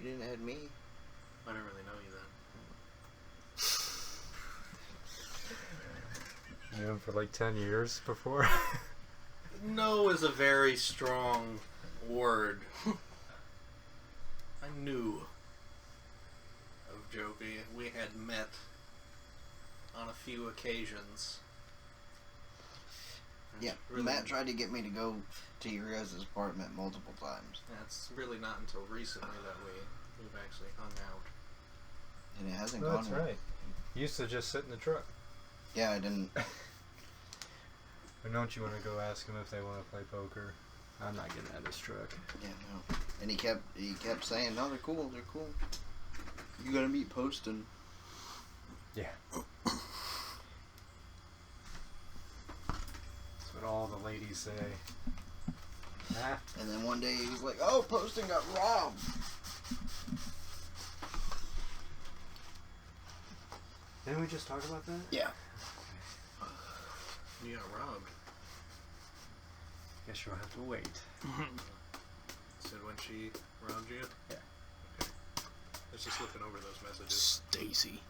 You didn't add me. I didn't really know you then. Knew him for like 10 years before. Know is a very strong word. I knew of Joby. We had met on a few occasions. Yeah, Matt tried to get me to go to your guys' apartment multiple times. It's really not until recently that we've actually hung out. And it hasn't Oh, gone that's well. right. You used to just sit in the truck. Yeah, I didn't. Or don't you want to go ask him if they want to play poker? I'm not getting out of this truck. Yeah, no. And he kept saying, no, they're cool. You gotta meet Poston. Yeah. That's what all the ladies say. Nah. And then one day he's like, oh, Poston got robbed. Didn't we just talk about that? Yeah. You got robbed. Guess you'll have to wait. Said when she robbed you? Yeah. Okay. I was just looking over those messages. Stacy.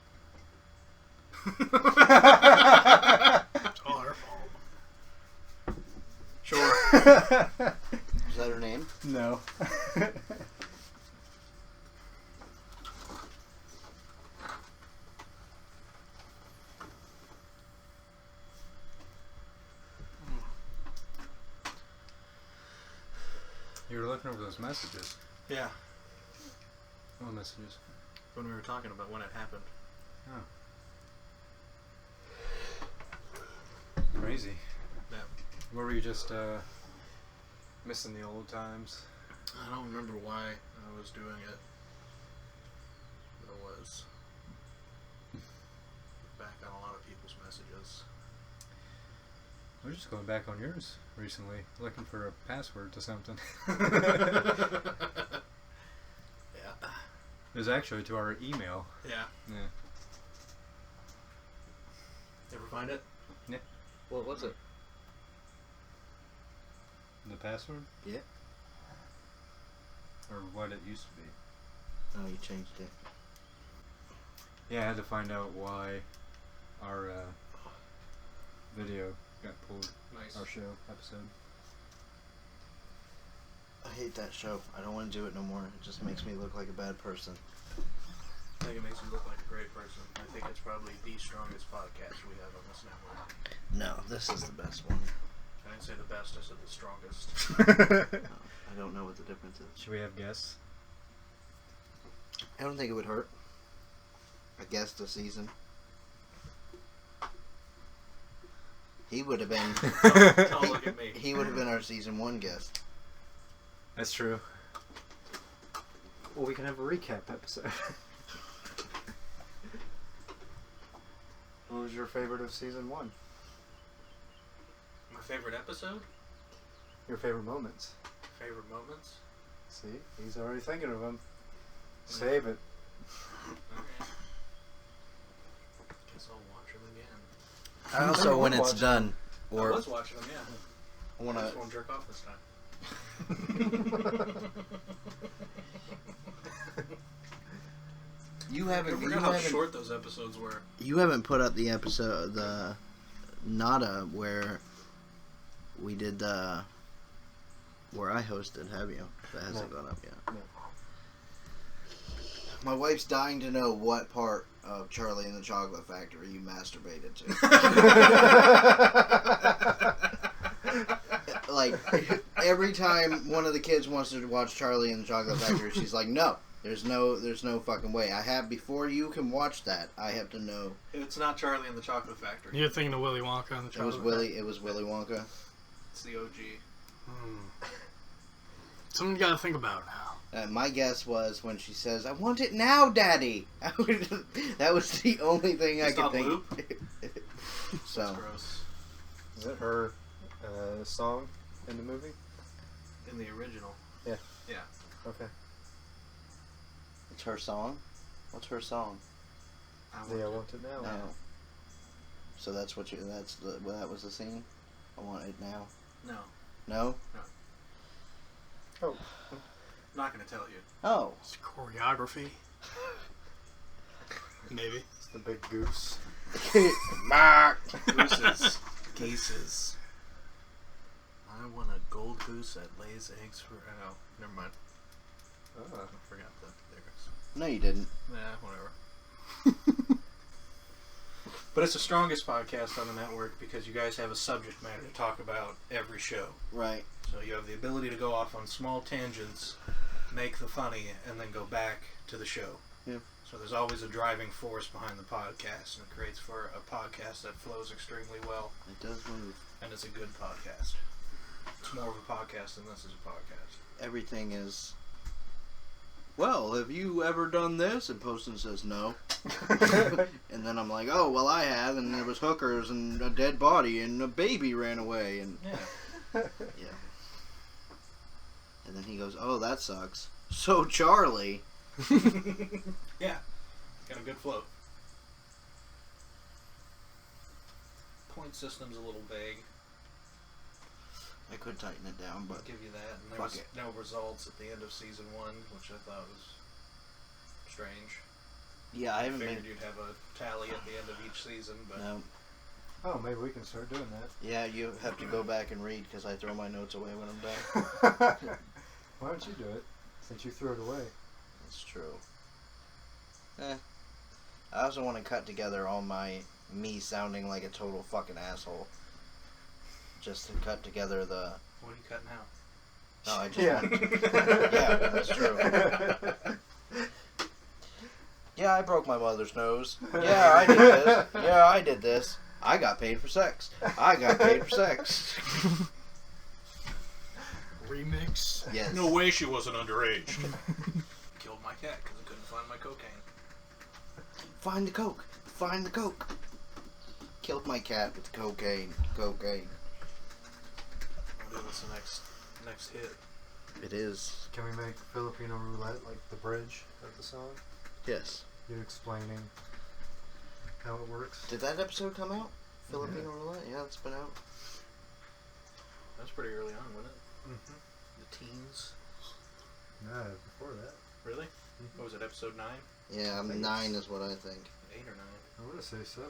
It's all her fault. Sure. Is that her name? No. You were looking over those messages. Yeah. What messages? When we were talking about when it happened. Oh. Crazy. Yeah. Were you just missing the old times? I don't remember why I was doing it. But it was back on a lot of people's messages. I was just going back on yours recently, looking for a password to something. Yeah. It was actually to our email. Yeah. Yeah. Ever find it? Yeah. What was it? The password? Yeah. Or what it used to be. Oh, you changed it. Yeah, I had to find out why our video got pulled. Nice. Our show episode. I hate that show. I don't want to do it no more. It just makes me look like a bad person. I think it makes you look like a great person. I think it's probably the strongest podcast we have on this network. No, this is the best one. I didn't say the best, I said the strongest. No, I don't know what the difference is. Should we have guests? I don't think it would hurt. A guest a season. He would have been. Don't look at me. He would have been our season 1 guest. That's true. Well, we can have a recap episode. What was your favorite of season 1? My favorite episode? Your favorite moments? Favorite moments? See, he's already thinking of them. Save it. Okay. Guess I'll watch them again. Also, when it's Watch. done, I or was watching them, yeah. I want I to. just won't jerk off this time. You I haven't. You forgot how haven't, short those episodes were. you haven't put up the episode, the Nada, where we did where I hosted. Have you? That hasn't gone up yet. No. My wife's dying to know what part of Charlie and the Chocolate Factory you masturbated to. Like, every time one of the kids wants to watch Charlie and the Chocolate Factory, she's like, no, there's no fucking way. I have, before you can watch that, I have to know. It's not Charlie and the Chocolate Factory. You're thinking of Willy Wonka and the It was Chocolate Willy Wonka. It's the OG. Something you gotta think about now. My guess was when she says, I want it now, Daddy. That was the only thing I could Stop think. loop? That's So, gross. Is it her song in the movie? In the original. Yeah. Yeah. Okay. it's her song? What's her song? I Yeah, I want want it now. No. So that's what that was the scene? I want it now. No. No? Oh. I'm not going to tell you. Oh. It's choreography. Maybe. It's the big goose. Mark. Gooses. Geeses. I want a gold goose that lays eggs for... Oh, never mind. Oh. I forgot the lyrics. No, you didn't. Nah, whatever. But it's the strongest podcast on the network because you guys have a subject matter to talk about every show. Right. So you have the ability to go off on small tangents, make the funny, and then go back to the show. Yeah. So there's always a driving force behind the podcast, and it creates for a podcast that flows extremely well, It does move. and it's a good podcast. It's more of a podcast than this is a podcast. Everything is. Well, have you ever done this? And Poston says no. And then I'm like, oh, well, I have, and there was hookers and a dead body and a baby ran away, and Yeah. yeah. And then he goes, oh, that sucks. So Charlie. Yeah. Got a good flow. Point system's a little vague. I could tighten it down, but I'll give you that. And there Fuck was it. no results at the end of season 1, which I thought was strange. yeah, I haven't Figured been. you'd have a tally at the end of each season, but No. Oh, maybe we can start doing that. Yeah, you have to go back and read because I throw my notes away when I'm done. Why don't you do it? Since you threw it away. That's true. I also want to cut together all me sounding like a total fucking asshole. Just to cut together the. what are you cutting out? No, I just Yeah. want. Yeah, that's true. Yeah, I broke my mother's nose. Yeah, I did this. Yeah, I did this. I got paid for sex. I got paid for sex. Remix. Yes. No way she wasn't underage. Killed my cat because I couldn't find my cocaine. Find the coke. Find the coke. Killed my cat with cocaine. Cocaine. I'll do this the next hit. It is. Can we make Filipino roulette like the bridge of the song? Yes. You explaining how it works? Did that episode come out? Filipino Roulette? Yeah, it's been out. That was pretty early on, wasn't it? Mm-hmm. The teens. No, before that. Really? What was it, episode 9? Yeah, I think 9 is what I think. 8 or 9? I would say 7.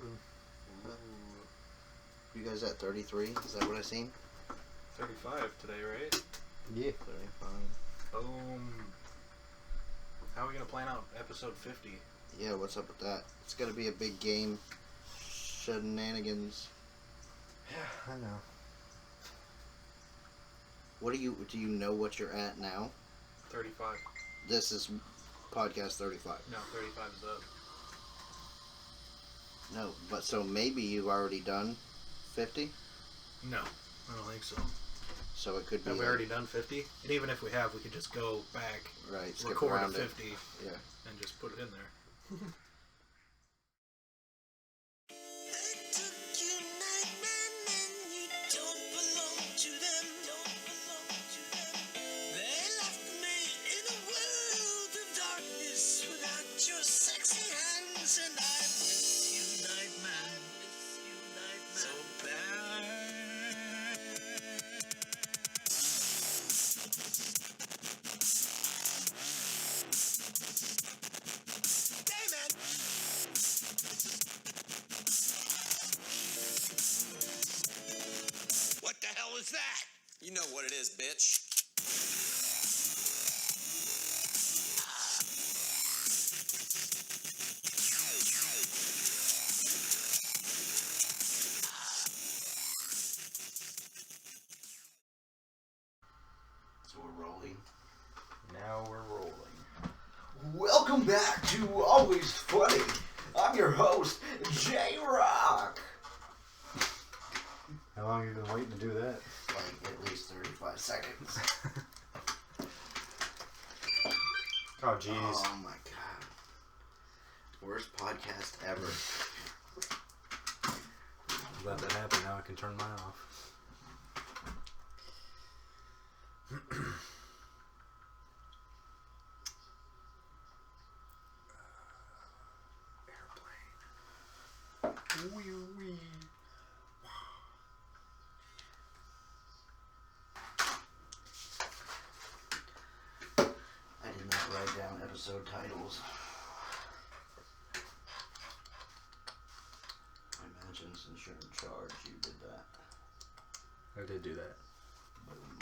Ooh. You guys at 33? Is that what I seen? 35 today, right? Yeah. 35. Boom. How are we going to plan out episode 50? Yeah, what's up with that? It's gotta be a big game. Shenanigans. Yeah, I know. What do you know what you're at now? 35. This is podcast 35. No, 35 is up. No, but so maybe you've already done 50? No, I don't think so. So it could be Have we like- already done 50? And even if we have, we could just go back, right, skip record a around it. 50, Yeah. and just put it in there. What the hell is that? You know what it is, bitch. So we're rolling. Now we're rolling. Welcome back to Always Funny. I'm your host, J-Rock. How long have you been waiting to do that? Like at least 35 seconds. Oh, jeez. Oh my god. Worst podcast ever. Let that happen. Now I can turn mine off. episode titles. I imagine since you're in charge, you did that. I did do that. Boom.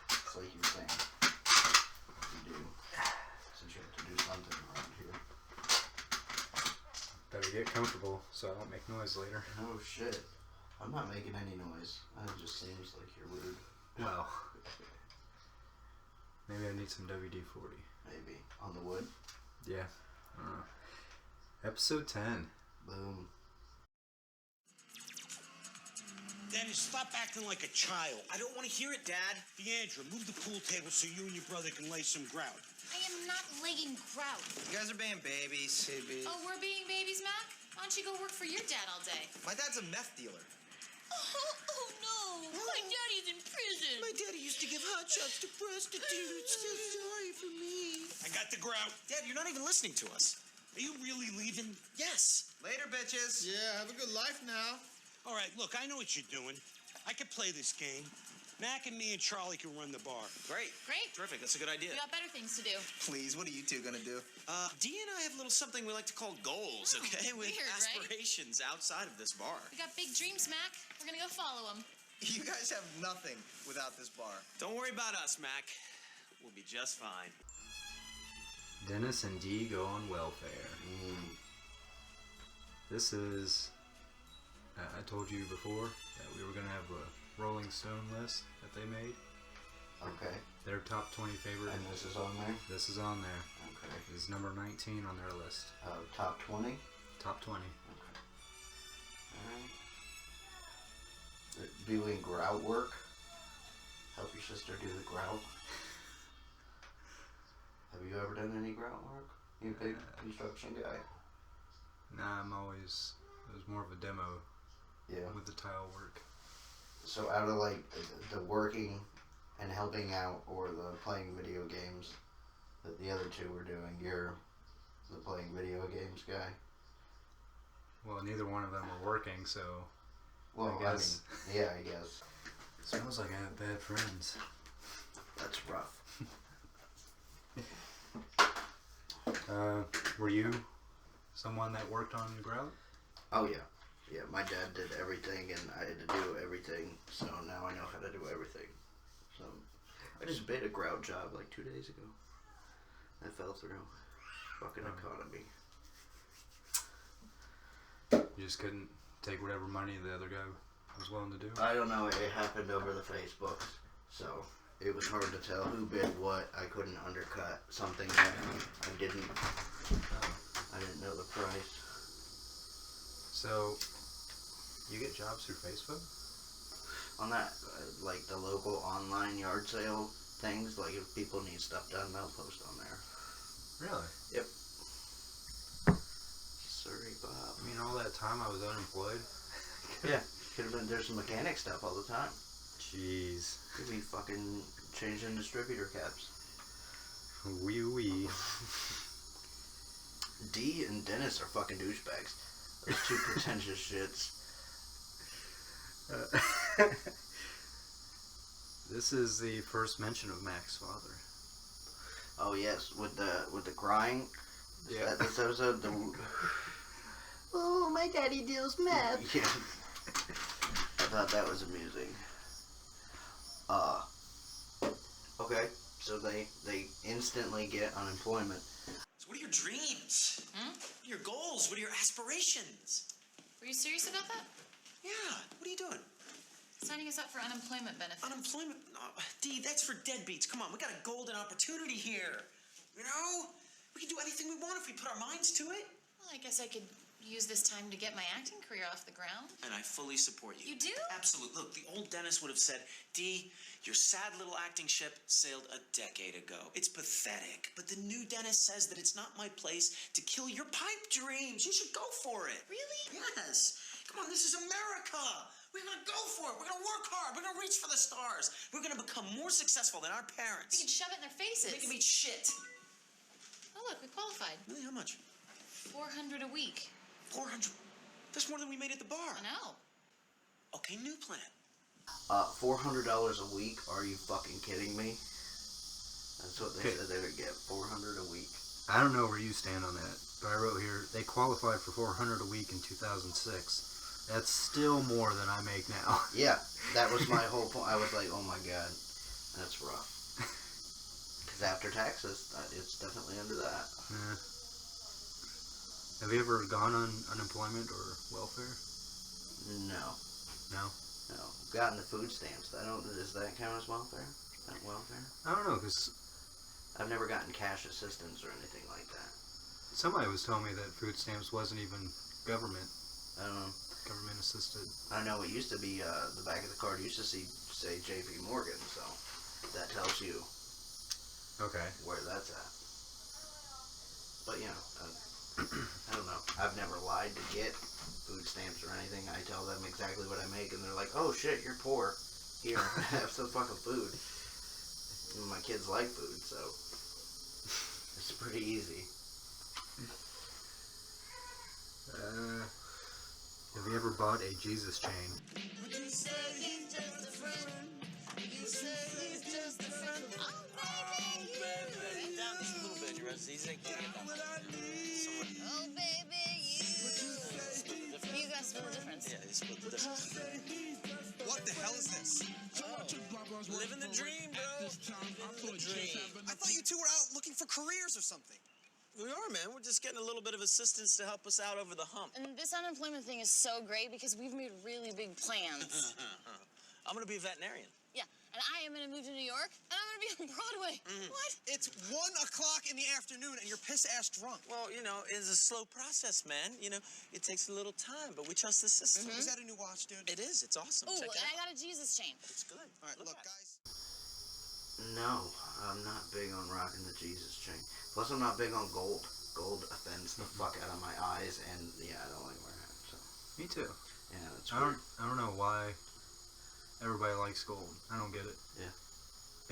It's like you were saying. You do. Since you have to do something around here. Better get comfortable so I don't make noise later. Oh shit. I'm not making any noise. It just seems like you're weird. Well, maybe I need some WD-40. Maybe. On the wood? Yeah. Episode 10. Boom. Dennis, stop acting like a child. I don't want to hear it, Dad. Deandra, move the pool table so you and your brother can lay some grout. I am not laying grout. You guys are being babies. Hey, baby. Oh, we're being babies, Mac? Why don't you go work for your dad all day? My dad's a meth dealer. Oh no! My daddy's in prison! My daddy used to give hot shots to prostitutes. So sorry for me. I got the grout. Dad, you're not even listening to us. Are you really leaving? Yes. Later, bitches. Yeah, have a good life now. All right, look, I know what you're doing. I could play this game. Mac and me and Charlie can run the bar. Great. Great. Terrific. That's a good idea. We got better things to do. Please, what are you two gonna do? Dee and I have a little something we like to call goals, okay? With weird, right? aspirations outside of this bar. We got big dreams, Mac. We're gonna go follow them. You guys have nothing without this bar. Don't worry about us, Mac. We'll be just fine. Dennis and Dee go on welfare. This is... I told you before that we were going to have a Rolling Stone list that they made. Okay. Their top 20 favorite. And this is on there? This is on there. Okay. This is number 19 on their list. Top 20? Top 20. Okay. Alright. Doing grout work. Help your sister do the grout. Have you ever done any grout work? You a big construction guy? Nah, it was more of a demo Yeah. with the tile work. So out of like the working and helping out or the playing video games that the other two were doing, you're the playing video games guy? Well, neither one of them were working, so Well, I guess. yeah, I guess. Smells like I have bad friends. That's rough. Were you someone that worked on grout? Oh yeah. Yeah, my dad did everything and I had to do everything, so now I know how to do everything. So I just bid a grout job like 2 days ago. That fell through. Fucking economy. You just couldn't take whatever money the other guy was willing to do? I don't know, it happened over the Facebook, so it was hard to tell who bid what. I couldn't undercut something that I didn't know the price. So, you get jobs through Facebook? On that, like the local online yard sale things, like if people need stuff done, they'll post on there. Really? Yep. Sorry, Bob. I mean, all that time I was unemployed? Yeah, could have been, there's some mechanic stuff all the time. Jeez. Could be fucking changing distributor caps. Wee wee. Dee and Dennis are fucking douchebags. Those two pretentious shits. This is the first mention of Mac's father. Oh yes, with the crying. Yeah. This episode, oh, my daddy deals meth. Yeah. I thought that was amusing. Okay, so they instantly get unemployment. So what are your dreams? Hmm? What are your goals? What are your aspirations? Were you serious about that? Yeah, what are you doing? Signing us up for unemployment benefits. Unemployment? No, Dee, that's for deadbeats. Come on, we got a golden opportunity here. You know? We can do anything we want if we put our minds to it. Well, I guess I could use this time to get my acting career off the ground. And I fully support you. You do? Absolutely. Look, the old Dennis would have said, Dee, your sad little acting ship sailed a decade ago. It's pathetic. But the new Dennis says that it's not my place to kill your pipe dreams. You should go for it. Really? Yes. Come on, this is America. We're gonna go for it. We're gonna work hard. We're gonna reach for the stars. We're gonna become more successful than our We parents. can shove it in their faces. Make them eat shit. Oh, look, we qualified. Really? How much? $400 a week. 400. That's more than we made at the bar. I know. Okay, new plan. $400 a week? Are you fucking kidding me? That's what they Okay. said they would get, $400 a week. I don't know where you stand on that, but I wrote here they qualified for $400 a week in 2006. That's still more than I make now. Yeah, that was my whole point. I was like, oh my god, that's rough. Because after taxes, it's definitely under that. Yeah. Have you ever gone on unemployment or welfare? No. No? No. Gotten the food stamps. Does that count as welfare? That welfare? I don't know, because I've never gotten cash assistance or anything like that. somebody was telling me that food stamps wasn't even government assisted. I know it used to be, the back of the card used to say JP Morgan, so that tells you Okay. where that's at. But, you know, I don't know. I've never lied to get food stamps or anything. I tell them exactly what I make, and they're like, oh shit, you're poor. Here, have some fucking food. And my kids like food, so it's pretty easy. Have you ever bought a Jesus chain? Down just a little bit, easy. Oh, baby, you guys split the difference. Yeah, it's split the difference. What the hell is this? Living the dream, bro. Living the dream. I thought you two were out looking for careers or something. We are, man. We're just getting a little bit of assistance to help us out over the hump. And this unemployment thing is so great because we've made really big plans. I'm gonna be a veterinarian. Yeah, and I am gonna move to New York, and I'm gonna be on Broadway. What? It's 1 o'clock in the afternoon and you're piss-ass drunk. Well, you know, it's a slow process, man. You know, it takes a little time, but we trust the system. Is that a new watch, dude? It is. It's awesome. Ooh, Check and it I out. got a Jesus chain. It's good. All right, look, at it. guys. No, I'm not big on rocking the Jesus chain. Plus, I'm not big on gold. Gold offends the fuck out of my eyes, and yeah, I don't like wearing it. So Me too. yeah, that's I weird. don't know why everybody likes gold. I don't get it. Yeah.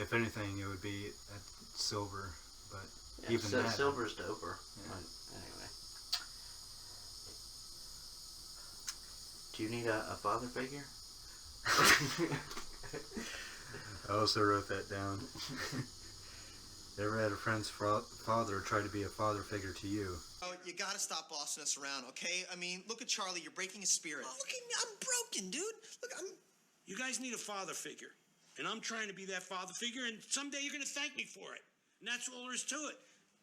If anything, it would be silver, but Yeah, even that. silver's doper. Yeah. But anyway, do you need a father figure? I also wrote that down. Ever had a friend's father try to be a father figure to you? Oh, you gotta stop bossing us around, okay? I mean, look at Charlie. You're breaking his spirit. Oh, look at me. I'm broken, dude. Look, You guys need a father figure. And I'm trying to be that father figure, and someday you're going to thank me for it. And that's all there is to it.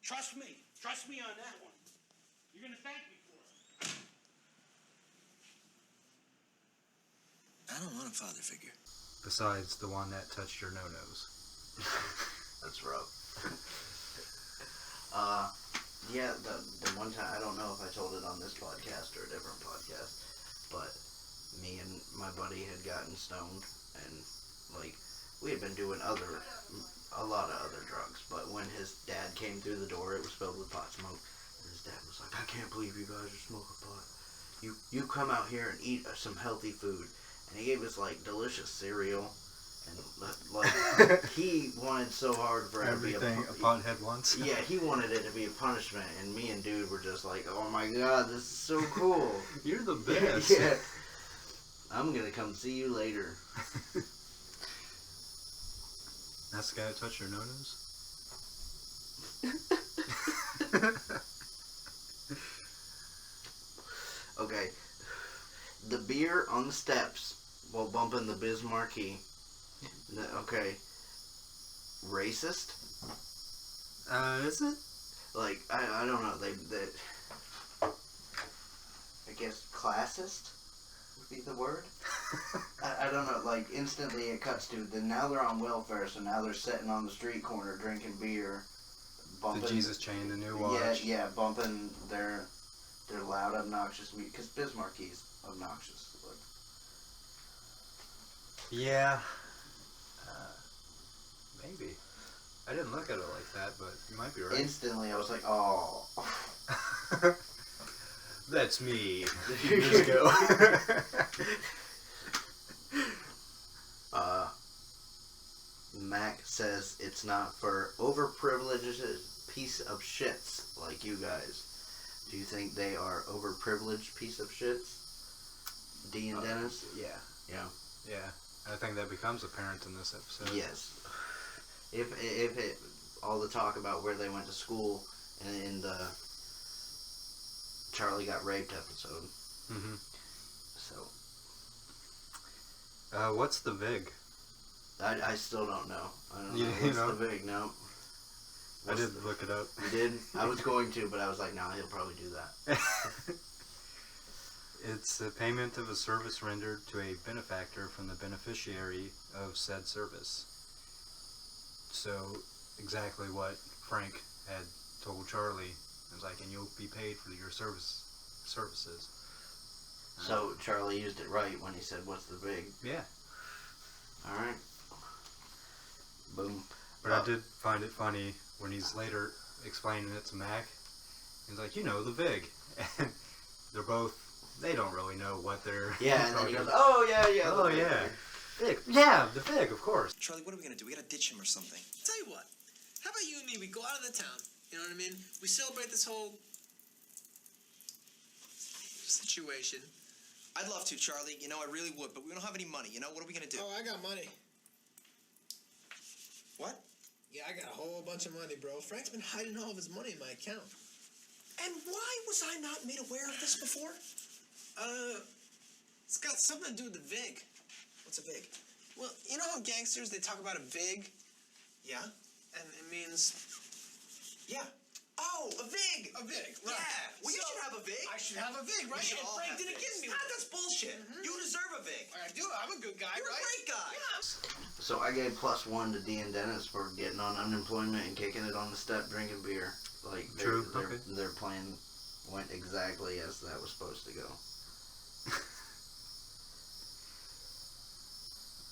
Trust me. Trust me on that one. You're going to thank me for it. I don't want a father figure. Besides the one that touched your no-nos. That's rough. Yeah, the one time, I don't know if I told it on this podcast or a different podcast, but me and my buddy had gotten stoned, and like we had been doing a lot of other drugs, but when his dad came through the door, it was filled with pot smoke, and his dad was like, I can't believe you guys are smoking pot. You come out here and eat some healthy food. And he gave us like delicious cereal, and like he wanted so hard for it to be Everything a pothead wants. yeah, he wanted it to be a punishment, and me and dude were just like, oh my god, this is so cool. You're the best. Yeah. I'm gonna come see you later. That's the guy that touched your no-nos? Okay. The beer on the steps while bumping the Biz Marquee. Okay. Racist? Is it? Like, I don't know. They I guess classist would be the word. I don't know. Like, instantly it cuts to, then now they're on welfare, so now they're sitting on the street corner drinking beer. Bumping, The Jesus chain, the new watch. Yeah, bumping their loud, obnoxious music. Because Biz Marquee's obnoxious. Like, Yeah. Maybe. I didn't look at it like that, but you might be right. instantly, I was like, oh. That's me. Years ago. Mac says it's not for overprivileged piece of shits like you guys. Do you think they are overprivileged piece of shits? D and Dennis? Yeah. Yeah. Yeah. I think that becomes apparent in this episode. Yes. If it all the talk about where they went to school and in the Charlie got raped episode. Mm-hmm. So What's the VIG? I still don't know. I don't know. You What's know? the big? No. I did look it up. You did? I was going to, but I was like, no, he'll probably do that. It's a payment of a service rendered to a benefactor from the beneficiary of said service. So, exactly what Frank had told Charlie. It was like, and you'll be paid for your services. So Charlie used it right when he said, what's the big? Yeah. Alright. Boom. But I did find it funny when he's later explaining it to Mac. He's like, you know, the VIG. And they're both, they don't really know what they're Yeah, and then he talking goes, oh, yeah, yeah. Oh, the yeah. big. VIG. Yeah, the VIG, of course. Charlie, what are we gonna do? We gotta ditch him or something. Tell you what, how about you and me, we go out of the town, you know what I mean? We celebrate this whole situation. I'd love to, Charlie. You know, I really would, but we don't have any money. You know, what are we gonna do? Oh, I got money. What? Yeah, I got a whole bunch of money, bro. Frank's been hiding all of his money in my account. And why was I not made aware of this before? It's got something to do with the VIG. What's a VIG? Well, you know how gangsters, they talk about a VIG? Yeah? And it means... Yeah. Oh, a VIG! A VIG, right. Yeah. Well, you So, should have a VIG. I should have a VIG, right? We should And all Frank have didn't VIGs. give me Ah, one. that's bullshit. You deserve a VIG. I do. I'm a good guy, You're right? a great guy. Yeah. So I gave +1 to Dee and Dennis for getting on unemployment and kicking it on the step, drinking beer. Like, True, okay. Their plan went exactly as that was supposed to go.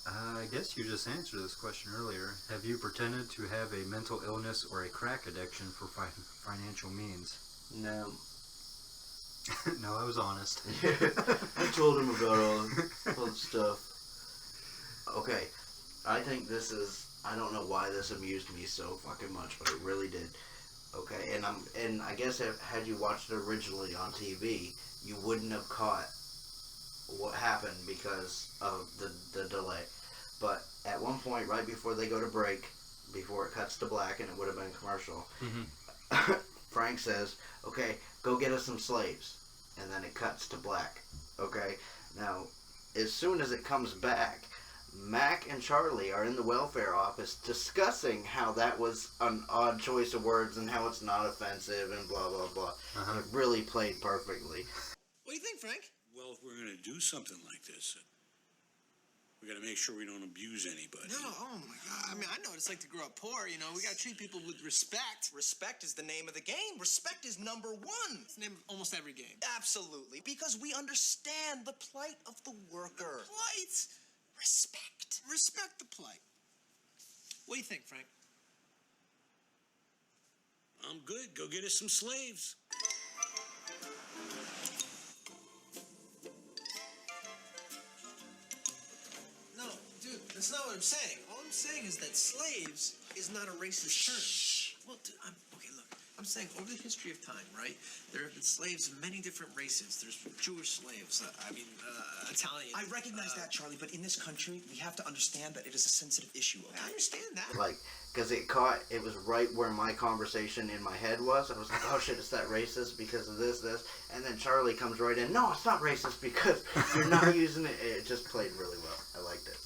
I guess you just answered this question earlier. Have you pretended to have a mental illness or a crack addiction for financial means? No. No, I was honest. I told him about all the stuff. Okay, I think this is, I don't know why this amused me so fucking much, but it really did. Okay, and I guess had you watched it originally on TV, you wouldn't have caught what happened because of the delay. But at one point, right before they go to break, before it cuts to black and it would have been commercial, Frank says, okay, go get us some slaves. And then it cuts to black. Okay? Now, as soon as it comes back, Mac and Charlie are in the welfare office discussing how that was an odd choice of words and how it's not offensive and blah, blah, blah. It really played perfectly. What do you think, Frank? Well, if we're going to do something like this, we got to make sure we don't abuse anybody. No, oh my God. I mean, I know what it's like to grow up poor, you know. We got to treat people with respect. Respect is the name of the game. Respect is number one. It's the name of almost every game. Absolutely. Because we understand the plight of the worker. Plight. Respect. Respect the plight. What do you think, Frank? I'm good. Go get us some slaves. No, dude, that's not what I'm saying. All I'm saying is that slaves is not a racist term. Well, dude, okay, look. I'm saying over the history of time, right, there have been slaves of many different races. There's Jewish slaves, Italian. I recognize that, Charlie, but in this country, we have to understand that it is a sensitive issue, okay? I understand that. Like, because it was right where my conversation in my head was. I was like, oh shit, is that racist because of this. And then Charlie comes right in, no, it's not racist because you're not using it. It just played really well. I liked it.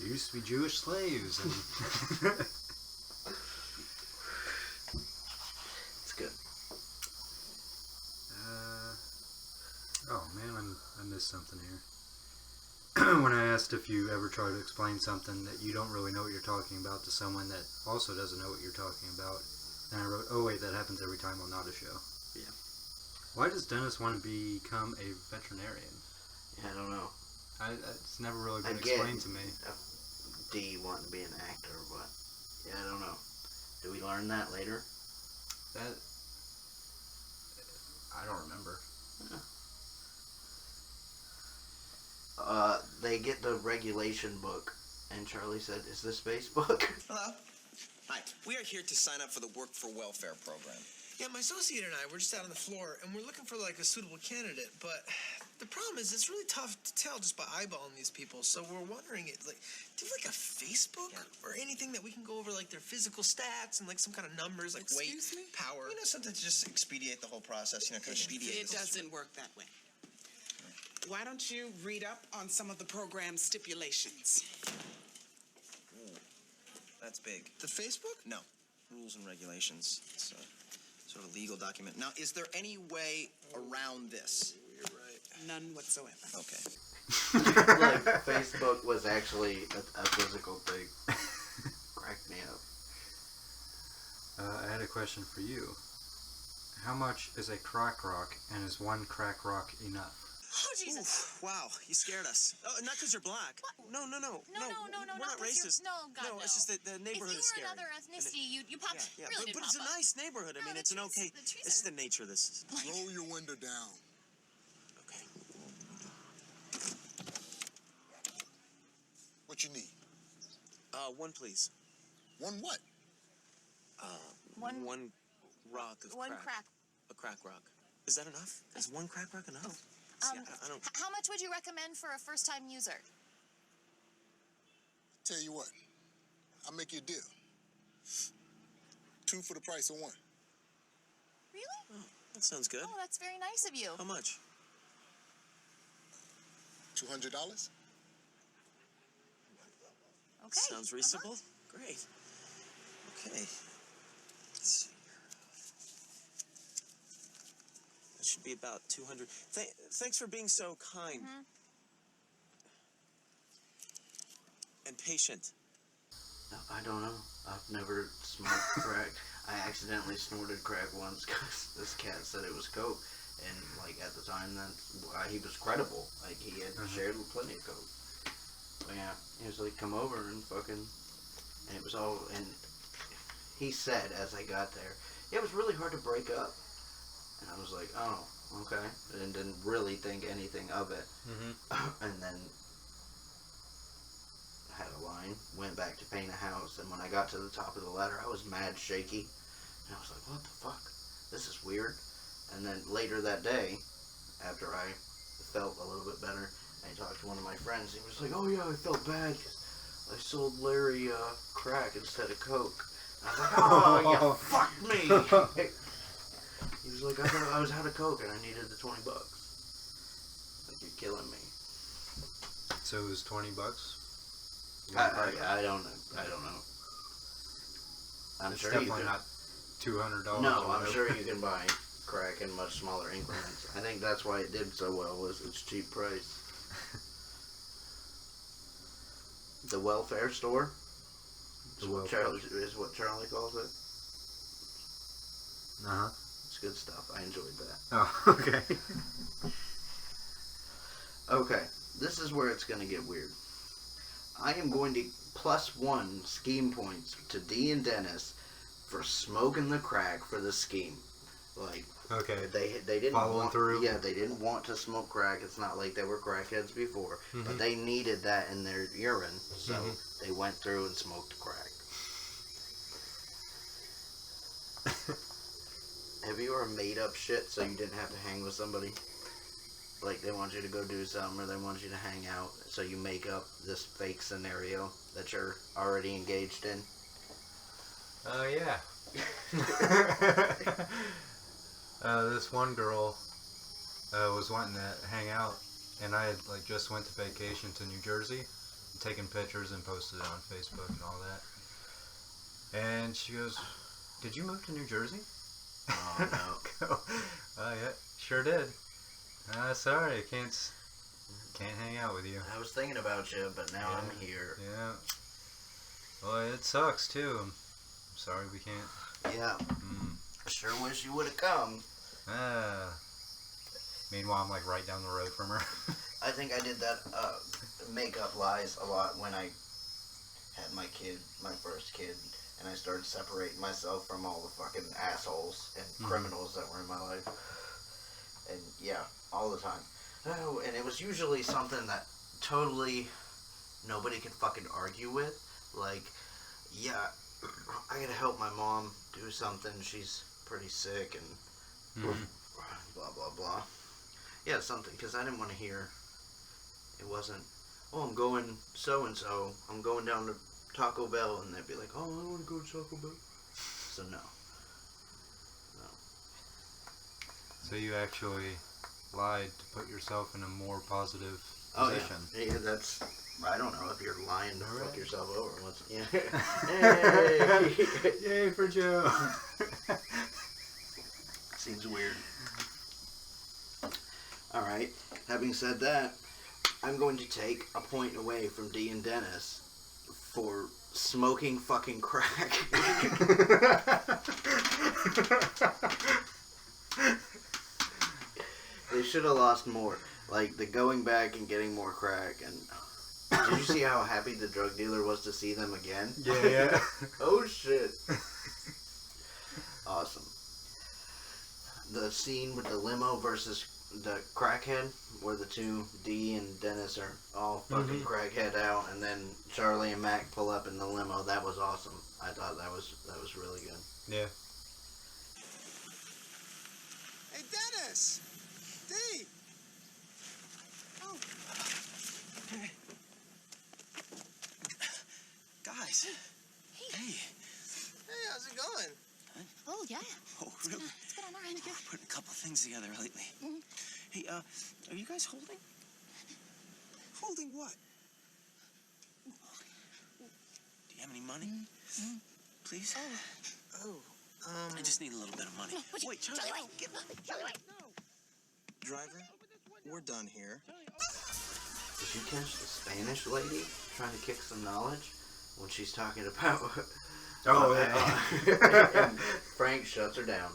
There used to be Jewish slaves. And It's good. Oh man, I missed something here. When I asked if you ever try to explain something that you don't really know what you're talking about to someone that also doesn't know what you're talking about, and I wrote, oh wait, that happens every time on Not a Show. Yeah. Why does Dennis want to become a veterinarian? Yeah, I don't know. It's never really been Again, explained to me. D wanting to be an actor, but yeah, I don't know. Do we learn that later? That I don't remember. They get the regulation book, and Charlie said, is this Facebook? Hello. Hi. We are here to sign up for the Work for Welfare program. Yeah, my associate and I, we're just out on the floor, and we're looking for, like, a suitable candidate, but the problem is it's really tough to tell just by eyeballing these people, so we're wondering, do you have, like, a Facebook or anything that we can go go over like their physical stats and like some kind of numbers, like Excuse weight, me? power. You know, sometimes just expedite the whole process, kind of expedite. It doesn't work that way. Why don't you read up on some of the program stipulations? Ooh, that's big. The Facebook? No. Rules and regulations. It's a sort of legal document. Now, is there any way around this? You're right. None whatsoever. Okay. Like Facebook was actually a physical thing. Cracked me up. I had a question for you. How much is a crack rock, and is one crack rock enough? Oh, Jesus. Oof, wow, you scared us. Oh, not because you're black. No. No, We're not racist. No, God, no. It's just that the neighborhood is If you scary. were another ethnicity, you pop Yeah, really but did it's a pop up. nice neighborhood. I No, mean, the it's an trees- okay. the trees It's are- the nature of this. Roll your window down. Okay. What you need? One, please. One what? One rock of One crack. crack. A crack rock. Is that enough? Is one crack rock enough? See, I don't. How much would you recommend for a first-time user? Tell you what, I'll make you a deal. 2 for the price of 1. Really? Oh, that sounds good. Oh, that's very nice of you. How much? $200? Okay. Sounds reasonable. Great. Okay. Let's see here. That should be about 200. Thanks for being so kind. And patient. No, I don't know. I've never smoked crack. I accidentally snorted crack once because this cat said it was coke, and like at the time, that's why he was credible. Like he had shared plenty of coke. But yeah, he was like, "Come over and fucking," and it was all. And he said as I got there, it was really hard to break up, and I was like, "Oh, okay," and didn't really think anything of it. And then had a line, went back to paint a house, and when I got to the top of the ladder, I was mad shaky, and I was like, what the fuck? This is weird. And then later that day, after I felt a little bit better, I talked to one of my friends, he was like, oh yeah, I felt bad, 'cause I sold Larry crack instead of coke. And I was like, oh, you fucked me! He was like, I thought I was out of coke, and I needed the $20. Like, you're killing me. So it was $20? I don't know. I don't know. I'm It's sure definitely you not $200. No, or I'm whatever. sure you can buy crack in much smaller increments. I think that's why it did so well, was its cheap price. The welfare store is what Charlie calls it. It's good stuff. I enjoyed that. Oh, okay. Okay, this is where it's going to get weird. I am going to +1 scheme points to Dee and Dennis for smoking the crack for the scheme. Like, okay, they didn't following through. Yeah, they didn't want to smoke crack. It's not like they were crackheads before, but they needed that in their urine, so they went through and smoked crack. Have you ever made up shit so you didn't have to hang with somebody? Like, they want you to go do something, or they want you to hang out, so you make up this fake scenario that you're already engaged in? Oh, yeah. This one girl was wanting to hang out, and I had like just went to vacation to New Jersey, taking pictures and posted it on Facebook and all that. And she goes, "Did you move to New Jersey?" Oh, no. Go, oh, yeah, sure did. Sorry, I can't hang out with you. I was thinking about you, but now I'm here. Yeah. Well, it sucks, too. I'm sorry we can't. Yeah. I sure wish you would have come. Meanwhile, I'm like right down the road from her. I think I did that make up lies a lot when I had my first kid, and I started separating myself from all the fucking assholes and criminals that were in my life. And yeah, all the time. Oh, and it was usually something that totally nobody could fucking argue with. Like, yeah, I gotta help my mom do something. She's pretty sick and blah, blah, blah. Yeah, something, because I didn't want to hear. It wasn't, oh, I'm going so-and-so. I'm going down to Taco Bell, and they'd be like, "Oh, I want to go to Taco Bell." So no. So you actually lied to put yourself in a more positive Oh position. yeah, that's. I don't know if you're lying to fuck yourself over. What's, yeah. Hey! Yay for Joe! Seems weird. Alright, having said that, I'm going to take a point away from D and Dennis for smoking fucking crack. They should have lost more. Like, the going back and getting more crack. And did you see how happy the drug dealer was to see them again? Yeah. Oh, shit. Awesome. The scene with the limo versus the crackhead, where the two, D and Dennis, are all fucking crackhead out, and then Charlie and Mac pull up in the limo. That was awesome. I thought that was really good. Yeah. Hey, Dennis! D! Oh. Hey. Guys. Hey. Hey, how's it going? Oh, yeah. Oh, really? What's going on around here? Putting a couple things together lately. Hey, are you guys holding? Holding what? Do you have any money? Please? I just need a little bit of money. Wait, Charlie. Charlie, wait. Charlie, wait. Driver, we're done here. Did you catch the Spanish lady trying to kick some knowledge when she's talking about... Oh, yeah. And Frank shuts her down.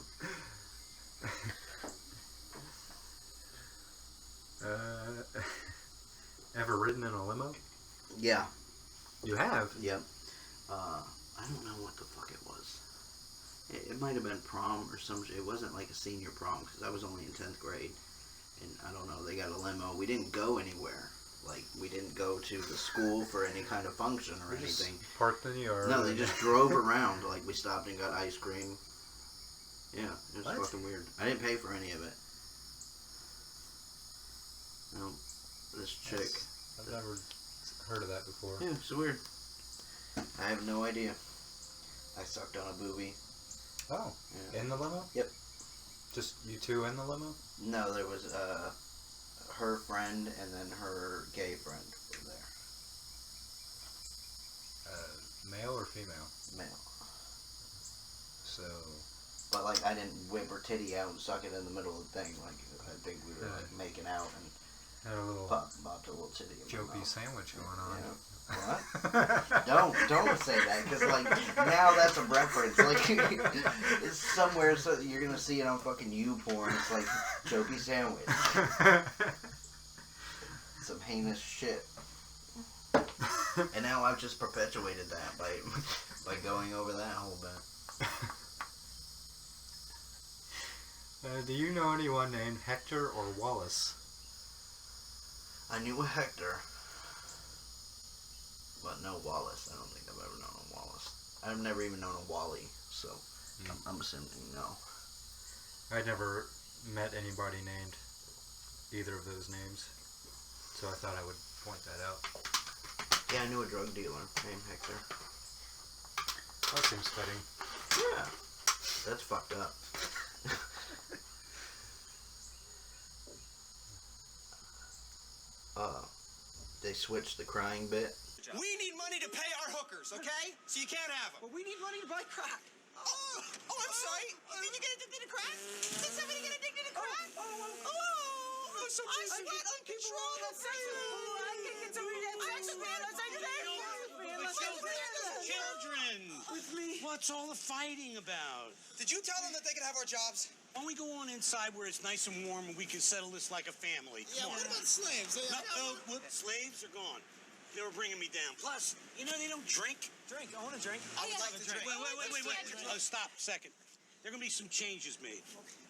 Ever ridden in a limo? Yeah. You have? Yep. I don't know what the fuck it was. It might have been prom or some shit. It wasn't like a senior prom because I was only in 10th grade. And I don't know, they got a limo. We didn't go anywhere. Like, we didn't go to the school for any kind of function or anything. Parked in the yard. No, they just drove around. Like, we stopped and got ice cream. Yeah, it was fucking weird. I didn't pay for any of it. No, this chick. I've never heard of that before. Yeah, it's weird. I have no idea. I sucked on a boobie. Oh, yeah. In the limo? Yep. Just you two in the limo? No, there was her friend and then her gay friend were there. Male or female? Male. So. But like, I didn't whip her titty out and suck it in the middle of the thing. Like, I think we were like making out and had a little popped a little titty. Jopey sandwich going on. Yeah. What? Don't say that, because like now that's a reference. Like it's somewhere, so you're gonna see it on fucking YouPorn. It's like Jopey sandwich. Some heinous shit. And now I've just perpetuated that by going over that whole bit. Do you know anyone named Hector or Wallace? I knew a Hector. But no Wallace. I don't think I've ever known a Wallace. I've never even known a Wally, so I'm assuming no. I'd never met anybody named either of those names, so I thought I would point that out. Yeah, I knew a drug dealer named Hector. That seems fitting. Yeah. That's fucked up. They switched the crying bit. We need money to pay our hookers, okay? So you can't have them. But we need money to buy crack. Oh, I'm sorry. Did you get addicted to crack? Did somebody get addicted to crack? I sweat uncontrollably. Children! With me? What's all the fighting about? Did you tell them that they could have our jobs? Why don't we go on inside where it's nice and warm and we can settle this like a family? Yeah, what about slaves? Slaves are gone. They were bringing me down. Plus, you know they don't drink. Drink. I want a drink. I would like to drink. Wait. Oh, stop a second. There are going to be some changes made.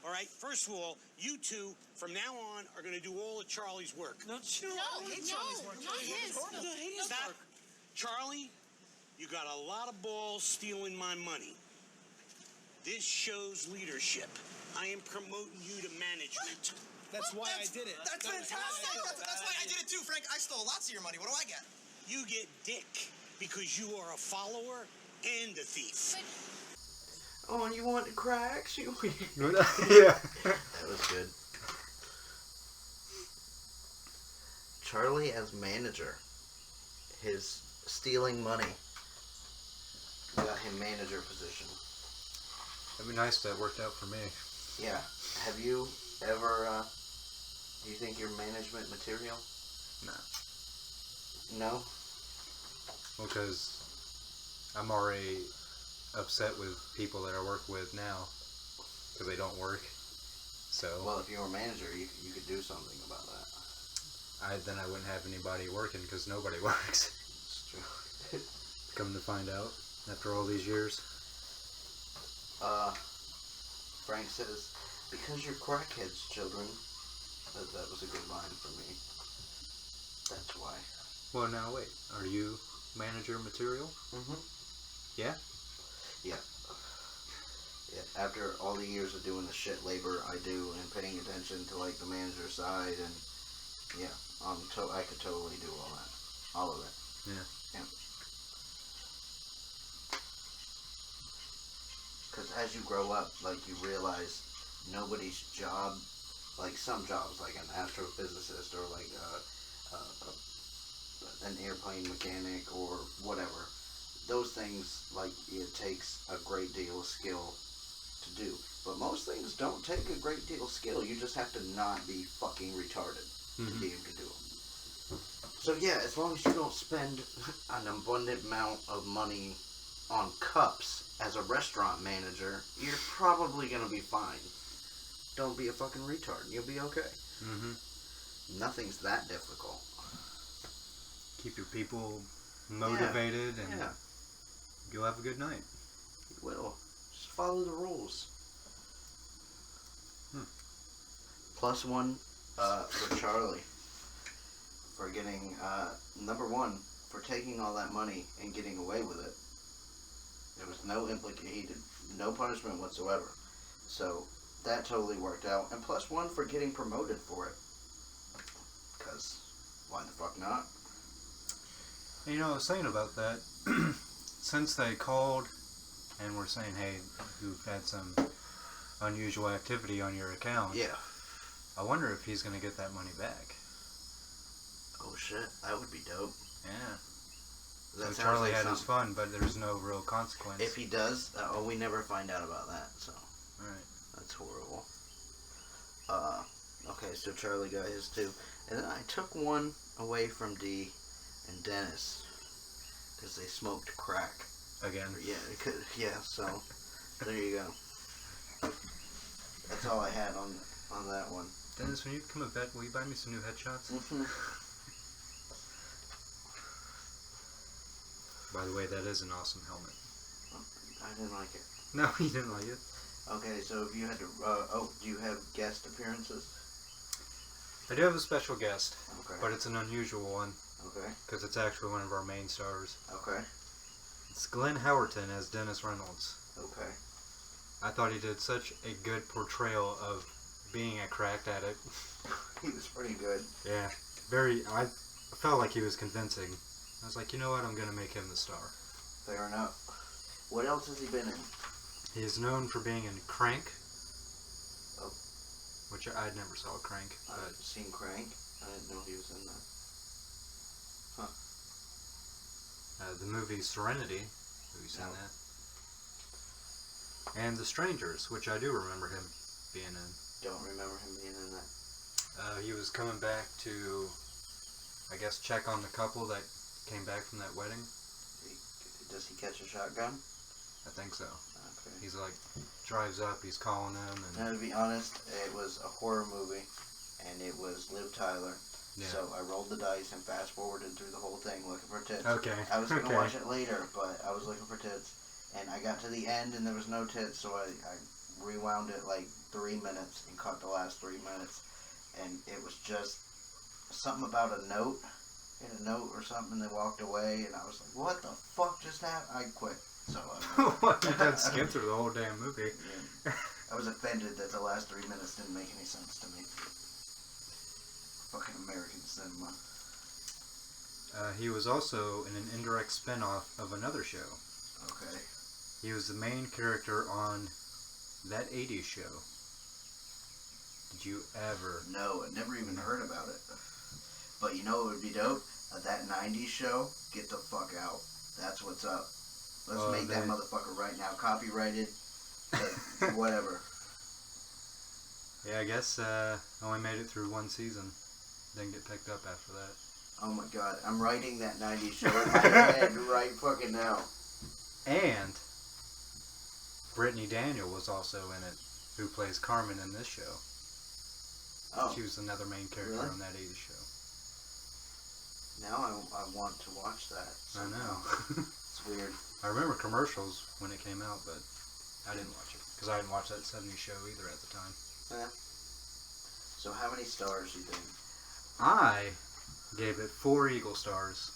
All right? First of all, you two, from now on, are going to do all of Charlie's work. No, not his. Stop. Charlie, you got a lot of balls stealing my money. This shows leadership. I am promoting you to management. That's why I did it. That's fantastic. That's why I did it too, Frank. I stole lots of your money. What do I get? You get dick. because you are a follower and a thief. Oh, and you want cracks? You... Yeah. That was good. Charlie as manager. His stealing money got him manager position. It'd be nice if that worked out for me. Yeah. Have you ever, do you think you're management material? No. No? Because I'm already upset with people that I work with now because they don't work. So. Well, if you were a manager, you could do something about that. Then I wouldn't have anybody working because nobody works. It's true. Come to find out, after all these years. Frank says, because you're crackheads, children. That was a good line for me. That's why. Well, now wait. Are you manager material? Mm-hmm. Yeah? Yeah. Yeah. After all the years of doing the shit labor I do and paying attention to like the manager side and yeah, I could totally do all that. All of it. Yeah. Yeah. Because as you grow up, like, you realize nobody's job, like some jobs, like an astrophysicist or like an airplane mechanic or whatever, those things, like, it takes a great deal of skill to do. But most things don't take a great deal of skill. You just have to not be fucking retarded to be able to do them. So yeah, as long as you don't spend an abundant amount of money on cups as a restaurant manager, you're probably gonna be fine. Don't be a fucking retard. You'll be okay. Mm-hmm. Nothing's that difficult. Keep your people motivated and you'll have a good night. You will. Just follow the rules. +1 for Charlie for getting number 1 for taking all that money and getting away with it. There was no no punishment whatsoever. So that totally worked out. And +1 for getting promoted for it. Because why the fuck not? You know, I was thinking about that. Since they called and were saying, hey, you've had some unusual activity on your account. Yeah. I wonder if he's going to get that money back. Oh shit, that would be dope. Yeah. That So Charlie like had his fun, but there's no real consequence. If he does, we never find out about that, so. Right. That's horrible. Okay, so Charlie got his too. And then I took one away from D and Dennis. Because they smoked crack. Again. Yeah, so there you go. That's all I had on that one. Dennis, when you become a vet, will you buy me some new headshots? Mm-hmm. By the way, that is an awesome helmet. I didn't like it. No, you didn't like it. Okay, so if you had to... do you have guest appearances? I do have a special guest. Okay. But it's an unusual one. Okay. Because it's actually one of our main stars. Okay. It's Glenn Howerton as Dennis Reynolds. Okay. I thought he did such a good portrayal of being a cracked addict. He was pretty good. Yeah. I felt like he was convincing. I was like, you know what, I'm going to make him the star. Fair enough. What else has he been in? He is known for being in Crank. Oh. Which I never saw Crank. I've seen Crank. I didn't know he was in that. Huh. The movie Serenity. Have you seen that? And The Strangers, which I do remember him being in. Don't remember him being in that. He was coming back to, I guess, check on the couple that came back from that wedding. Does he catch a shotgun? I think so. Okay. He's like, drives up, he's calling them. Now, to be honest, it was a horror movie, and it was Liv Tyler. Yeah. So I rolled the dice and fast forwarded through the whole thing looking for tits. Okay. I was going to watch it later, but I was looking for tits. And I got to the end and there was no tits, so I rewound it like 3 minutes and caught the last 3 minutes. And it was just something about a note. Hit a note or something, they walked away, and I was like, what the fuck just happened? I quit. So you did skip through the whole damn movie. Yeah. I was offended that the last 3 minutes didn't make any sense to me. Fucking American cinema. He was also in an indirect spin-off of another show. Okay. He was the main character on That 80s Show. Did you ever? No, I never even heard about it. But you know what would be dope? That 90s show, get the fuck out. That's what's up. Let's make that motherfucker right now. Copyrighted. Whatever. Yeah, I guess only made it through one season. Didn't get picked up after that. Oh my god, I'm writing that 90s show in my head right fucking now. And Brittany Daniel was also in it, who plays Carmen in this show. Oh. She was another main character Really? on That 80s Show. Now I want to watch that. I know. It's weird. I remember commercials when it came out, but I didn't watch it. Because I didn't watch that 70s show either at the time. Yeah. So how many stars do you think? I gave it 4 Eagle stars.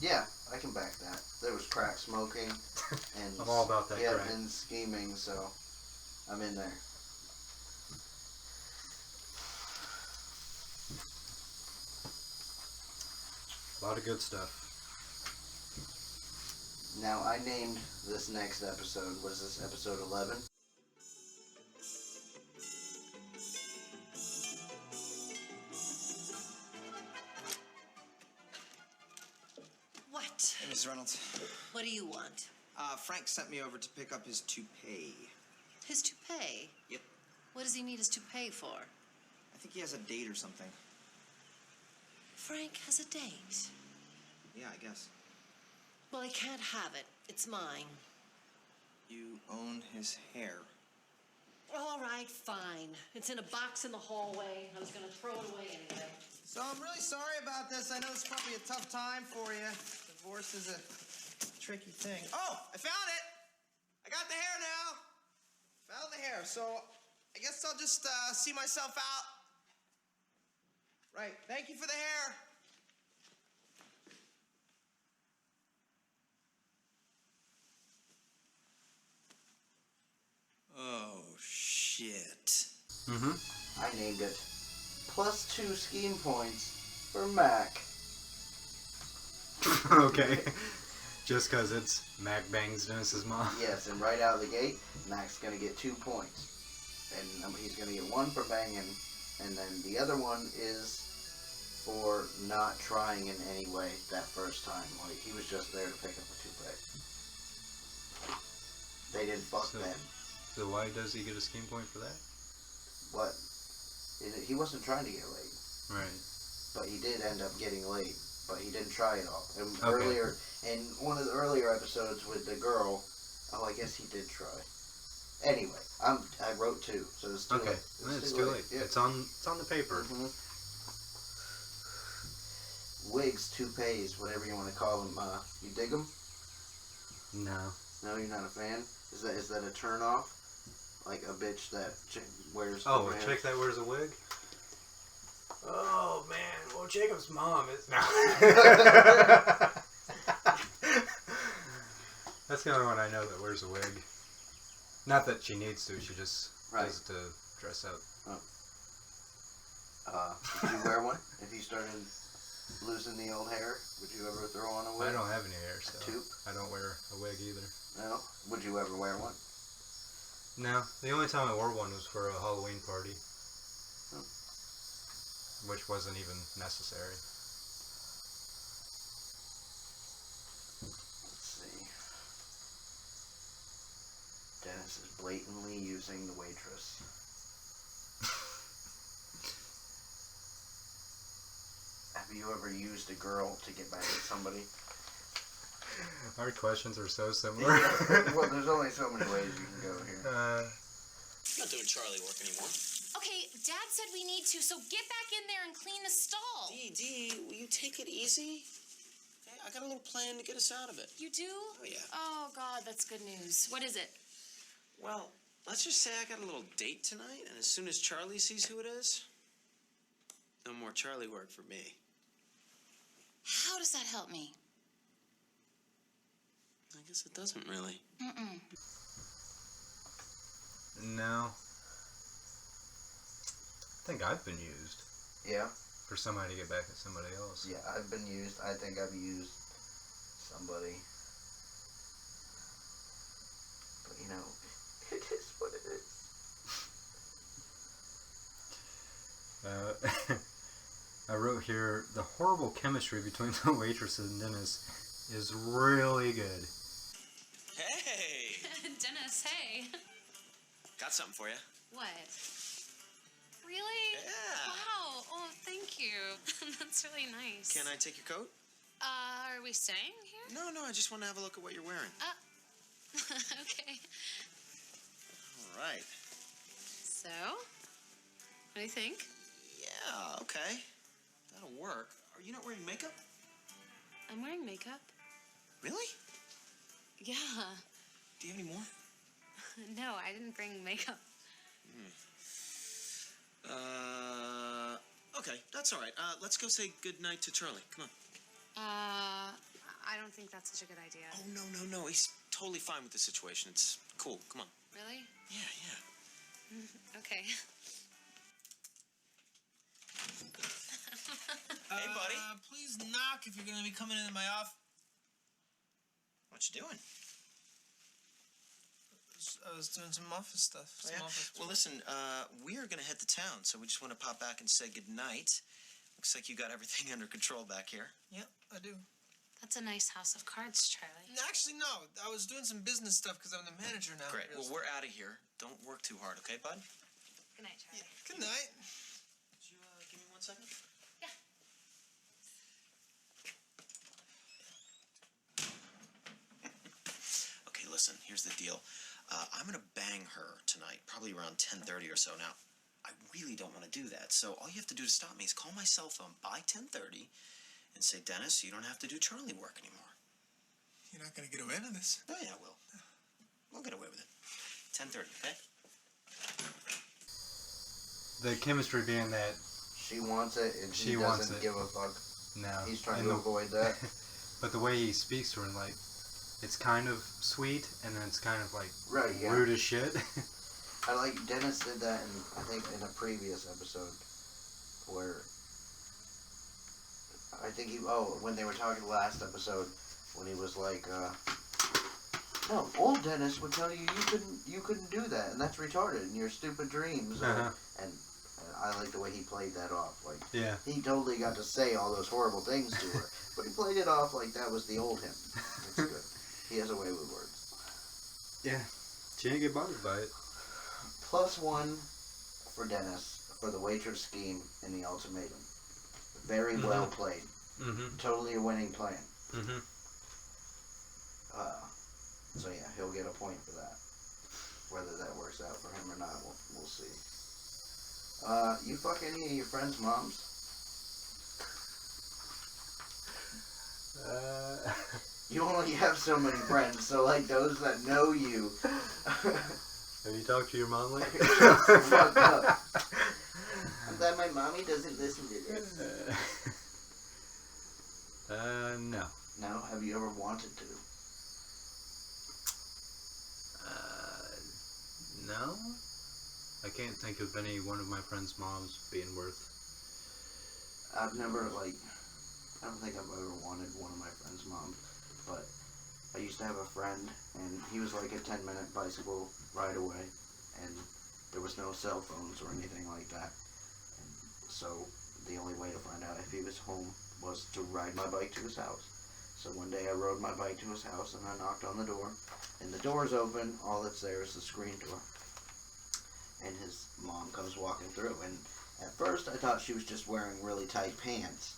Yeah, I can back that. There was crack smoking, and I'm all about that crack. and scheming, so I'm in there. A lot of good stuff. Now, I named this next episode, was this episode 11? What? Hey, Mrs. Reynolds. What do you want? Frank sent me over to pick up his toupee. His toupee? Yep. What does he need his toupee for? I think he has a date or something. Frank has a date. Yeah, I guess. Well, he can't have it. It's mine. You own his hair. All right, fine. It's in a box in the hallway. I was going to throw it away anyway. So I'm really sorry about this. I know it's probably a tough time for you. Divorce is a tricky thing. Oh, I found it! I got the hair now. Found the hair. So I guess I'll just see myself out. Right. Thank you for the hair. Oh, shit. Mm-hmm. I named it +2 scheme points for Mac. Okay. Just because it's Mac bangs Dennis's mom. Yes, and right out of the gate, Mac's going to get 2 points. And he's going to get 1 for banging, and then the other one is for not trying in any way that first time. Like, he was just there to pick up a toupee. They didn't fuck then. So why does he get a scheme point for that? What? He wasn't trying to get laid. Right. But he did end up getting laid. But he didn't try it all. And Okay. earlier, in one of the earlier episodes with the girl, oh, I guess he did try. Anyway, I wrote 2, so it's too Okay. late. It's too late. Yeah. It's on the paper. Mm-hmm. Wigs, toupees, whatever you want to call them. You dig them? No. No, you're not a fan. Is that a turn off? Like a bitch that wears. Oh, the a chick that wears a wig? Oh man, well Jacob's mom is now. That's the only one I know that wears a wig. Not that she needs to, she just does to dress up. Oh. Would you wear one if you started losing the old hair? Would you ever throw on a wig? I don't have any hair, so Toque? I don't wear a wig either. No. Would you ever wear one? No, the only time I wore one was for a Halloween party. Which wasn't even necessary. Let's see. Dennis is blatantly using the waitress. Have you ever used a girl to get back at somebody? Our questions are so similar. Well, there's only so many ways you can go here. I'm not doing Charlie work anymore. Okay, Dad said we need to, so get back in there and clean the stall. Dee, will you take it easy? Okay, I got a little plan to get us out of it. You do? Oh, yeah. Oh, God, that's good news. What is it? Well, let's just say I got a little date tonight, and as soon as Charlie sees who it is, no more Charlie work for me. How does that help me? I guess it doesn't really. Mm-mm. No. think I've been used. Yeah. For somebody to get back at somebody else. Yeah, I've been used. I think I've used somebody. But you know, it is what it is. I wrote here, the horrible chemistry between the waitress and Dennis is really good. Hey! Dennis, hey. Got something for you. What? Really? Yeah. Wow. Oh, thank you. That's really nice. Can I take your coat? Are we staying here? No, I just want to have a look at what you're wearing. Okay. All right. So, what do you think? Yeah, okay. That'll work. Are you not wearing makeup? I'm wearing makeup. Really? Yeah. Do you have any more? No, I didn't bring makeup. Okay, that's all right. Let's go say goodnight to Charlie. Come on. I don't think that's such a good idea. Oh, no. He's totally fine with the situation. It's cool. Come on. Really? Yeah. Okay. Hey, buddy. Please knock if you're gonna be coming into my office. What you doing? I was doing some office stuff. Oh, yeah? Well, listen, we are going to head to town, so we just want to pop back and say goodnight. Looks like you got everything under control back here. Yeah, I do. That's a nice house of cards, Charlie. Actually, no. I was doing some business stuff because I'm the manager now. Great. Well, we're out of here. Don't work too hard, okay, bud? Good night, Charlie. Yeah, good night. Could you give me 1 second? Yeah. Okay, listen, here's the deal. I'm going to bang her tonight, probably around 10:30 or so. Now, I really don't want to do that, so all you have to do to stop me is call my cell phone by 10:30 and say, Dennis, you don't have to do Charlie work anymore. You're not going to get away with this. Oh, yeah, I will. We'll get away with it. 10:30, okay? The chemistry being that She wants it, and She he wants doesn't it. give a fuck. no. He's trying and to the- avoid that. But the way he speaks to her, like, it's kind of sweet, and then it's kind of like Right, yeah. rude as shit. I like Dennis did that in, I think, in a previous episode where I think when they were talking last episode when he was like, no, old Dennis would tell you you couldn't do that, and that's retarded, and your stupid dreams. Uh-huh. And I like the way he played that off. Like, Yeah. he totally got to say all those horrible things to her, but he played it off like that was the old him. It's good. He has a way with words. Yeah. She didn't get bothered by it. +1 for Dennis for the waitress scheme in the ultimatum. Very well played. Mm-hmm. Totally a winning plan. Mm-hmm. So yeah, he'll get a point for that. Whether that works out for him or not, we'll see. You fuck any of your friends' moms? You only have so many friends, so like those that know you. Have you talked to your mom lately? Fuck up. I'm glad my mommy doesn't listen to this. No. No? Have you ever wanted to? No? I can't think of any one of my friends' moms being worth. I've never, I don't think I've ever wanted one of my friend's moms, but I used to have a friend, and he was like a 10-minute bicycle ride away, and there was no cell phones or anything like that. And so the only way to find out if he was home was to ride my bike to his house. So one day I rode my bike to his house, and I knocked on the door, and the door's open. All that's there is the screen door. And his mom comes walking through, and at first I thought she was just wearing really tight pants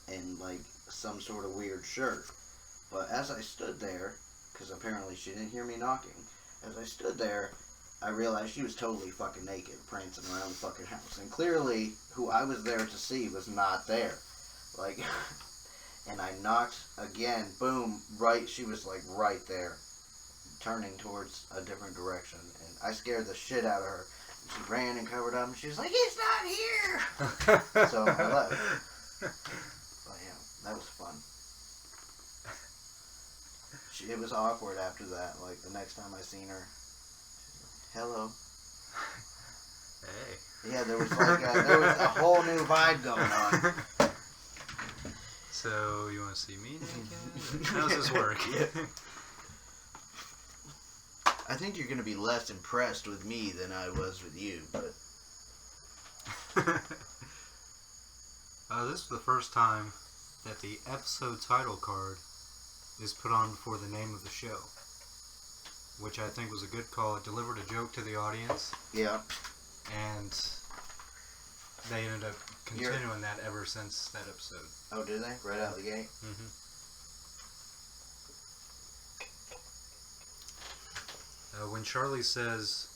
and like some sort of weird shirt. But as I stood there, because apparently she didn't hear me knocking, as I stood there, I realized she was totally fucking naked, prancing around the fucking house. And clearly, who I was there to see was not there. Like, and I knocked again, boom, right, she was like right there, turning towards a different direction. And I scared the shit out of her. And she ran and covered up, and she was like, he's not here! So I left. But yeah, that was fun. It was awkward after that. Like, the next time I seen her, hello. Hey. Yeah, there was a whole new vibe going on. So, you want to see me naked? How does this work? I think you're going to be less impressed with me than I was with you, but... This is the first time that the episode title card is put on before the name of the show, which I think was a good call. It delivered a joke to the audience. Yeah. And they ended up continuing that ever since that episode. Oh, did they? Right out of the gate? Mm-hmm. When Charlie says...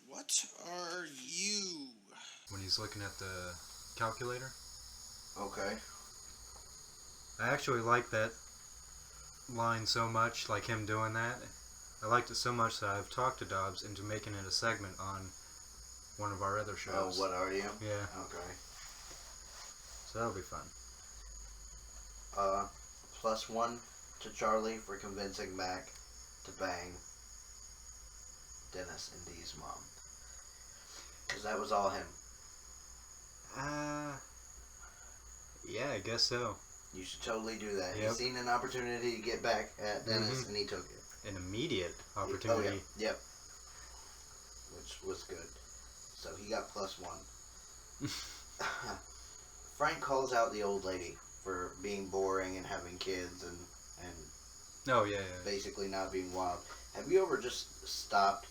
What are you? When he's looking at the calculator. Okay. I actually like that line so much, like him doing that. I liked it so much that I've talked to Dobbs into making it a segment on one of our other shows. Oh, what are you? Yeah. Okay. So that'll be fun. +1 to Charlie for convincing Mac to bang Dennis and Dee's mom. Because that was all him. Yeah, I guess so. You should totally do that. Yep. He seen an opportunity to get back at Dennis, and he took it. An immediate opportunity. Oh, yeah. Yep. Which was good. So he got +1. Frank calls out the old lady for being boring and having kids and oh, yeah. basically not being wild. Have you ever just stopped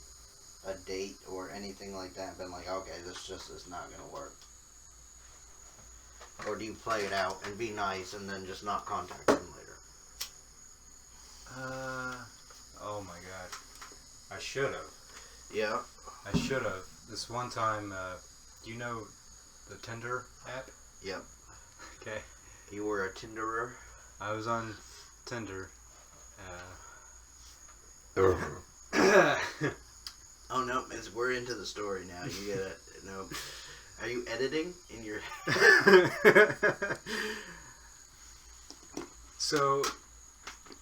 a date or anything like that and been like, okay, this just is not going to work? Or do you play it out and be nice and then just not contact them later? Oh my god. I should have. Yeah. I should have. This one time, do you know the Tinder app? Yep. Okay. You were a Tinderer? I was on Tinder. Oh no, we're into the story now. You gotta no. Are you editing in your? So,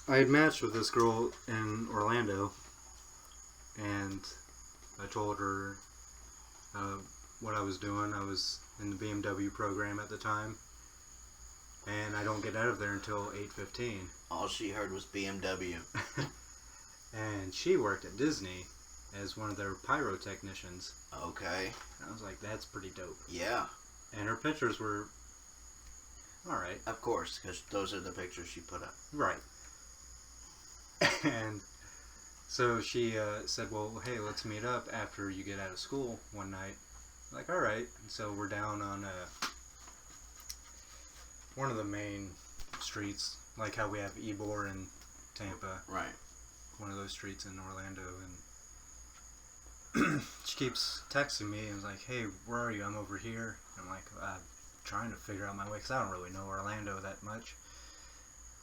I had matched with this girl in Orlando, and I told her what I was doing. I was in the BMW program at the time, and I don't get out of there until 8:15. All she heard was BMW. And she worked at Disney as one of their pyrotechnicians. Okay. And I was like, that's pretty dope. Yeah. And her pictures were alright. Of course, because those are the pictures she put up. Right. And so she said, well, hey, let's meet up after you get out of school one night. I'm like, alright. And so we're down on one of the main streets, like how we have Ybor in Tampa. Right. One of those streets in Orlando, and she keeps texting me and was like, hey, where are you? I'm over here. And I'm like, I'm trying to figure out my way because I don't really know Orlando that much.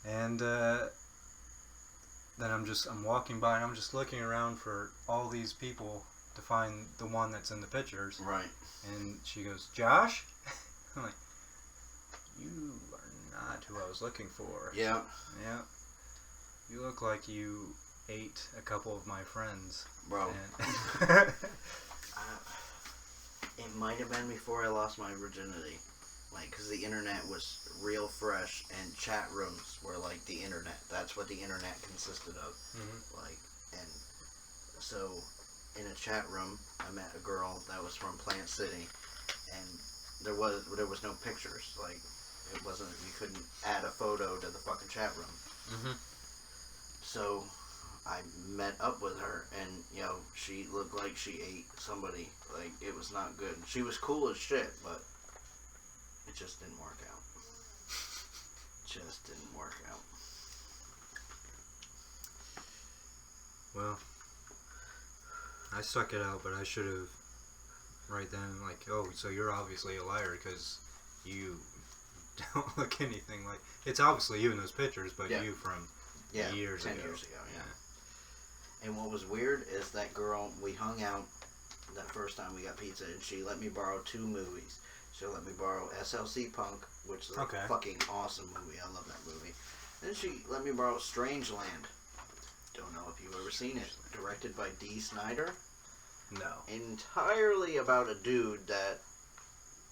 And then I'm walking by and I'm just looking around for all these people to find the one that's in the pictures. Right. And she goes, Josh? I'm like, you are not who I was looking for. Yeah. Yeah. You look like you ate a couple of my friends. Bro. And it might have been before I lost my virginity. Like, because the internet was real fresh and chat rooms were like the internet. That's what the internet consisted of. Mm-hmm. Like, and so in a chat room, I met a girl that was from Plant City, and there was no pictures. Like, it wasn't, you couldn't add a photo to the fucking chat room. Mm-hmm. So I met up with her, and she looked like she ate somebody. Like, it was not good. She was cool as shit, but it just didn't work out. Just didn't work out. Well, I stuck it out, but I should have right then, like, oh, so you're obviously a liar because you don't look anything like... It's obviously you in those pictures, but you from years 10 ago. years ago, yeah. And what was weird is that girl, we hung out that first time we got pizza, and she let me borrow 2 movies. She let me borrow SLC Punk, which is a fucking awesome movie. I love that movie. Then she let me borrow Strangeland. Don't know if you've ever seen it. Directed by Dee Snider. No. Entirely about a dude that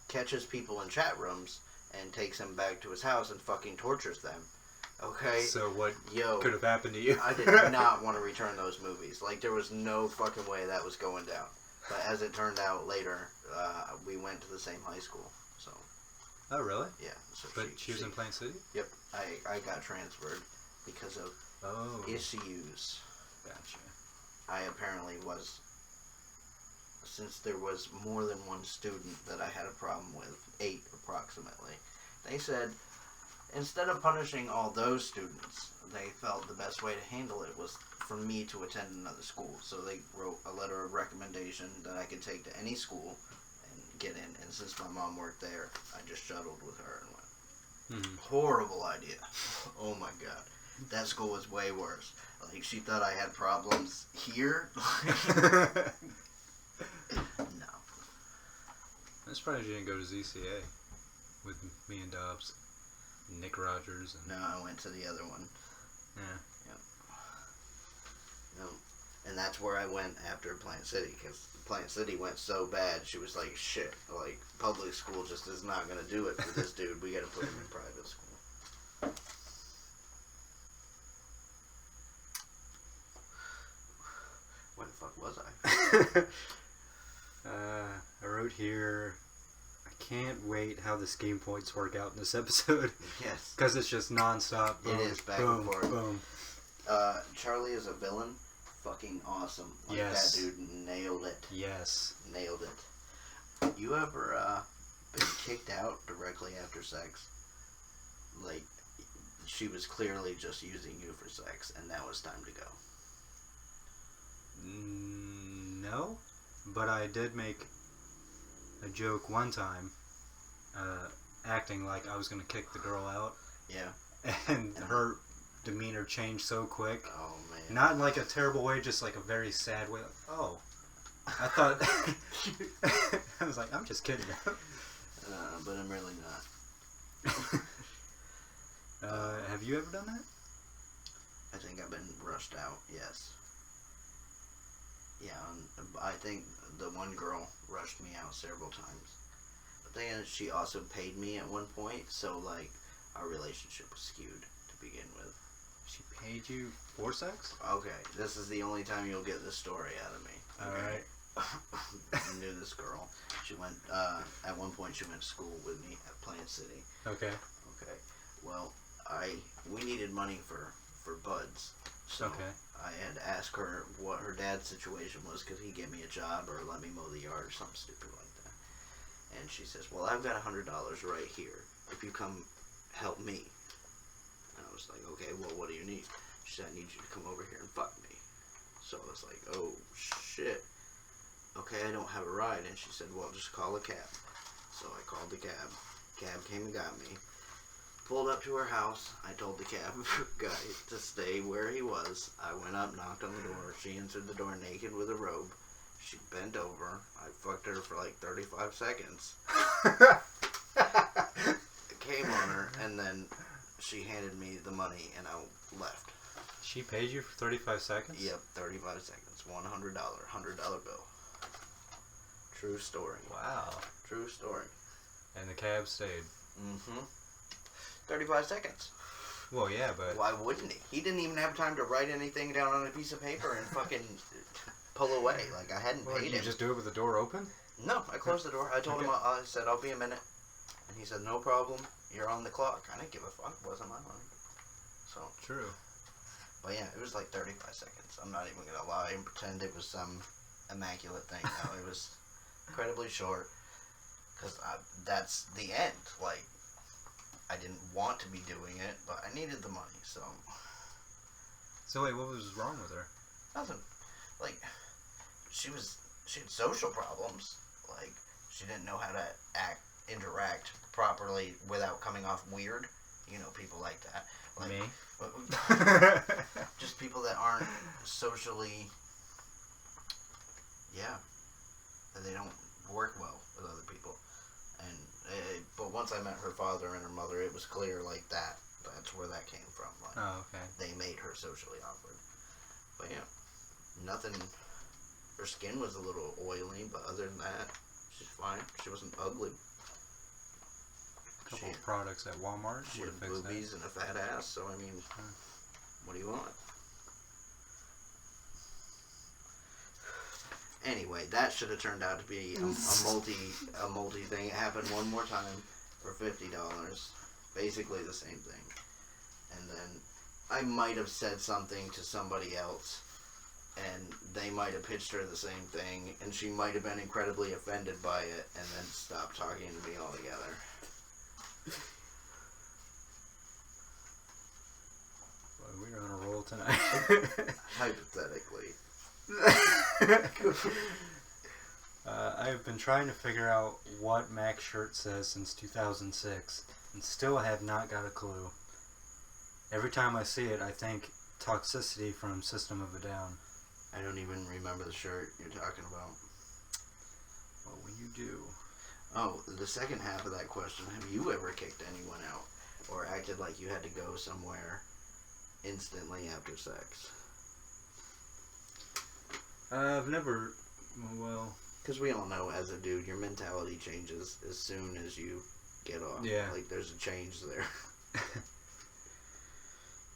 catches people in chat rooms and takes them back to his house and fucking tortures them. Okay? So what Yo, could have happened to you? I did not want to return those movies. Like, there was no fucking way that was going down. But as it turned out later, we went to the same high school. So. Oh, really? Yeah. So but she was in Plain City? Yep. I got transferred because of issues. Gotcha. I apparently was, since there was more than one student that I had a problem with, 8 approximately, they said, instead of punishing all those students, they felt the best way to handle it was for me to attend another school. So they wrote a letter of recommendation that I could take to any school and get in. And since my mom worked there, I just shuttled with her and went. Horrible idea. Oh my god. That school was way worse. Like, she thought I had problems here. No. I'm surprised you didn't go to ZCA with me and Dobbs, Nick Rogers. And... No, I went to the other one. Yeah. Yep. No. And that's where I went after Plant City, because Plant City went so bad, she was like, shit, like, public school just is not going to do it for this dude. We got to put him in private school. Where the fuck was I? I wrote here, I can't wait how the scheme points work out in this episode. Yes. Because it's just non-stop. Boom, It is back boom, and forth. boom. Charlie is a villain. Fucking awesome. Like, Yes. that dude nailed it. Yes. Nailed it. You ever been kicked out directly after sex? Like, she was clearly just using you for sex, and now it's time to go. No, but I did make a joke one time, acting like I was going to kick the girl out. Yeah. And her demeanor changed so quick. Oh, man. Not in like a terrible way, just like a very sad way. Like, oh. I thought... I was like, I'm just kidding. But I'm really not. Have you ever done that? I think I've been rushed out, yes. Yeah, I think the one girl rushed me out several times. But then she also paid me at one point, so, like, our relationship was skewed to begin with. She paid you for sex? Okay, this is the only time you'll get this story out of me. Alright. I knew this girl. She went, at one point she went to school with me at Plant City. Okay. Okay. Well, we needed money for buds. So Okay. I had to ask her what her dad's situation was, because he gave me a job or let me mow the yard or something stupid like that. And she says, well, I've got $100 right here if you come help me. And I was like, okay, well, what do you need? She said, I need you to come over here and fuck me. So I was like, oh, shit. Okay, I don't have a ride. And she said, well, just call a cab. So I called the cab. Cab came and got me. Pulled up to her house. I told the cab guy to stay where he was. I went up, knocked on the door. She answered the door naked with a robe. She bent over. I fucked her for like 35 seconds. Came on her, and then she handed me the money, and I left. She paid you for 35 seconds? Yep, 35 seconds. $100 bill. True story. Wow. True story. And the cab stayed. Mm-hmm. 35 seconds. Well, yeah, but... Why wouldn't he? He didn't even have time to write anything down on a piece of paper and fucking pull away. Like, I hadn't Well, paid did you him. just do it with the door open? No, I closed the door. I told him, Okay. I said, I'll be a minute. And he said, no problem. You're on the clock. I didn't give a fuck. It wasn't my money. So. True. But yeah, it was like 35 seconds. I'm not even going to lie and pretend it was some immaculate thing. No, it was incredibly short. Because that's the end. Like, I didn't want to be doing it, but I needed the money, so. So wait, what was wrong with her? Nothing. Like, she had social problems. Like, she didn't know how to interact properly without coming off weird. You know, people like that. Like, Me? Just people that aren't socially, yeah, that they don't work well with other people. And but once I met her father and her mother, it was clear, like, that's where that came from. Like, Oh, okay. they made her socially awkward. But yeah, nothing Her skin was a little oily, but other than that, she's fine. She wasn't ugly. A couple of products at Walmart She would had have fixed boobies and a fat ass, so I mean, what do you want? Anyway, that should have turned out to be a multi thing. It happened one more time for $50. Basically the same thing. And then I might have said something to somebody else, and they might have pitched her the same thing, and she might have been incredibly offended by it, and then stopped talking to me altogether. Well, we're on a roll tonight. Hypothetically. I have been trying to figure out what Mac's shirt says since 2006, and still have not got a clue. Every time I see it, I think Toxicity from System of a Down. I don't even remember the shirt you're talking about. What will you do? Oh, the second half of that question, have you ever kicked anyone out? Or acted like you had to go somewhere instantly after sex? I've never, well... Because we all know, as a dude, your mentality changes as soon as you get off. Yeah. Like, there's a change there.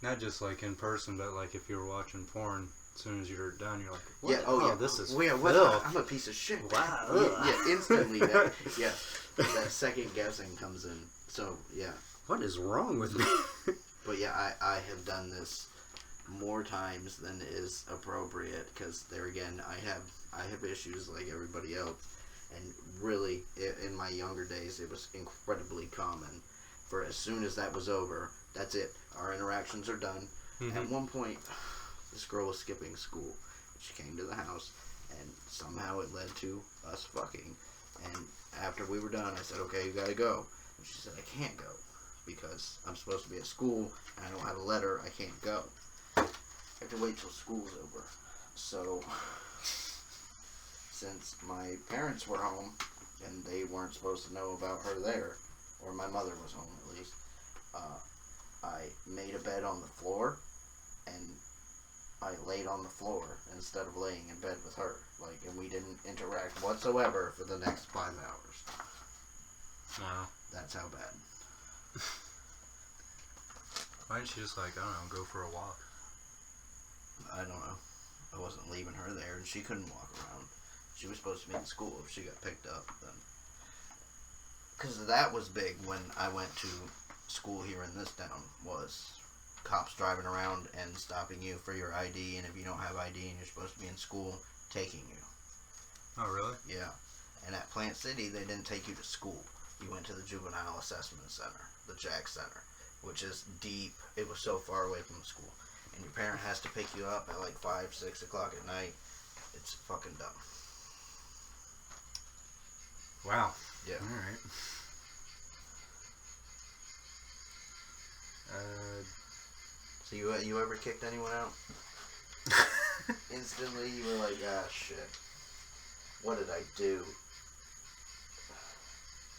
Not just like in person, but like if you were watching porn, as soon as you're done, you're like, what? Yeah, oh, This is what? I'm a piece of shit. Wow. Yeah, instantly. That second guessing comes in. So, yeah. What is wrong with me? But yeah, I have done this more times than is appropriate, because there again, I have issues like everybody else, and really in my younger days it was incredibly common for as soon as that was over, that's it, our interactions are done. At one point, this girl was skipping school. She came to the house, and somehow it led to us fucking, and after we were done, I said, okay, you gotta go. And she said, I can't go because I'm supposed to be at school and I don't have a letter. I can't go. I have to wait till school's over. So since my parents were home and they weren't supposed to know about her there, or my mother was home at least, I made a bed on the floor and I laid on the floor instead of laying in bed with her. Like, and we didn't interact whatsoever for the next 5 hours. No. That's how bad. Why didn't she just like, I don't know, go for a walk? I don't know. I wasn't leaving her there, and she couldn't walk around. She was supposed to be in school. If she got picked up, then... Because that was big when I went to school here in this town, was cops driving around and stopping you for your ID, and if you don't have ID and you're supposed to be in school, taking you. Oh, really? Yeah. And at Plant City, they didn't take you to school. You went to the Juvenile Assessment Center, the Jack Center, which is deep. It was so far away from the school. And your parent has to pick you up at like 5, 6 o'clock at night. It's fucking dumb. Wow. Yeah. Alright. So you ever kicked anyone out? Instantly, you were like, ah, shit. What did I do?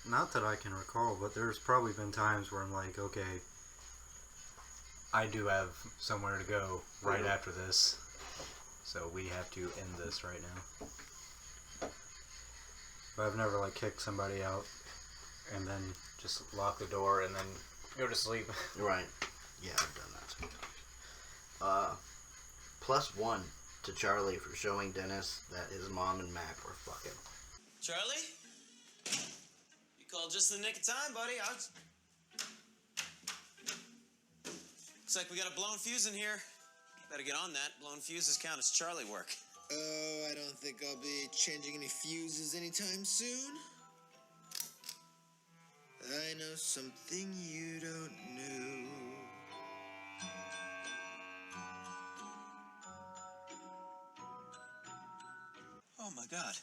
Not that I can recall, but there's probably been times where I'm like, okay, I do have somewhere to go right after this, so we have to end this right now. But I've never like kicked somebody out and then just lock the door and then go to sleep. Right. Yeah, I've done that sometimes. +1 to Charlie for showing Dennis that his mom and Mac were fucking. Charlie? You called just in the nick of time, buddy. Looks like we got a blown fuse in here. Better get on that. Blown fuses count as Charlie work. Oh, I don't think I'll be changing any fuses anytime soon. I know something you don't know. Oh, my God.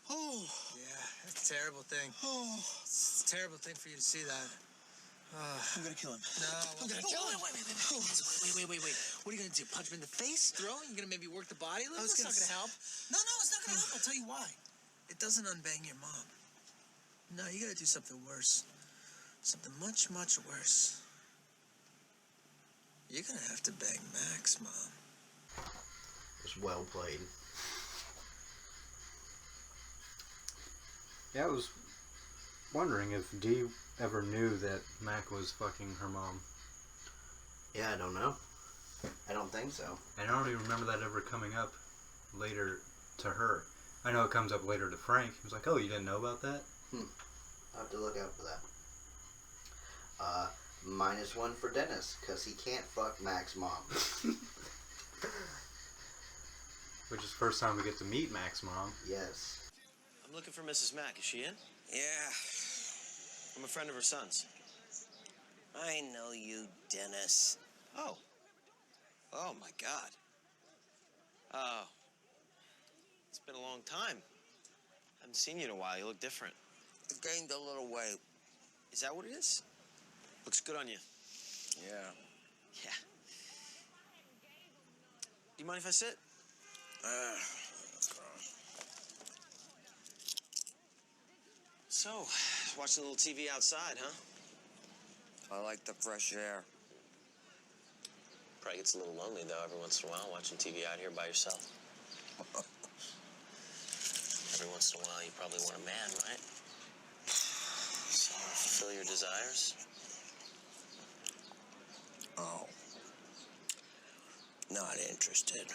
Oh. Yeah, it's a terrible thing. Oh. It's a terrible thing for you to see that. I'm gonna kill him. No. I'm gonna kill him. Wait. What are you gonna do? Punch him in the face? Throw? You gonna maybe work the body a little? That's not gonna help. No, it's not gonna help. I'll tell you why. It doesn't unbang your mom. No, you gotta do something worse. Something much, much worse. You're gonna have to bang Mac's mom. was well played. Yeah, I was wondering if Dee ever knew that Mac was fucking her mom. Yeah, I don't know. I don't think so. And I don't even remember that ever coming up later to her. I know it comes up later to Frank. He was like, oh, you didn't know about that? I'll have to look out for that. -1 for Dennis, because he can't fuck Mac's mom. Which is the first time we get to meet Mac's mom. Yes. I'm looking for Mrs. Mack. Is she in? Yeah. I'm a friend of her son's. I know you, Dennis. Oh. Oh, my God. Oh. It's been a long time. Haven't seen you in a while. You look different. I gained a little weight. Is that what it is? Looks good on you. Yeah. Yeah. Do you mind if I sit? So, watching a little TV outside, huh? I like the fresh air. Probably gets a little lonely, though, every once in a while, watching TV out here by yourself. Every once in a while, you probably want a man, right? Someone to fulfill your desires. Oh. Not interested.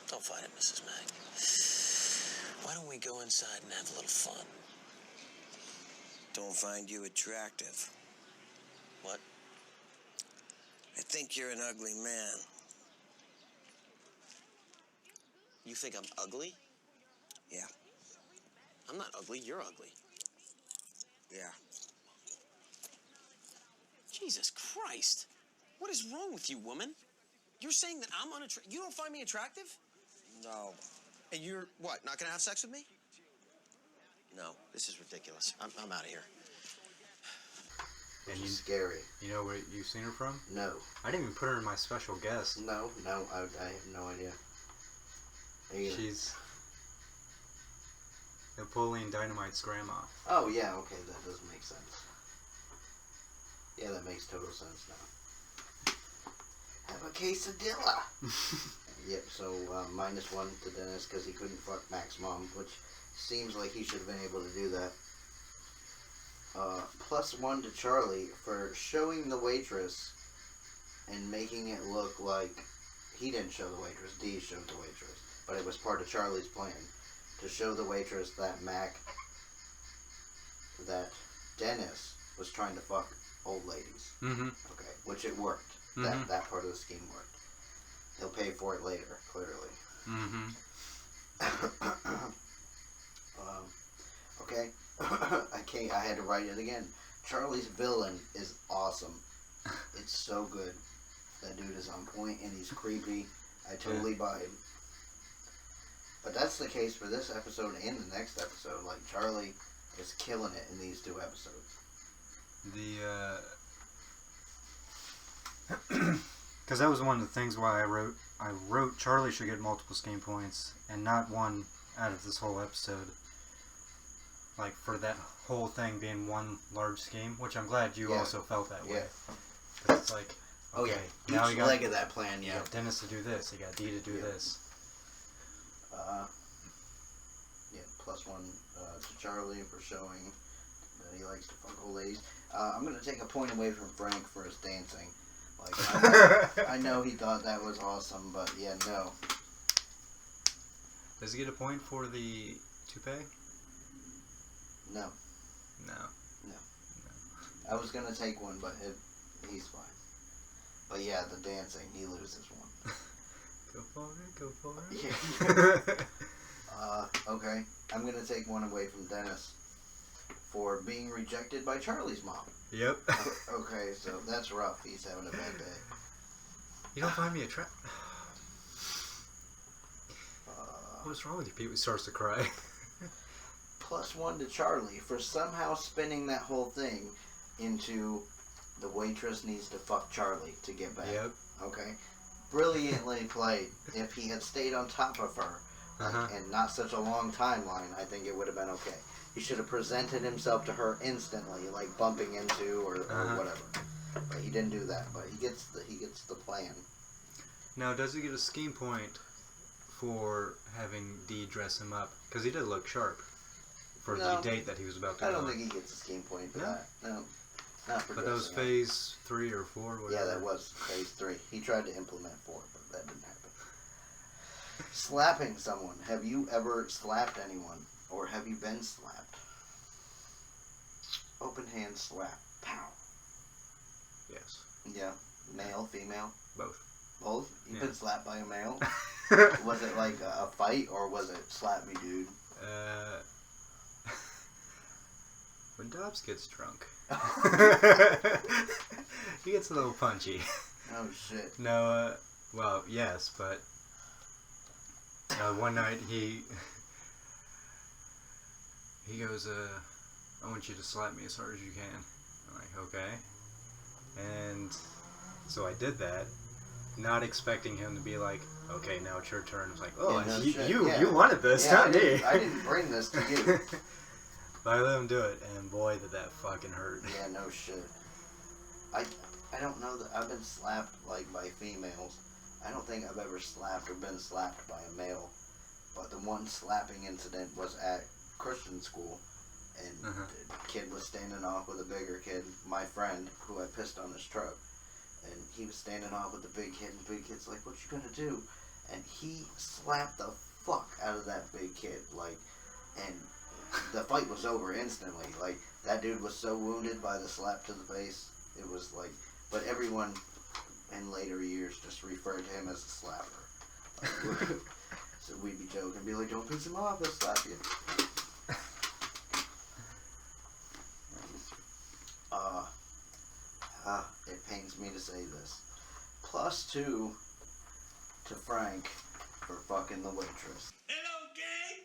Don't fight it, Mrs. Mack. Why don't we go inside and have a little fun? Don't find you attractive. What? I think you're an ugly man. You think I'm ugly? Yeah. I'm not ugly. You're ugly. Yeah. Jesus Christ. What is wrong with you, woman? You're saying that I'm unattractive? You don't find me attractive? No. And you're, what, not gonna have sex with me? No, this is ridiculous. I'm out of here. Which is scary. You know where you've seen her from? No. I didn't even put her in my special guest. No, I have no idea. She's Napoleon Dynamite's grandma. Oh, yeah, okay, that does make sense. Yeah, that makes total sense now. Have a quesadilla! Yep, so -1 to Dennis because he couldn't fuck Mac's mom, which seems like he should have been able to do that. +1 to Charlie for showing the waitress and making it look like he didn't show the waitress, Dee showed the waitress. But it was part of Charlie's plan to show the waitress that Dennis was trying to fuck old ladies. Mm-hmm. Okay, which it worked. Mm-hmm. That part of the scheme worked. He'll pay for it later, clearly. Mm-hmm. Okay. I had to write it again. Charlie's villain is awesome. It's so good. That dude is on point and he's creepy. I totally buy him. But that's the case for this episode and the next episode. Like, Charlie is killing it in these 2 episodes. Because that was one of the things why I wrote Charlie should get multiple scheme points and not one out of this whole episode. Like, for that whole thing being one large scheme, which I'm glad you also felt that way. Yeah. 'Cause it's like, Oh, okay, yeah. now Each you got leg of that plan, you got Dennis to do this, you got Dee to do this. +1 to Charlie for showing that he likes to fuck old ladies. I'm going to take a point away from Frank for his dancing. Like, I know he thought that was awesome, but yeah, no. Does he get a point for the toupee? No. No. I was going to take one, but he's fine. But yeah, the dancing, he loses one. Go for it, go for it. Yeah. Okay, I'm going to take one away from Dennis for being rejected by Charlie's mom. Yep. Okay, so that's rough. He's having a bad day. You don't find me attractive. What's wrong with you, Pete? He starts to cry. +1 to Charlie for somehow spinning that whole thing into the waitress needs to fuck Charlie to get back. Yep. Okay? Brilliantly played. If he had stayed on top of her and not such a long timeline, I think it would have been okay. He should have presented himself to her instantly, like bumping into or whatever. But he didn't do that. But he gets the plan. Now, does he get a scheme point for having Dee dress him up? Because he did look sharp for No. the date that he was about to I go don't on. think he gets a scheme point for No? that. No. Not for But that was dressing up. phase 3 or 4, whatever. Yeah, that was phase 3. He tried to implement 4, but that didn't happen. Slapping someone. Have you ever slapped anyone? Or have you been slapped? Open hand slap. Pow. Yes. Yeah. Male, female? Both. Both? You've Yeah. been slapped by a male? Was it like a fight, or was it slap me, dude? When Dobbs gets drunk, he gets a little punchy. Oh, shit. No, well, yes, but one night he goes, I want you to slap me as hard as you can. I'm like, okay. And so I did that, not expecting him to be like, okay, now it's your turn. It's like, oh, Yeah, no you shit. you, Yeah. you wanted this, Yeah, not me. I didn't bring this to you. But I let him do it, and boy, did that fucking hurt. Yeah, no shit. I don't know that I've been slapped like by females. I don't think I've ever slapped or been slapped by a male. But the one slapping incident was at Christian school, and the kid was standing off with a bigger kid, my friend, who I pissed on his truck. And he was standing off with the big kid, and the big kid's like, "What you gonna do?" And he slapped the fuck out of that big kid, like, and the fight was over instantly. Like, that dude was so wounded by the slap to the face, it was like, but everyone in later years just referred to him as a slapper. Like, so we'd be joking, be like, "Don't piss him off, he'll slap you." It pains me to say this. +2 to Frank for fucking the waitress. Hello, gang.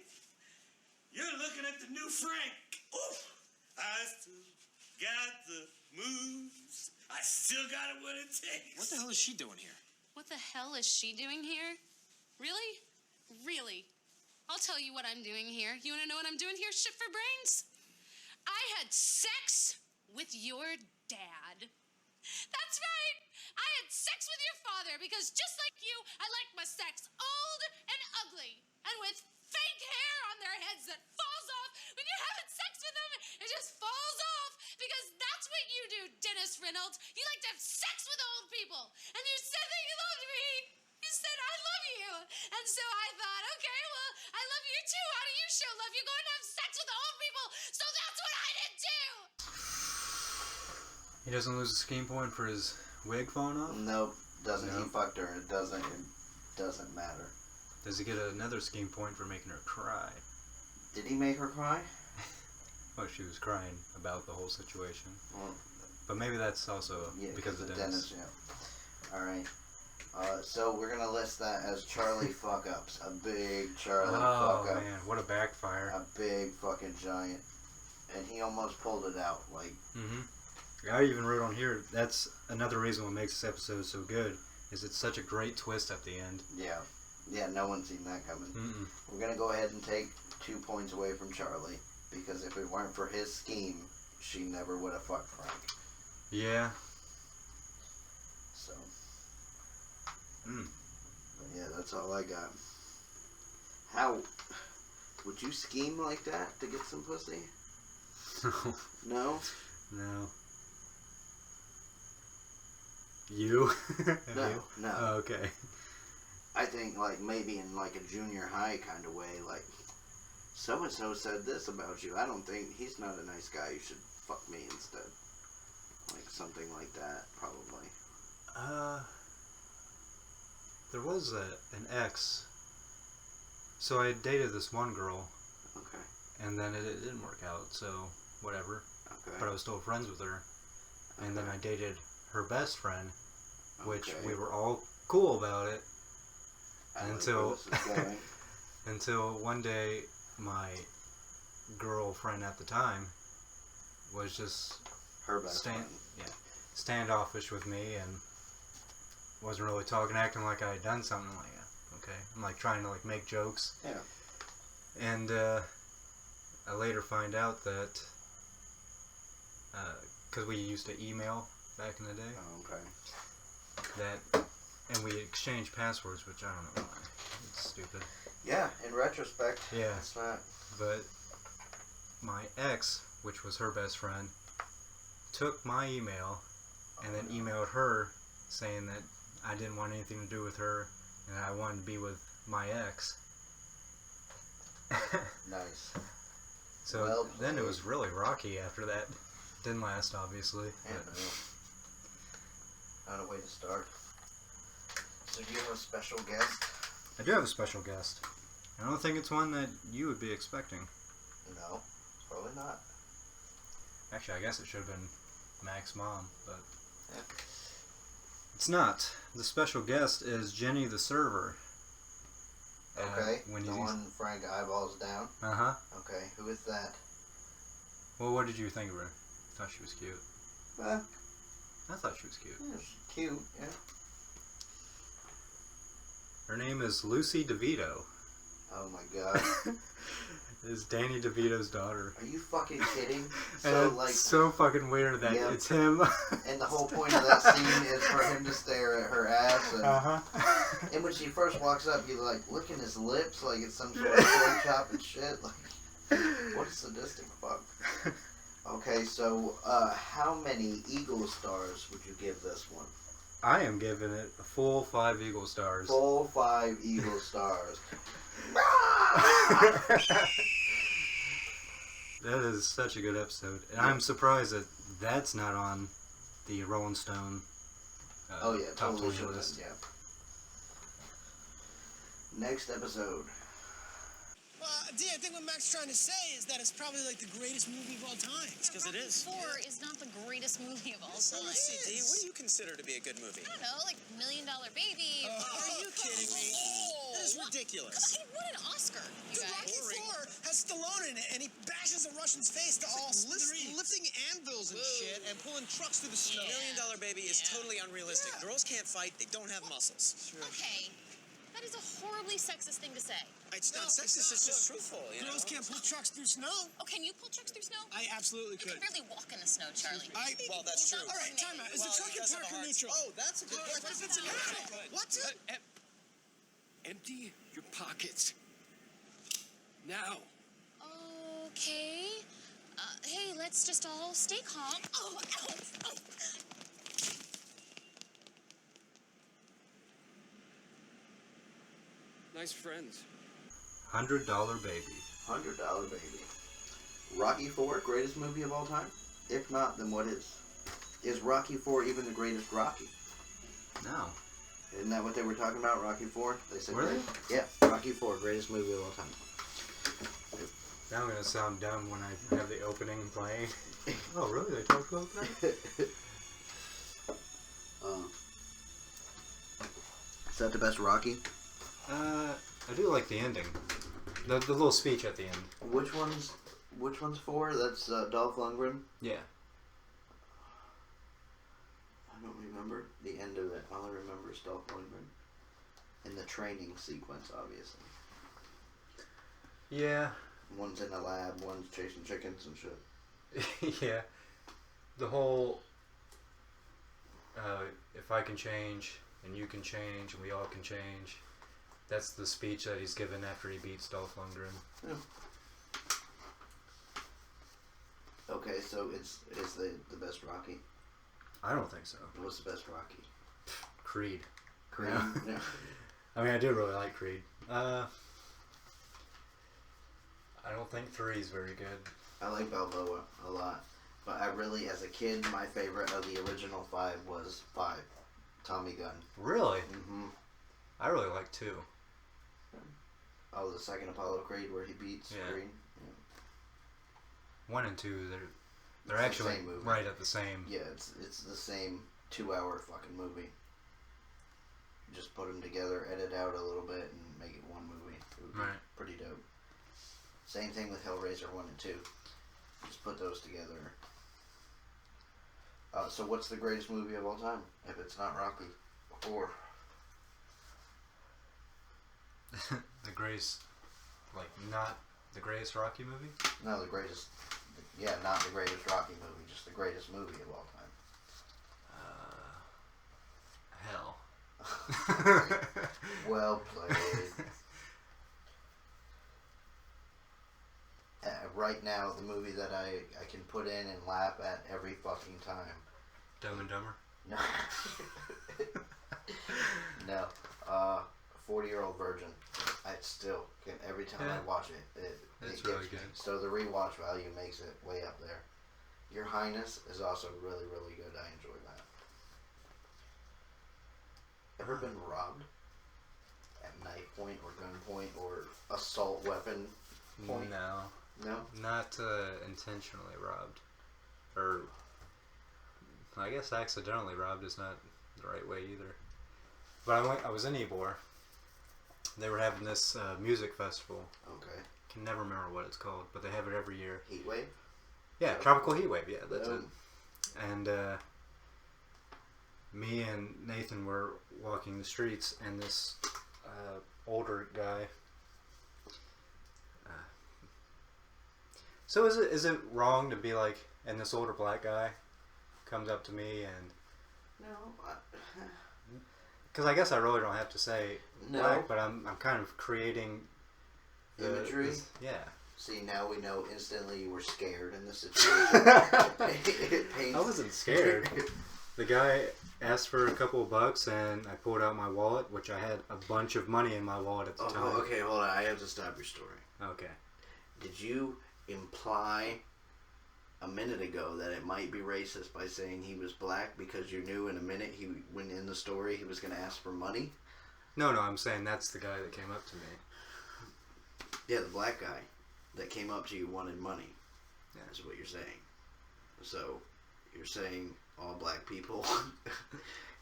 You're looking at the new Frank. Ooh, I still got the moves. I still got it what it takes. What the hell is she doing here? What the hell is she doing here? Really? Really? I'll tell you what I'm doing here. You want to know what I'm doing here? Shit for brains? I had sex with your dad. That's right. I had sex with your father because just like you, I like my sex old and ugly and with fake hair on their heads that falls off when you're having sex with them. It just falls off because that's what you do, Dennis Reynolds. You like to have sex with old people. And you said that you loved me. You said I love you. And so I thought, okay, well, I love you too. How do you show love? You go and have sex with old people. So that's what I did too. He doesn't lose a scheme point for his wig falling off? Nope, doesn't. No. He fucked her. It doesn't matter. Does he get another scheme point for making her cry? Did he make her cry? Well, she was crying about the whole situation. Well, But maybe that's also yeah, because of Dennis. Yeah. Alright. So we're gonna list that as Charlie fuck ups. A big Charlie Oh, fuck up. man, what a backfire. A big fucking giant. And he almost pulled it out. Like, I even wrote on here, that's another reason what makes this episode so good, is it's such a great twist at the end. yeah. Yeah, no one's seen that coming. We're gonna go ahead and take 2 points away from Charlie. Because if it weren't for his scheme, she never would have fucked Frank. Yeah. So. But yeah, that's all I got. How would you scheme like that to get some pussy? No? No. You? No, You? no. Oh, okay. I think like maybe in like a junior high kind of way, like so and so said this about you. I don't think he's not a nice guy. You should fuck me instead. Like something like that, probably. There was an ex. So I dated this one girl. Okay. And then it didn't work out, so whatever. Okay. But I was still friends with her. And then I dated her best friend, which Okay. we were all cool about it. I like Until where this is going. until one day my girlfriend at the time was just her best friend. Yeah, standoffish with me and wasn't really talking, acting like I had done something. I'm like, yeah, okay. I'm like trying to like make jokes. Yeah. And I later find out that because we used to email back in the day. Oh, okay. That And we exchanged passwords, which I don't know why. It's stupid. Yeah, in retrospect. Yeah. It's not. But my ex, which was her best friend, took my email and then emailed her saying that I didn't want anything to do with her and I wanted to be with my ex. Nice. So Well then it played. was really rocky after that. Didn't last, obviously. Yeah, but not a way to start. So do you have a special guest? I do have a special guest. I don't think it's one that you would be expecting. No, probably not. Actually, I guess it should have been Mac's mom, but Yeah. it's not. The special guest is Jenny the server. Okay, when the you one Frank eyeballs down. Uh-huh. Okay, who is that? Well, what did you think of her? Thought she was cute. Well, I thought she was cute. she's cute, yeah. Her name is Lucy DeVito. Oh my god. Is Danny DeVito's daughter. Are you fucking kidding? And it's so fucking weird that Yep. it's him. And the whole point of that scene is for him to stare at her ass. And, Uh-huh. and when she first walks up, you're like licking his lips like it's some sort of pork chop and shit. Like, what a sadistic fuck. Okay, so how many Eagle stars would you give this one? I am giving it a full 5 Eagle stars. Full 5 Eagle stars. That is such a good episode. And I'm surprised that that's not on the Rolling Stone Oh yeah, top totally 20 should have list. been, yeah. Next episode. D, I think what Mac's trying to say is that it's probably like the greatest movie of all time. It's because it is. 4 is not the greatest movie of all So time. let's see, D, what do you consider to be a good movie? I don't know, like $1 Million Baby. Are you kidding me? That is ridiculous. It won an Oscar, you Dude, guys. Rocky IV has Stallone in it, and he bashes a Russian's face to all smithereens. Lifting anvils and shit and pulling trucks through the snow. $1 Million Baby is totally unrealistic. Girls can't fight, they don't have muscles. Okay, that is a horribly sexist thing to say. It's not sexist, it's just truthful. You know? Girls can't pull trucks through snow. Oh, can you pull trucks through snow? I absolutely You could. can barely walk in the snow, Charlie. Well, that's true. All right, time out. Is the truck in park or neutral? Oh, that's a good What if it's a neutral? What? Empty your pockets. Now. Okay. Hey, let's just all stay calm. Oh, ow, oh. Nice friends. $100 Baby. $100 Baby. Rocky IV, greatest movie of all time? If not, then what is? Is Rocky IV even the greatest Rocky? No. Isn't that what they were talking about, Rocky IV? They said Were they? Yeah, Rocky IV, greatest movie of all time. Now I'm going to sound dumb when I have the opening playing. Oh, really? They talked about that? Is that the best Rocky? I do like the ending. The little speech at the end. Which one's for? That's Dolph Lundgren? Yeah. I don't remember the end of it. All I remember is Dolph Lundgren. In the training sequence, obviously. Yeah. One's in a lab, one's chasing chickens and shit. Yeah. The whole, if I can change, and you can change, and we all can change. That's the speech that he's given after he beats Dolph Lundgren. Yeah. Okay, so is the best Rocky? I don't think so. What's the best Rocky? Creed. Creed? Yeah. Yeah. I mean, I do really like Creed. I don't think 3 is very good. I like Balboa a lot. But I really, as a kid, my favorite of the original 5 was 5. Tommy Gunn. Really? Mm-hmm. I really like 2. Oh, the second Apollo Creed where he beats Creed. Yeah. 1 and 2, they're It's actually the same movie. right at the same. Yeah, it's the same 2-hour fucking movie. Just put them together, edit out a little bit, and make it one movie. It would be Right. pretty dope. Same thing with Hellraiser 1 and 2. Just put those together. So what's the greatest movie of all time? If it's not Rocky. 4. The greatest, like, not the greatest Rocky movie? No, the greatest. Yeah, not the greatest Rocky movie, just the greatest movie of all time. Hell. Well played. Right now, the movie that I can put in and laugh at every fucking time. Dumb and Dumber? No. No. 40-Year-Old Virgin. I still can, every time I watch it It's it really gets me. good. So the rewatch value makes it way up there. Your Highness is also really, really good. I enjoy that. Ever been robbed at knife point or gun point or assault weapon point? No. No? Not intentionally robbed. Or, I guess accidentally robbed is not the right way either. But I was in Ybor. They were having this music festival. Okay. Can never remember what it's called, but they have it every year. Heatwave? Yeah, Tropical Heatwave, yeah, that's Oh. it. And me and Nathan were walking the streets, and this older guy. So is it wrong to be like, and this older black guy comes up to me and... No. Because I guess I really don't have to say No. black, but I'm kind of creating the Imagery? yeah. See, now we know instantly you were scared in this situation. I wasn't scared. The guy asked for a couple of bucks, and I pulled out my wallet, which I had a bunch of money in my wallet at the time. Okay, hold on. I have to stop your story. Okay. Did you imply a minute ago that it might be racist by saying he was black because you knew in a minute when in the story he was going to ask for money? No, I'm saying that's the guy that came up to me. Yeah, the black guy that came up to you wanted money. That's what you're saying. So, you're saying all black people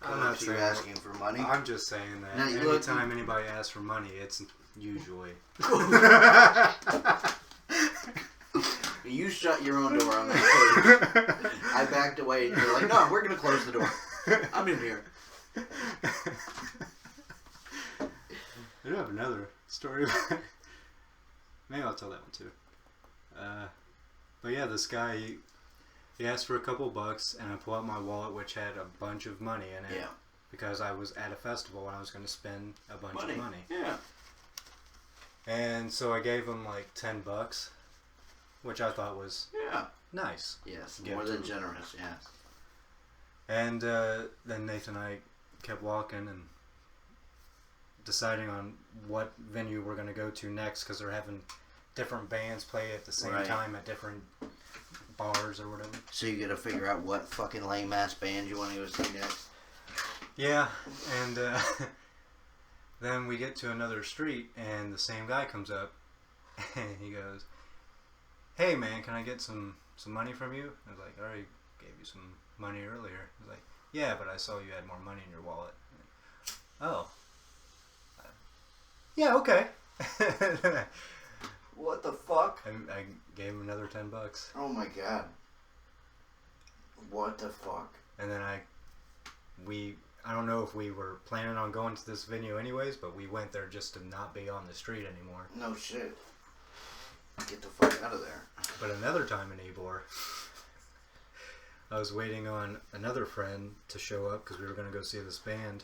come up to you asking for money? I'm just saying that Now, anytime anybody asks for money, it's usually... You shut your own door on that page. I backed away and you're like, no, we're going to close the door. I'm in here. I do have another story. Maybe I'll tell that one too. But yeah, this guy, he asked for a couple bucks, and I pulled out my wallet, which had a bunch of money in it. Yeah. Because I was at a festival and I was going to spend a bunch of money. Yeah. And so I gave him like $10, which I thought was nice. Yes, Give more to than him. generous, yes. And then Nathan and I kept walking and deciding on what venue we're going to go to next, because they're having different bands play at the same Right. time at different bars or whatever. So you got to figure out what fucking lame ass band you want to go see next. Yeah, and then we get to another street, and the same guy comes up, and he goes, "Hey man, can I get some money from you?" I was like, "I already gave you some money earlier." He was like, "Yeah, but I saw you had more money in your wallet." Oh. Yeah, okay. What the fuck? I gave him another $10. Oh my god. What the fuck? And then I don't know if we were planning on going to this venue anyways, but we went there just to not be on the street anymore. No shit. Get the fuck out of there. But another time in Ybor, I was waiting on another friend to show up because we were going to go see this band.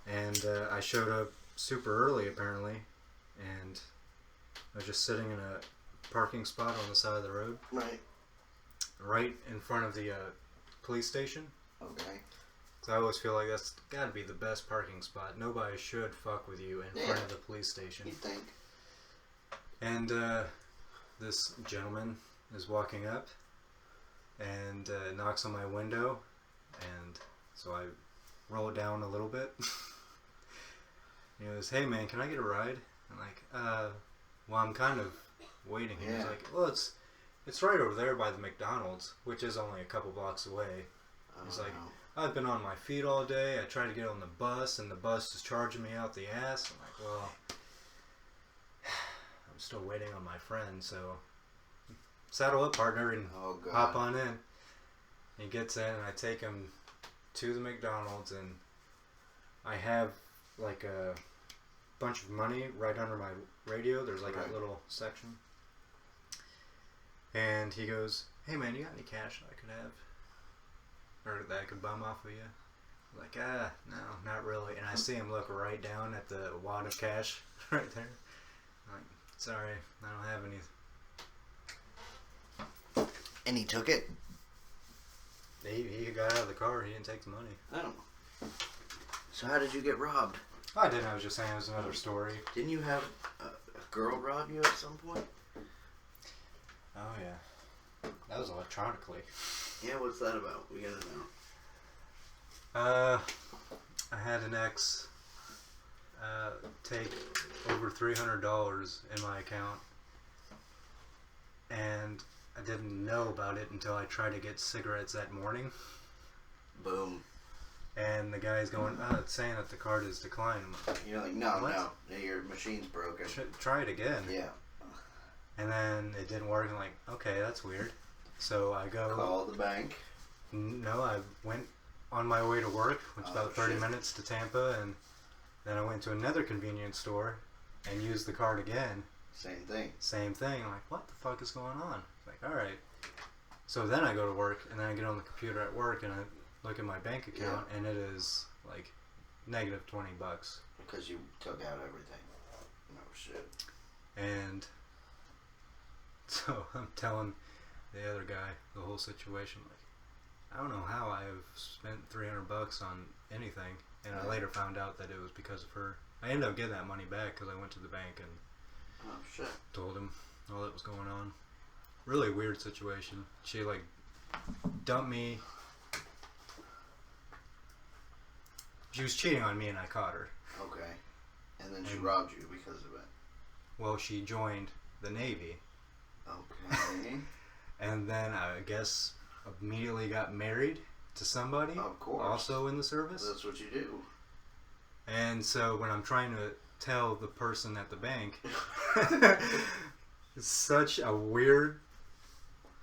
And I showed up super early apparently, and I was just sitting in a parking spot on the side of the road. Right in front of the police station. Okay. So I always feel like that's got to be the best parking spot. Nobody should fuck with you in front of the police station. You'd think. And this gentleman is walking up and knocks on my window, and so I roll it down a little bit. He goes, "Hey man, can I get a ride?" I'm like, well, I'm kind of waiting. He's Yeah. like, "Well, it's right over there by the McDonald's, which is only a couple blocks away." He's like, "I've been on my feet all day. I tried to get on the bus, and the bus is charging me out the ass." I'm like, "Well, I'm still waiting on my friend, so saddle up, partner, and hop on in." He gets in, and I take him to the McDonald's, and I have like a bunch of money right under my radio. There's like a little section. And he goes, "Hey man, you got any cash that I could have? Or that I could bum off of you?" Like, no, not really. And I see him look right down at the wad of cash right there. I'm like, sorry, I don't have any. And he took it? He got out of the car. He didn't take the money. Oh. So how did you get robbed? Oh, I didn't. I was just saying it was another story. Didn't you have a girl rob you at some point? Oh, yeah. That was electronically. Yeah, what's that about? We gotta know. I had an ex take over $300 in my account, and I didn't know about it until I tried to get cigarettes that morning. Boom. And the guy's going, it's saying that the card is declined. You're like, no, your machine's broken. Try it again. Yeah. And then it didn't work. I'm like, okay, that's weird. So I go... Call the bank. No, I went on my way to work, which is about 30 minutes to Tampa, and then I went to another convenience store and used the card again. Same thing. Same thing. I'm like, what the fuck is going on? Like, alright. So then I go to work, and then I get on the computer at work, and I look at my bank account, and it is, like, negative $20. Because you took out everything. No shit. And so I'm telling the other guy the whole situation, like, I don't know how I've spent $300 on anything, and I later found out that it was because of her. I ended up getting that money back because I went to the bank and told him all that was going on. Really weird situation. She like dumped me. She was cheating on me and I caught her. Okay. And then she robbed you because of it. Well, she joined the Navy. Okay. And then I guess immediately got married to somebody. Of course. Also in the service. That's what you do. And so when I'm trying to tell the person at the bank, it's such a weird,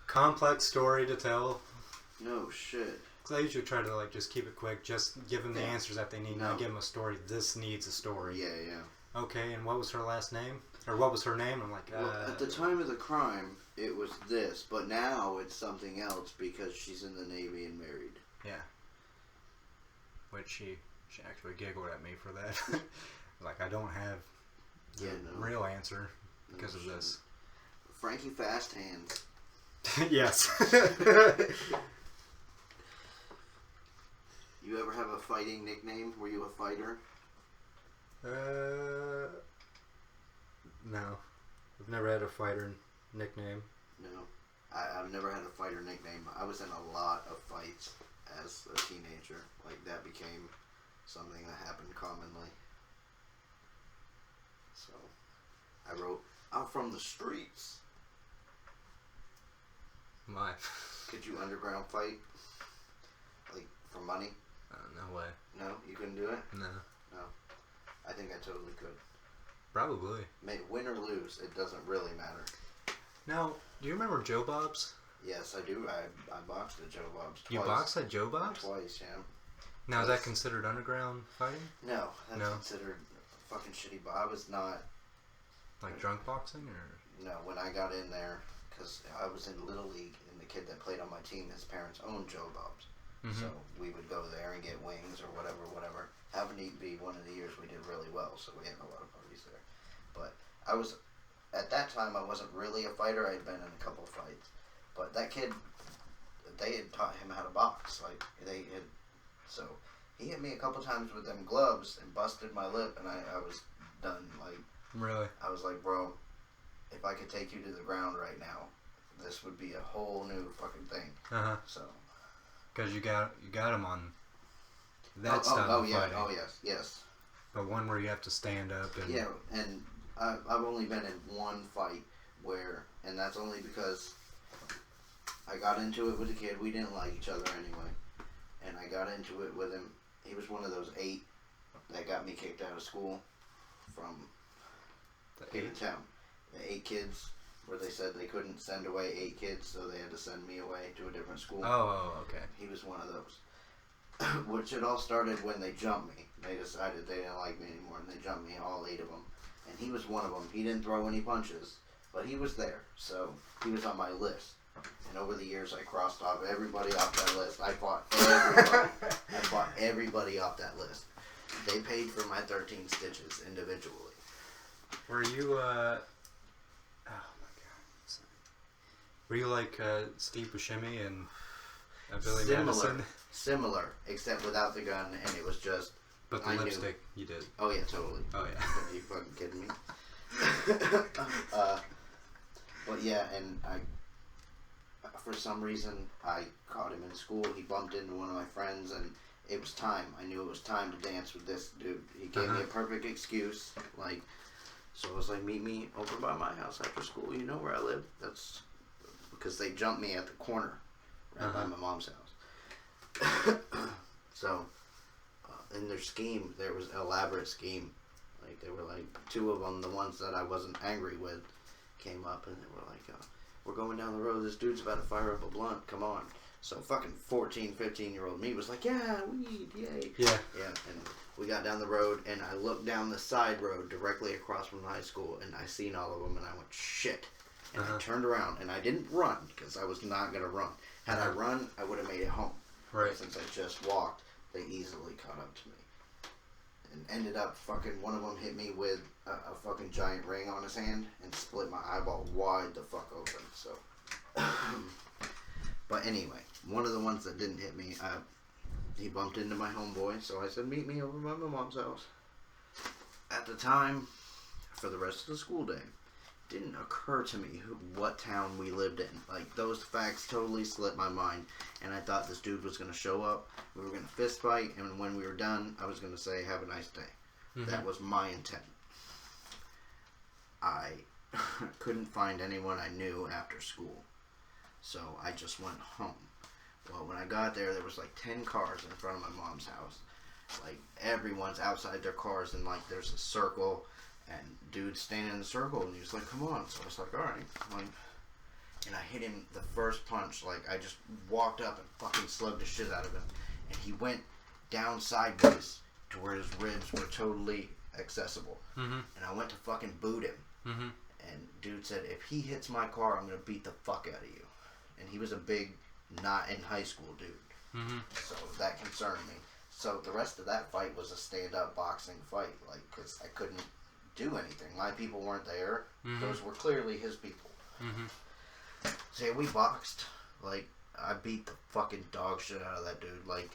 complex story to tell. No shit. Because I usually try to like just keep it quick, just give them the answers that they need, not give them a story. This needs a story. Yeah, yeah. Okay, and what was her last name? Or what was her name? I'm like, well, at the time of the crime, it was this, but now it's something else because she's in the Navy and married. Yeah. Which she actually giggled at me for that. Like, I don't have the real answer because of this. Frankie Fast Hands. Yes. You ever have a fighting nickname? Were you a fighter? No. I've never had a fighter nickname. No. I've never had a fighter nickname. I was in a lot of fights as a teenager. Like, that became something that happened commonly. So, I wrote, I'm from the streets. My. Could you underground fight? Like, for money? No way. No? You couldn't do it? No. No. I think I totally could. Probably. Win or lose, it doesn't really matter. Now, do you remember Joe Bob's? Yes, I do. I boxed at Joe Bob's twice. You boxed at Joe Bob's? Twice, yeah. Now, is that considered underground fighting? No, that's considered fucking shitty. But I was not... Like drunk boxing, or...? No, when I got in there, because I was in Little League, and the kid that played on my team, his parents owned Joe Bob's. Mm-hmm. So we would go there and get wings or whatever. Happened to be one of the years we did really well, so we had a lot of parties there. But I was, at that time, I wasn't really a fighter. I'd been in a couple of fights. But that kid, they had taught him how to box. Like, so he hit me a couple times with them gloves and busted my lip, and I was done. Like, really? I was like, bro, if I could take you to the ground right now, this would be a whole new fucking thing. Uh-huh. So. Because you got him on that style of fighting. Oh, yes. But one where you have to stand up and... Yeah, and I've only been in one fight where... And that's only because I got into it with a kid. We didn't like each other anyway. And I got into it with him. He was one of those 8 that got me kicked out of school from here in town. The 8 kids... where they said they couldn't send away 8 kids, so they had to send me away to a different school. Oh, okay. He was one of those. Which it all started when they jumped me. They decided they didn't like me anymore, and they jumped me, all 8 of them. And he was one of them. He didn't throw any punches, but he was there, so he was on my list. And over the years, I crossed off everybody off that list. I fought everybody. I fought everybody off that list. They paid for my 13 stitches individually. Were you, oh my god. Were you like Steve Buscemi and Billy Madison? Similar, except without the gun, and it was just... But the lipstick, you did. Oh yeah, totally. Oh yeah. Are you fucking kidding me? But yeah, and for some reason, I caught him in school. He bumped into one of my friends, and it was time. I knew it was time to dance with this dude. He gave me a perfect excuse, like, so I was like, meet me over by my house after school. You know where I live? That's because they jumped me at the corner, right by my mom's house. So, in their scheme, there was an elaborate scheme. Like, they were like, two of them, the ones that I wasn't angry with, came up and they were like, we're going down the road, this dude's about to fire up a blunt, come on. So fucking 14, 15-year-old me was like, yeah, weed, yay. Yeah. Yeah, and we got down the road, and I looked down the side road directly across from high school, and I seen all of them, and I went, shit. And I turned around, and I didn't run, because I was not going to run. Had I run, I would have made it home. Right. Since I just walked, they easily caught up to me. And ended up fucking, one of them hit me with a fucking giant ring on his hand and split my eyeball wide the fuck open. So, but anyway, one of the ones that didn't hit me, he bumped into my homeboy, so I said, meet me over by my mom's house. At the time, for the rest of the school day, it didn't occur to me what town we lived in. Like, those facts totally slipped my mind, and I thought this dude was going to show up, we were going to fist fight, and when we were done, I was going to say, have a nice day. Mm-hmm. That was my intent. I couldn't find anyone I knew after school, so I just went home. Well, when I got there was like 10 cars in front of my mom's house. Like, everyone's outside their cars, and like there's a circle, and dude's standing in the circle, and he was like, come on. So I was like, alright. And I hit him the first punch. Like, I just walked up and fucking slugged the shit out of him. And he went down sideways to where his ribs were totally accessible. Mm-hmm. And I went to fucking boot him. Mm-hmm. And dude said, if he hits my car, I'm going to beat the fuck out of you. And he was a big, not in high school dude. Mm-hmm. So that concerned me. So the rest of that fight was a stand-up boxing fight. Like, because I couldn't do anything. My people weren't there. Mm-hmm. Those were clearly his people. Mm-hmm. So yeah, we boxed. Like, I beat the fucking dog shit out of that dude. Like,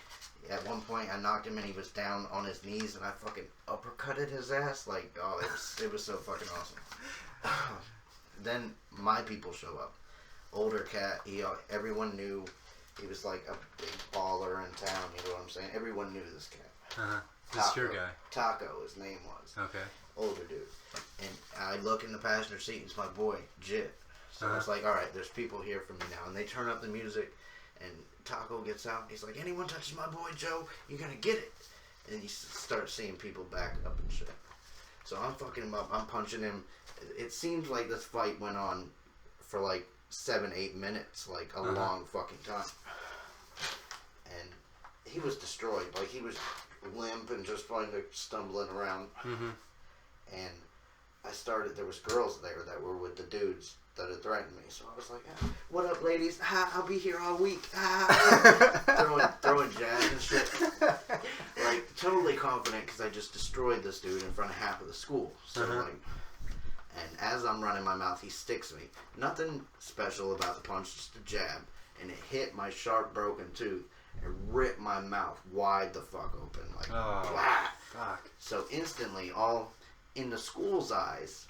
at one point I knocked him and he was down on his knees and I fucking uppercutted his ass. Like, oh, it was so fucking awesome. Then my people show up. Older cat. Everyone knew he was like a big baller in town. You know what I'm saying? Everyone knew this cat. This your guy. Taco, his name was. Okay. Older dude. And I look in the passenger seat and it's my boy, Jit. So I was like, alright, there's people here for me now. And they turn up the music and Taco gets out. He's like, anyone touches my boy Joe, you're gonna get it. And you start seeing people back up and shit. So I'm fucking him up. I'm punching him. It seems like this fight went on for like 7-8 minutes. Like a long fucking time. And he was destroyed. Like, he was limp and just kind of stumbling around. Mm-hmm. And there was girls there that were with the dudes that had threatened me. So I was like, what up, ladies? I'll be here all week. Throwing jabs and shit. Like, totally confident because I just destroyed this dude in front of half of the school. So, like, and as I'm running my mouth, he sticks me. Nothing special about the punch, just a jab. And it hit my sharp broken tooth and ripped my mouth wide the fuck open. Like, fuck. So instantly, all in the school's eyes,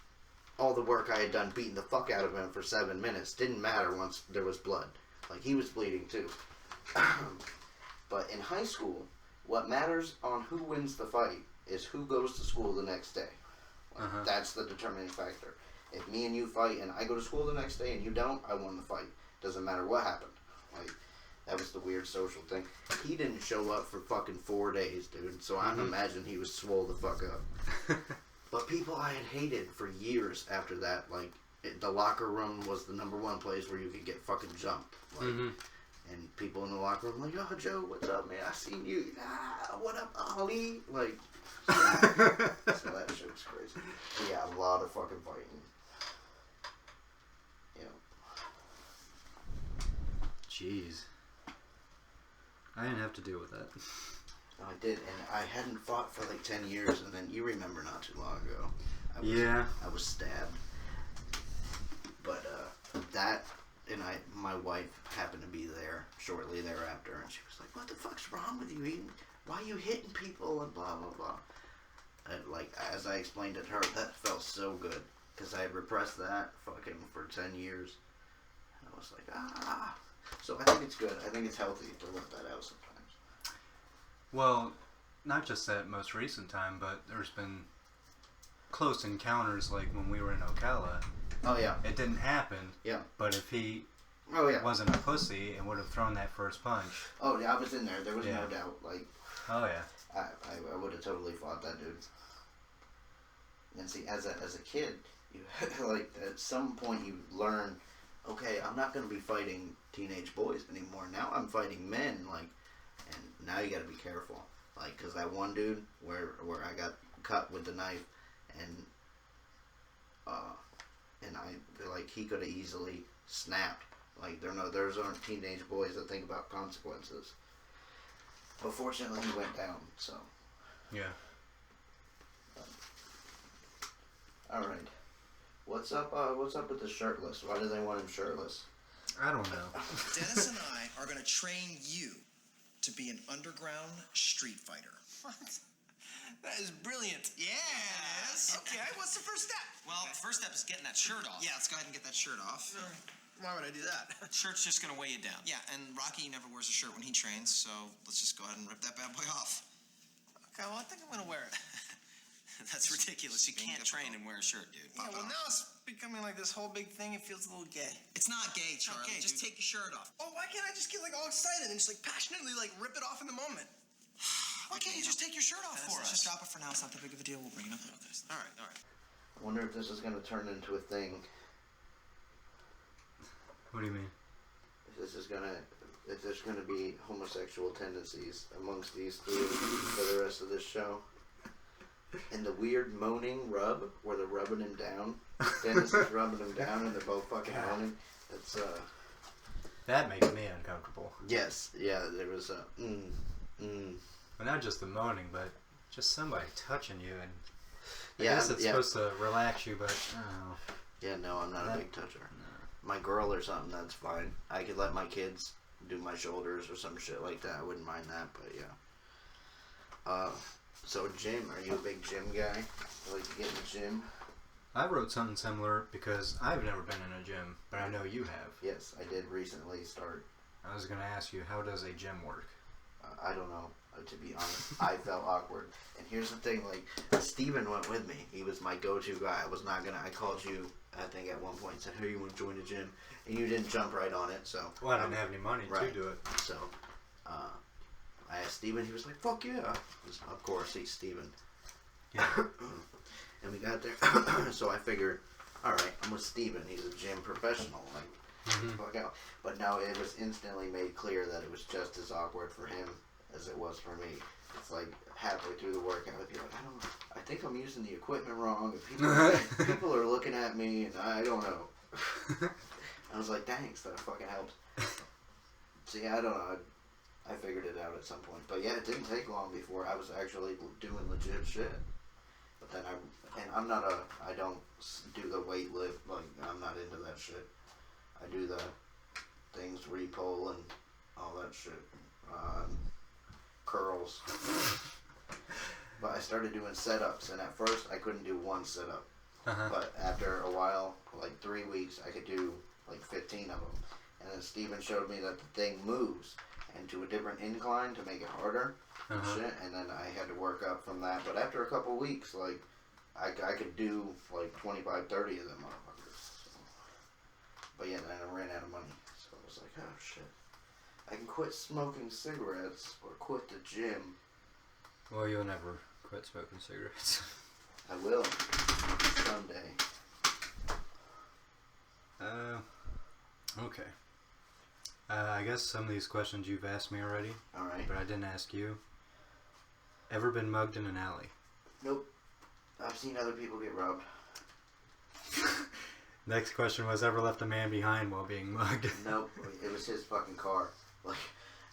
all the work I had done beating the fuck out of him for 7 minutes didn't matter once there was blood. Like, he was bleeding too. But in high school, what matters on who wins the fight is who goes to school the next day. Like, that's the determining factor. If me and you fight and I go to school the next day and you don't, I won the fight. Doesn't matter what happened. Like, that was the weird social thing. He didn't show up for fucking 4 days, dude. So I imagine he was swole the fuck up. But people I had hated for years after that, like, the locker room was the #1 place where you could get fucking jumped. Like, and people in the locker room like, oh, Joe, what's up, man? I seen you. What up, Ali? Like, so that shit was crazy. But yeah, a lot of fucking fighting. Jeez. I didn't have to deal with that. I did, and I hadn't fought for like 10 years, and then you remember not too long ago. I was stabbed. But that, and my wife happened to be there shortly thereafter, and she was like, "What the fuck's wrong with you? Why are you hitting people?" and blah blah blah. And like as I explained it to her, that felt so good because I had repressed that fucking for 10 years, and I was like, ah. So I think it's good. I think it's healthy to let that out sometimes. Well, not just that most recent time, but there's been close encounters like when we were in Ocala. Oh yeah. It didn't happen. Yeah. But if he wasn't a pussy and would have thrown that first punch. Oh yeah, I was in there. There was no doubt. Like. Oh yeah. I would have totally fought that dude. And see, as a kid, you like at some point you learn, okay, I'm not going to be fighting teenage boys anymore. Now I'm fighting men, like, and now you got to be careful, like, because that one dude where I got cut with the knife, and I like he could have easily snapped. Like those aren't teenage boys that think about consequences. But fortunately, he went down. So. Yeah. All right. What's up? What's up with the shirtless? Why do they want him shirtless? I don't know. Dennis and I are going to train you to be an underground street fighter. What? That is brilliant. Yeah, it is. Okay, what's the first step? Well, the first step is getting that shirt off. Yeah, let's go ahead and get that shirt off. Why would I do that? Shirt's just going to weigh you down. Yeah, and Rocky never wears a shirt when he trains, so let's just go ahead and rip that bad boy off. Okay, well, I think I'm going to wear it. That's ridiculous. You can't train and wear a shirt, dude. Yeah, well, now it's becoming like this whole big thing. It feels a little gay. It's not gay, Charlie. Okay, just take your shirt off. Oh, why can't I just get like all excited and just like passionately like rip it off in the moment? Why can't you just take your shirt off for us? Let's just drop it for now. It's not that big of a deal. We'll bring it up. All right, all right. I wonder if this is going to turn into a thing. What do you mean? If there's gonna be homosexual tendencies amongst these three for the rest of this show. And the weird moaning rub, where they're rubbing him down. Dennis is rubbing him down and they're both fucking moaning. It's That makes me uncomfortable. Yes, yeah, there was a But not just the moaning, but just somebody touching you, and I Yeah, guess it's yeah. supposed to relax you, but I don't know. Yeah, no, I'm not a big toucher. My girl or something, that's fine. I could let my kids do my shoulders or some shit like that. I wouldn't mind that, but yeah. So gym, are you a big gym guy? You like to get in the gym? I wrote something similar because I've never been in a gym, but I know you have. Yes, I did recently start. I was going to ask you, how does a gym work? I don't know. To be honest, I felt awkward. And here's the thing, like, Steven went with me. He was my go-to guy. I called you, I think, at one point and said, hey, you want to join the gym? And you didn't jump right on it, so. Well, I didn't have any money to do it. So, I asked Steven. He was like, fuck yeah. Of course, he's Steven. Yeah. And we got there. So I figured, all right, I'm with Steven. He's a gym professional. Like, fuck out. But no, it was instantly made clear that it was just as awkward for him as it was for me. It's like halfway through the workout, I'd be like, I think I'm using the equipment wrong. And people are looking at me, and I don't know. I was like, thanks, that fucking helps. See, I don't know. I figured it out at some point. But yeah, it didn't take long before I was actually doing legit shit. But then I don't do the weight lift, like, I'm not into that shit. I do the things where you pull and all that shit. Curls. But I started doing setups, and at first I couldn't do one setup. But after a while, like 3 weeks, I could do like 15 of them. And then Steven showed me that the thing moves into a different incline to make it harder and shit. And then I had to work up from that. But after a couple weeks, like, I could do like 25, 30 of them motherfuckers. So. But yeah, then I ran out of money. So I was like, oh shit. I can quit smoking cigarettes or quit the gym. Well, you'll never quit smoking cigarettes. I will. Someday. Okay. I guess some of these questions you've asked me already. Alright. But I didn't ask you. Ever been mugged in an alley? Nope. I've seen other people get robbed. Next question was, ever left a man behind while being mugged? Nope. It was his fucking car.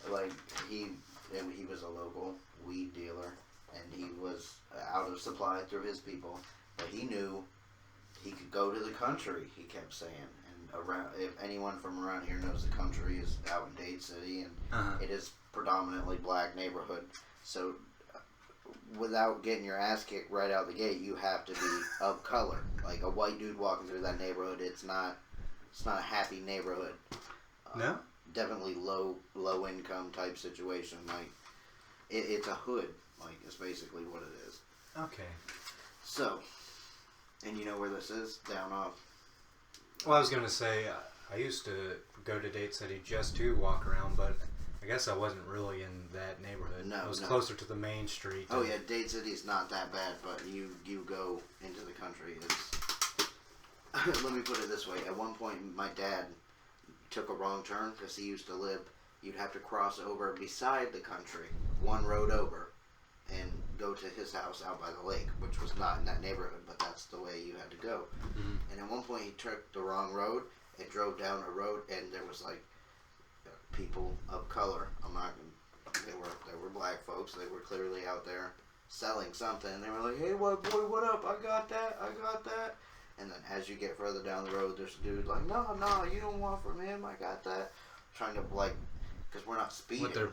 Like he and he was a local weed dealer, and he was out of supply through his people, but he knew he could go to the country, he kept saying. And around, if anyone from around here knows, the country is out in Dade City, and it is predominantly black neighborhood. So without getting your ass kicked right out the gate, you have to be of color. Like a white dude walking through that neighborhood, it's not a happy neighborhood. No? Definitely low income type situation. Like it's a hood. Like it's basically what it is. Okay. So, and you know where this is? Down off. Well, I was gonna say I used to go to Dade City just to walk around, but I guess I wasn't really in that neighborhood. No, I was no. closer to the main street. Oh yeah, Dade City is not that bad, but you go into the country. It's let me put it this way. At one point, my dad took a wrong turn because he used to live. You'd have to cross over beside the country, one road over, and go to his house out by the lake, which was not in that neighborhood, but that's the way you had to go. Mm-hmm. And at one point, he took the wrong road. It drove down a road, and there was like people of color. They were black folks. They were clearly out there selling something. And they were like, "Hey, white boy, what up? I got that. And then as you get further down the road, there's a dude like, no, you don't want from him. I got that. Trying to because we're not speeding. What, they're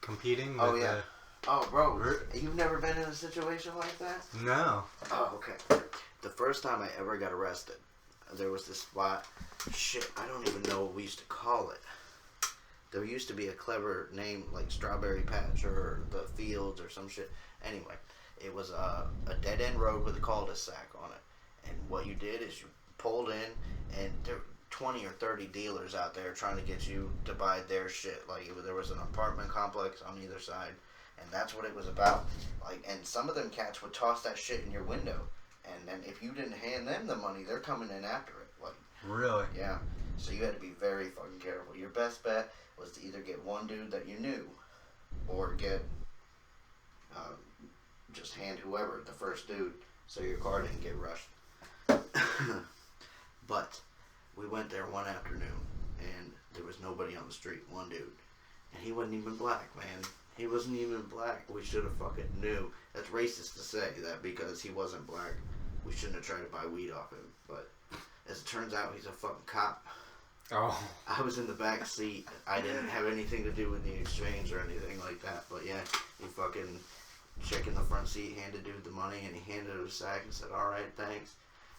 competing? Oh with yeah. Oh bro, you've never been in a situation like that? No. Oh okay. The first time I ever got arrested, there was this spot. Shit, I don't even know what we used to call it. There used to be a clever name like Strawberry Patch or the Fields or some shit. Anyway, it was a dead end road with a cul-de-sac on it. And what you did is you pulled in, and there were 20 or 30 dealers out there trying to get you to buy their shit. Like there was an apartment complex on either side, and that's what it was about. Like, and some of them cats would toss that shit in your window, and then if you didn't hand them the money, they're coming in after it. Like really? Yeah. So you had to be very fucking careful. Your best bet was to either get one dude that you knew, or get just hand whoever the first dude, so your car didn't get rushed. But we went there one afternoon, and there was nobody on the street. One dude, and he wasn't even black, man. He wasn't even black. We should have fucking knew. That's racist to say that because he wasn't black, we shouldn't have tried to buy weed off him. But as it turns out, he's a fucking cop. Oh. I was in the back seat. I didn't have anything to do with the exchange or anything like that. But yeah, he fucking chick in the front seat handed dude the money, and he handed her a sack and said, "All right, thanks."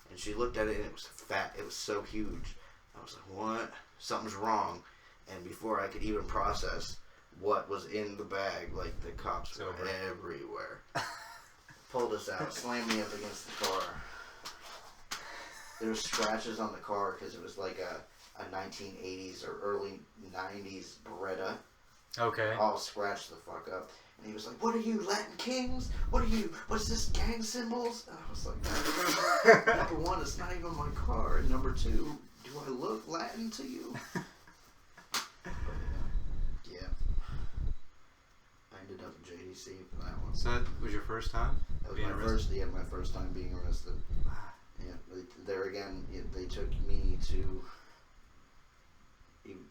And she looked at it, and it was fat. It was so huge. I was like, what? Something's wrong. And before I could even process what was in the bag, like the cops were everywhere. Pulled us out, slammed me up against the car. There were scratches on the car because it was like a 1980s or early 90s Beretta. Okay. All scratched the fuck up. And he was like, "What are you, Latin Kings? What are you? What's this, gang symbols?" And I was like, number one, it's not even my car. And number two, do I look Latin to you? But, yeah. I ended up in JDC for that one. So that was your first time? That was my first time being arrested. Yeah, there again, they took me to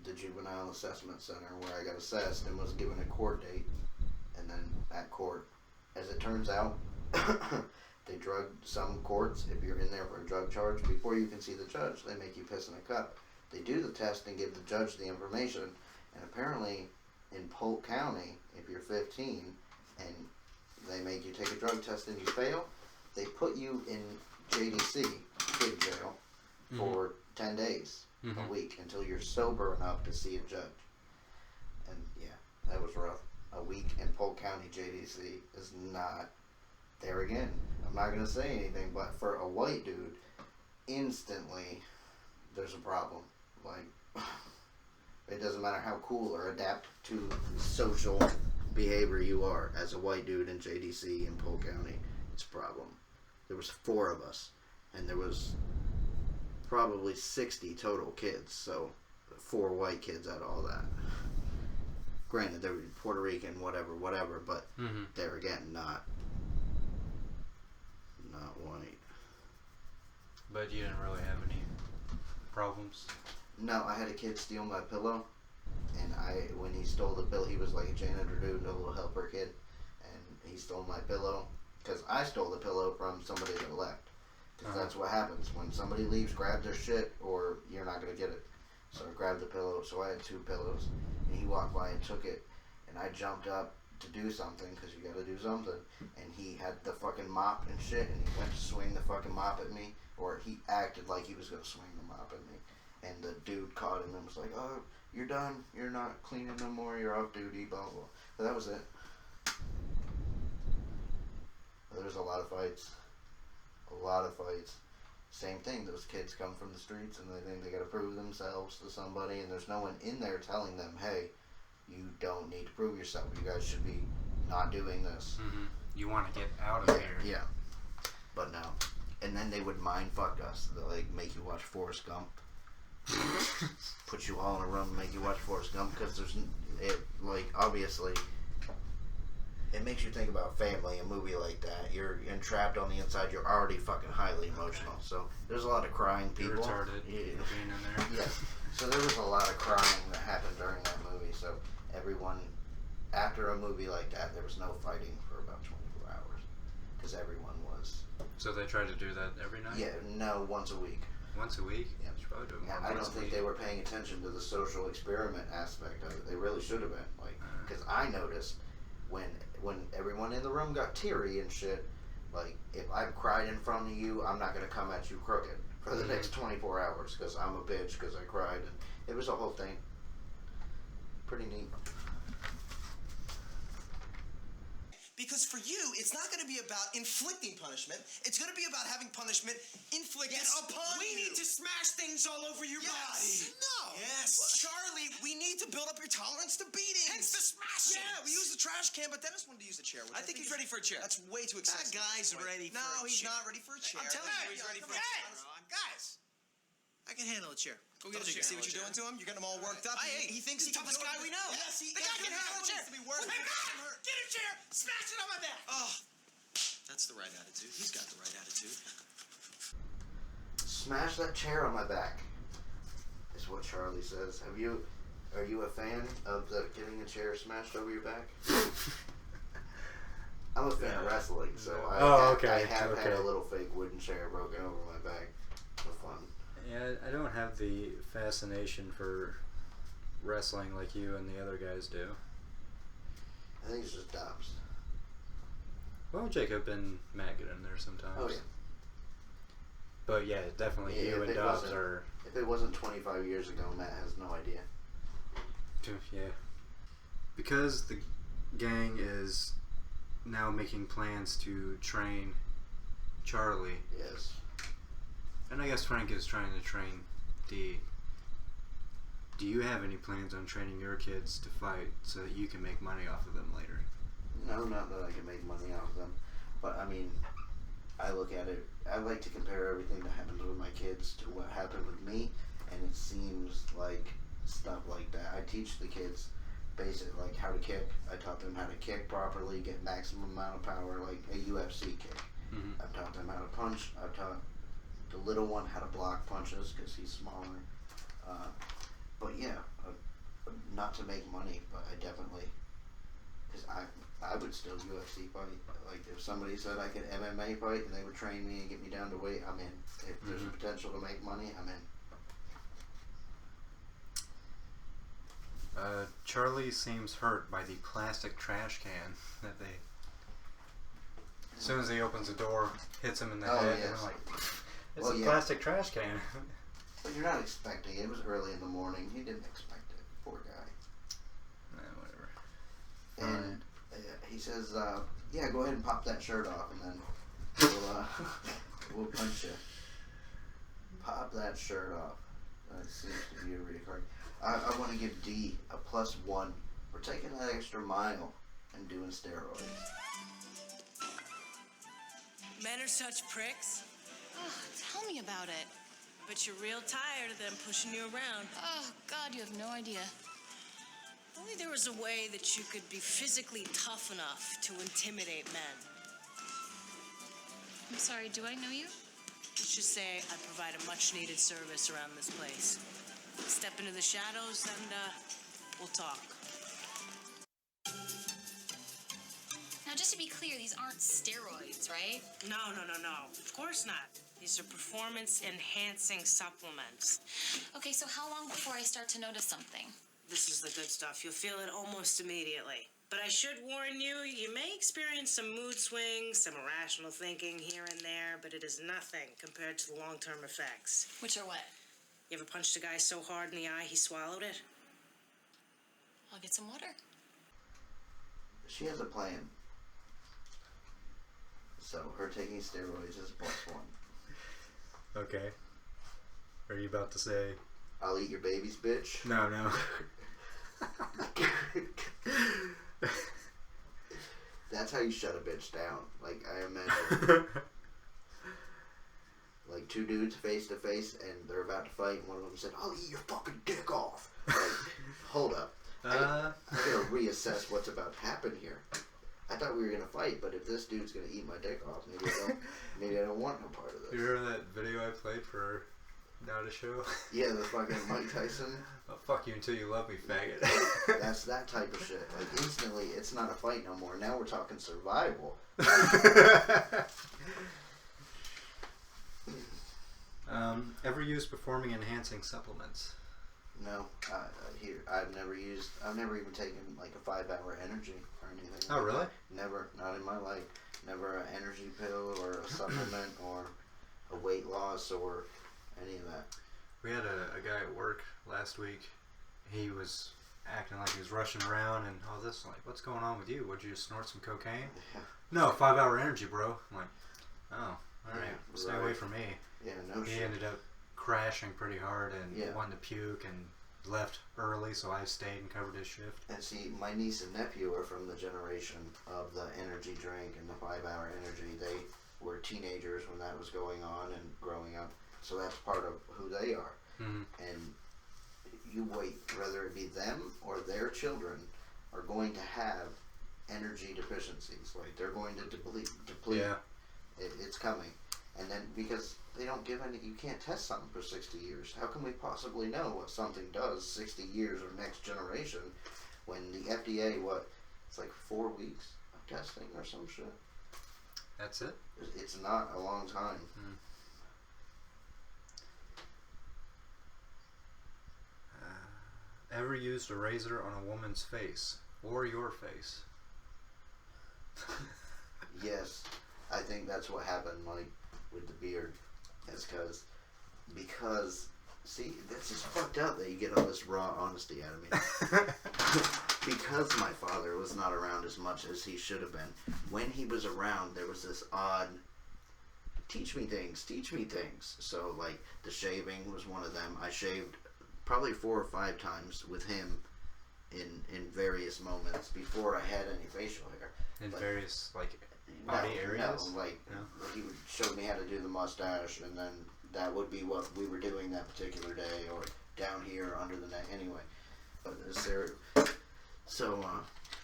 the Juvenile Assessment Center where I got assessed and was given a court date. And then at court, as it turns out, they drug some courts. If you're in there for a drug charge, before you can see the judge, they make you piss in a cup. They do the test and give the judge the information. And apparently, in Polk County, if you're 15 and they make you take a drug test and you fail, they put you in JDC, kid jail, for 10 days, a week, until you're sober enough to see a judge. And yeah, that was rough. A week in Polk County JDC is not, there again, I'm not going to say anything, but for a white dude, instantly, there's a problem. Like, it doesn't matter how cool or adapt to social behavior you are as a white dude in JDC in Polk County, it's a problem. There was 4 of us, and there was probably 60 total kids, so 4 white kids out of all that. Granted, they were Puerto Rican, whatever, but they're again not white. But you didn't really have any problems? No, I had a kid steal my pillow, And when he stole the pillow, he was like a janitor dude, a little helper kid, and he stole my pillow because I stole the pillow from somebody that left. Because that's what happens when somebody leaves. Grab their shit, or you're not gonna get it. So I grabbed the pillow. So I had 2 pillows, and he walked by and took it, and I jumped up to do something because you gotta do something. And he had the fucking mop and shit, and he went to swing the fucking mop at me, or he acted like he was gonna swing the mop at me. And the dude caught him and was like, "Oh, you're done. You're not cleaning no more. You're off duty." Blah blah. But that was it. There was a lot of fights. A lot of fights. Same thing. Those kids come from the streets and they think they gotta prove themselves to somebody, and there's no one in there telling them, "Hey, you don't need to prove yourself. You guys should be not doing this." Mm-hmm. You want to get out of here. Yeah. But no. And then they would mind fuck us. They like make you watch Forrest Gump. Put you all in a room and make you watch Forrest Gump because obviously it makes you think about family. A movie like that, you're entrapped on the inside. You're already fucking highly emotional. So there's a lot of crying people. You're retarded. Being in there. Yeah. So there was a lot of crying that happened during that movie. So everyone, after a movie like that, there was no fighting for about 24 hours because everyone was. So they tried to do that every night? Yeah. No, once a week. Once a week? Yeah. You should probably do it more I don't once a think week. they were paying attention to the social experiment aspect of it. They really should have been. Like, because I noticed when everyone in the room got teary and shit, like, if I cried in front of you, I'm not going to come at you crooked for the next 24 hours because I'm a bitch because I cried. And it was a whole thing. Pretty neat. Because for you, it's not going to be about inflicting punishment. It's going to be about having punishment inflicted upon you. We need to smash things all over your body. No. Yes. Charlie, we need to build up your tolerance to beatings. Hence the smashing. Yeah, we use the trash can, but Dennis wanted to use the chair. I think he's ready for a chair. That's way too excessive. That guy's ready for a No, he's chair. not ready for a chair. I'm telling you, he's ready for a chair. Guys, I can handle a chair. Go get a chair. See what you're doing to him? You're getting him all worked up. He thinks he's the toughest guy we know. Yes, The guy can handle a chair. To be worth Hey, man, get a chair. Smash it on my back. Oh, that's the right attitude. He's got the right attitude. Smash that chair on my back, is what Charlie says. Are you a fan of getting a chair smashed over your back? I'm a fan of wrestling, so I have had a little fake wooden chair broken over my back for fun. Yeah, I don't have the fascination for wrestling like you and the other guys do. I think it's just Dobbs. Well, Jacob and Matt get in there sometimes. Oh, yeah. But yeah, definitely you and Dobbs are... If it wasn't 25 years ago, Matt has no idea. Yeah. Because the gang is now making plans to train Charlie. Yes. And I guess Frank is trying to train Dee. Do you have any plans on training your kids to fight so that you can make money off of them later? No, not that I can make money off them. But, I mean, I look at it, I like to compare everything that happens with my kids to what happened with me, and it seems like stuff like that. I teach the kids basic, like how to kick. I taught them how to kick properly, get maximum amount of power, like a UFC kick. Mm-hmm. I've taught them how to punch. I've taught the little one how to block punches because he's smaller. But yeah, not to make money, but I definitely, because I would still UFC fight. Like if somebody said I could MMA fight and they would train me and get me down to weight, I'm in. If there's a potential to make money, I'm in. Charlie seems hurt by the plastic trash can that they... As soon as he opens the door, hits him in the head, and I'm like, it's a plastic trash can. But you're not expecting it. It was early in the morning. He didn't expect it. Poor guy. Whatever. And he says, yeah, go ahead and pop that shirt off, and then we'll punch you. Pop that shirt off. That seems to be a reoccurring. I want to give D a +1 for taking that extra mile and doing steroids. Men are such pricks. Oh, tell me about it. But you're real tired of them pushing you around. Oh, God, you have no idea. If only there was a way that you could be physically tough enough to intimidate men. I'm sorry, do I know you? Let's just say I provide a much-needed service around this place. Step into the shadows and We'll talk. Now, just to be clear, these aren't steroids, right? No. Of course not. These are performance-enhancing supplements. Okay, so how long before I start to notice something? This is the good stuff. You'll feel it almost immediately. But I should warn you, you may experience some mood swings, some irrational thinking here and there, but it is nothing compared to the long-term effects. Which are what? You ever punched a guy so hard in the eye he swallowed it? I'll get some water. She has a plan. So her taking steroids is +1. Okay. Are you about to say... I'll eat your babies, bitch? No. That's how you shut a bitch down. Like, I imagine. Like, two dudes face to face, and they're about to fight, and one of them said, I'll eat your fucking dick off. Like, hold up. I gotta reassess what's about to happen here. I thought we were gonna fight, but if this dude's gonna eat my dick off, maybe I don't want no part of this. You remember that video I played for Not a Show? Yeah, the fucking Mike Tyson. I'll fuck you until you love me, faggot. That's that type of shit. Like, instantly, it's not a fight no more. Now we're talking survival. Ever used performing enhancing supplements? No, I've never even taken like a 5-hour energy or anything. Oh, really? That. Never, not in my life. Never an energy pill or a supplement or a weight loss or any of that. We had a guy at work last week. He was acting like he was rushing around and all this. Like, what's going on with you? Would you just snort some cocaine? Yeah. No, 5-hour energy, bro. I'm like, oh, all right, Yeah, stay right. away from me. Yeah, no He shit. ended up crashing pretty hard and wanted to puke and left early, so I stayed and covered his shift. And see, my niece and nephew are from the generation of the energy drink and the 5-hour energy. They were teenagers when that was going on and growing up, so that's part of who they are. Mm-hmm. And you wait, whether it be them or their children are going to have energy deficiencies. Like, they're going to deplete. Yeah. It's coming. And then, because they don't give any, you can't test something for 60 years. How can we possibly know what something does 60 years or next generation when the FDA, it's like 4 weeks of testing or some shit? That's it? It's not a long time. Ever used a razor on a woman's face or your face? Yes, I think that's what happened, like, with the beard. It's because, see, this is fucked up that you get all this raw honesty out of me. Because my father was not around as much as he should have been, when he was around, there was this odd, teach me things. So, like, the shaving was one of them. I shaved probably 4 or 5 times with him in various moments before I had any facial hair. In various, like, body areas? No, like, he would show me how to do the mustache, and then that would be what we were doing that particular day, or down here under the neck, anyway. But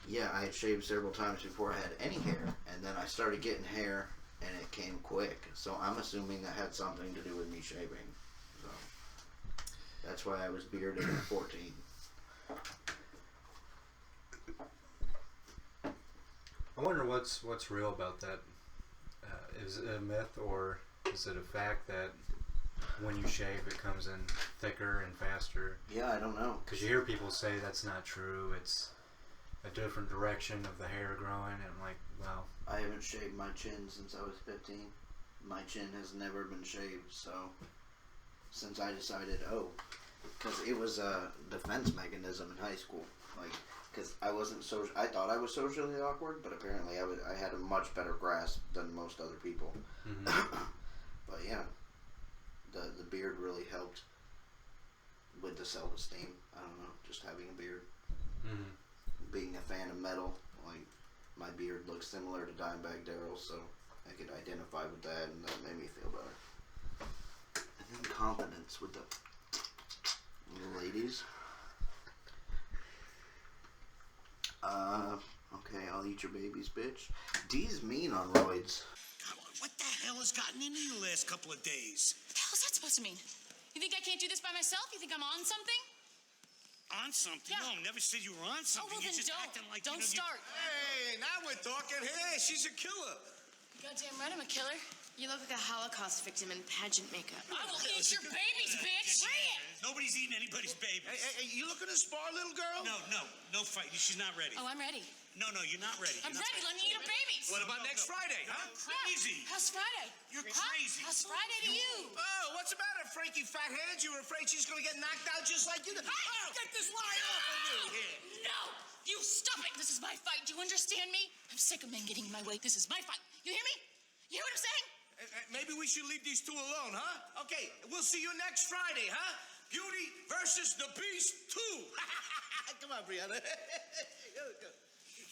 yeah, I had shaved several times before I had any hair, and then I started getting hair, and it came quick. So I'm assuming that had something to do with me shaving. So that's why I was bearded at 14. I wonder what's real about that. Is it a myth, or is it a fact that when you shave it comes in thicker and faster? Yeah, I don't know. Because you hear people say that's not true. It's a different direction of the hair growing, and I'm like, wow. I haven't shaved my chin since I was 15. My chin has never been shaved, so since I decided, because it was a defense mechanism in high school, like, because I thought I was socially awkward, but apparently I had a much better grasp than most other people. Mm-hmm. But yeah, the beard really helped with the self-esteem. I don't know, just having a beard. Mm-hmm. Being a fan of metal, like, my beard looks similar to Dimebag Darrell's, so I could identify with that, and that made me feel better. And then confidence with the ladies. Okay, I'll eat your babies, bitch. D's mean on roids. What the hell has gotten into you the last couple of days? What the hell is that supposed to mean? You think I can't do this by myself? You think I'm on something? on something. Yeah. No, never said you were on something. Oh, well, You're then just don't. acting like Don't you know, start. Hey, now we're talking. Hey, she's a killer. Goddamn right, I'm a killer. You look like a Holocaust victim in pageant makeup. I will eat your babies, bitch. Nobody's eating anybody's babies. Hey, you looking to spar, little girl? No fight. She's not ready. Oh, I'm ready. No, you're not ready. I'm ready. Let me eat your babies. What about next Friday, huh? Crazy. How's Friday? You're crazy. How's Friday to you? Oh, what's the matter, Frankie Fathead? You were afraid she's gonna get knocked out just like you did? Oh, get this lie off of me here. No! You stop it! This is my fight. Do you understand me? I'm sick of men getting in my way. This is my fight. You hear me? You hear what I'm saying? Maybe we should leave these two alone, huh? Okay, we'll see you next Friday, huh? Beauty versus the Beast 2. Come on, Brianna.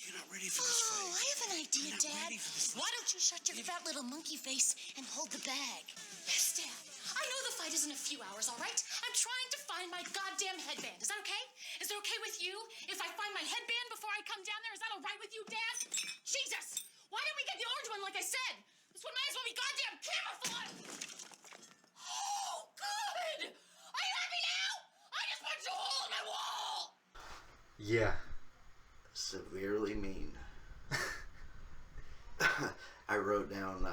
You're not ready for this fight. Oh, I have an idea, Dad. Why don't you shut your fat little monkey face and hold the bag? Yes, Dad. I know the fight is in a few hours, all right? I'm trying to find my goddamn headband. Is that okay? Is it okay with you if I find my headband before I come down there? Is that all right with you, Dad? Jesus! Why didn't we get the orange one like I said? This one might as well be goddamn camouflage! Oh, good! Are you happy now? I just punched a hole in my wall! Yeah. Severely mean. I wrote down,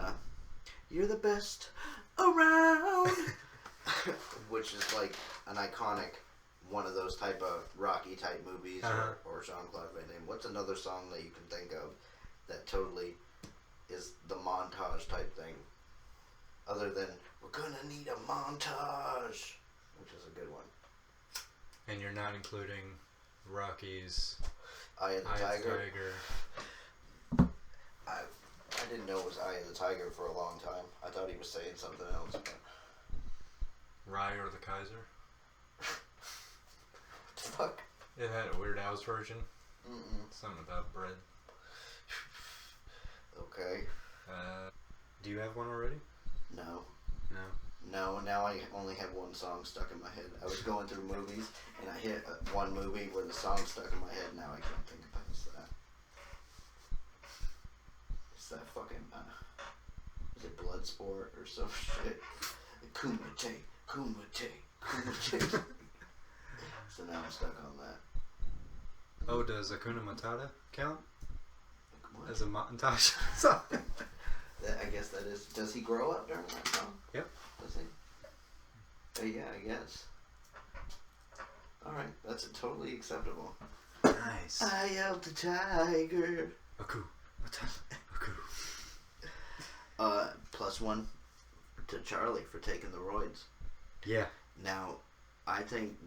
you're the best around. Which is like an iconic, one of those type of Rocky type movies, or Jean-Claude Van Damme. What's another song that you can think of that totally is the montage type thing? Other than, we're gonna need a montage, which is a good one. And you're not including Rocky's Eye of the Tiger. I didn't know it was Eye of the Tiger for a long time. I thought he was saying something else. But... Rye or the Kaiser? Fuck. It had a Weird Al's version. Mm-mm. Something about bread. Okay. Do you have one already? No. No. Now I only have one song stuck in my head. I was going through movies, and I hit one movie where the song stuck in my head. Now I can't think about that. It's that fucking, is it Bloodsport or some shit? Kumite, Kumite, Kumite. So now I'm stuck on that. Oh, does Hakuna Matata count? What? As a montage song? I guess that is. Does he grow up during that song? Yep. Does he? Yeah, I guess. Alright, that's totally acceptable. Nice. Eye of the Tiger. Aku. +1 to Charlie for taking the roids. Yeah. Now, I think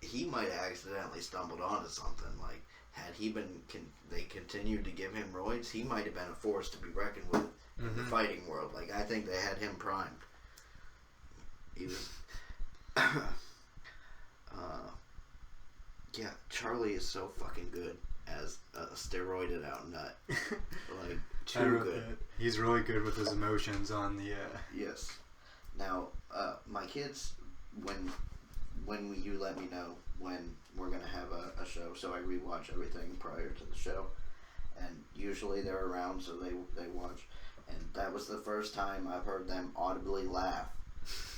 he might have accidentally stumbled onto something. Like, had he been, they continued to give him roids, he might have been a force to be reckoned with in the fighting world. Like, I think they had him primed. He was, yeah, Charlie is so fucking good as a steroided out nut. Like, too good. That. He's really good with his emotions on the, Yes. Now, my kids, when you let me know when we're gonna have a show, so I rewatch everything prior to the show, and usually they're around, so they watch, and that was the first time I've heard them audibly laugh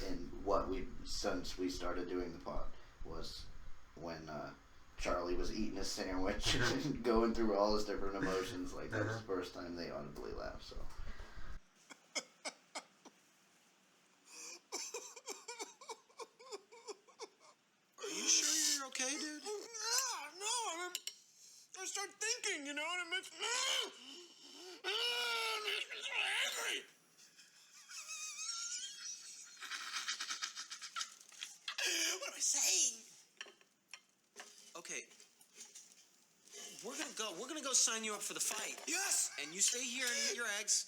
in since we started doing the pod, was when Charlie was eating his sandwich and going through all his different emotions. Like, that was the first time they audibly laughed. So. Are you sure you're okay, dude? No, I start thinking, and it makes me so angry. What am I saying? Okay. We're gonna go sign you up for the fight. Yes. And you stay here and eat your eggs.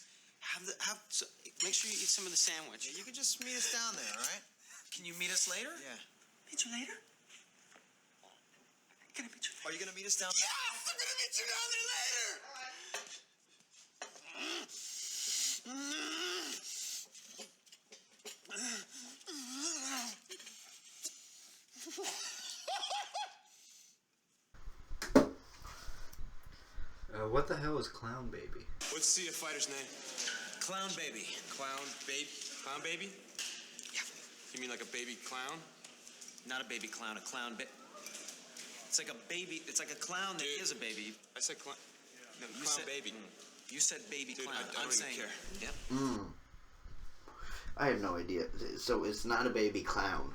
Make sure you eat some of the sandwich. Yeah, you can just meet us down there, all right? Can you meet us later? Yeah. Meet you later? Can I meet you later? Are you gonna meet us down there? Yes, I'm gonna meet you down there later. What the hell is Clown Baby? What's the fighter's name? Clown Baby. Clown baby? Yeah. You mean like a baby clown? Not a baby clown, a clown It's like a baby. It's like a clown that is a baby. I said clown. No, You clown said- baby. You said baby Dude, clown. I don't I'm even saying. care. Yep. I have no idea. So it's not a baby clown,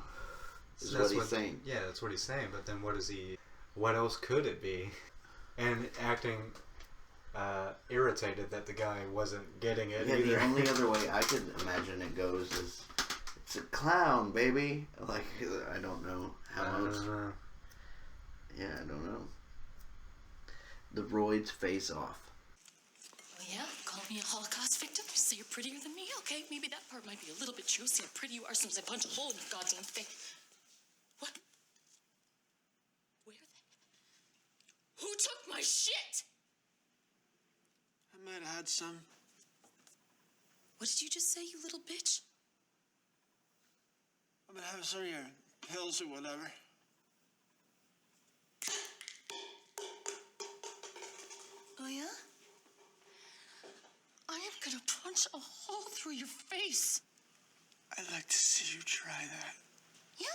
is That's what he's saying. Yeah, that's what he's saying. But then what is he? What else could it be? And acting irritated that the guy wasn't getting it Yeah, either. the only other way I could imagine it goes is, it's a clown, baby. Like, I don't know how else. Yeah, I don't know. The roids face off. Oh yeah? Call me a Holocaust victim? You say you're prettier than me? Okay, maybe that part might be a little bit true. See how pretty you are since I punch a hole in your goddamn face. What? Where the... Who took my shit? I might have had some. What did you just say, you little bitch? I've been having some of your pills or whatever. Oh yeah? I am gonna punch a hole through your face. I'd like to see you try that. Yeah?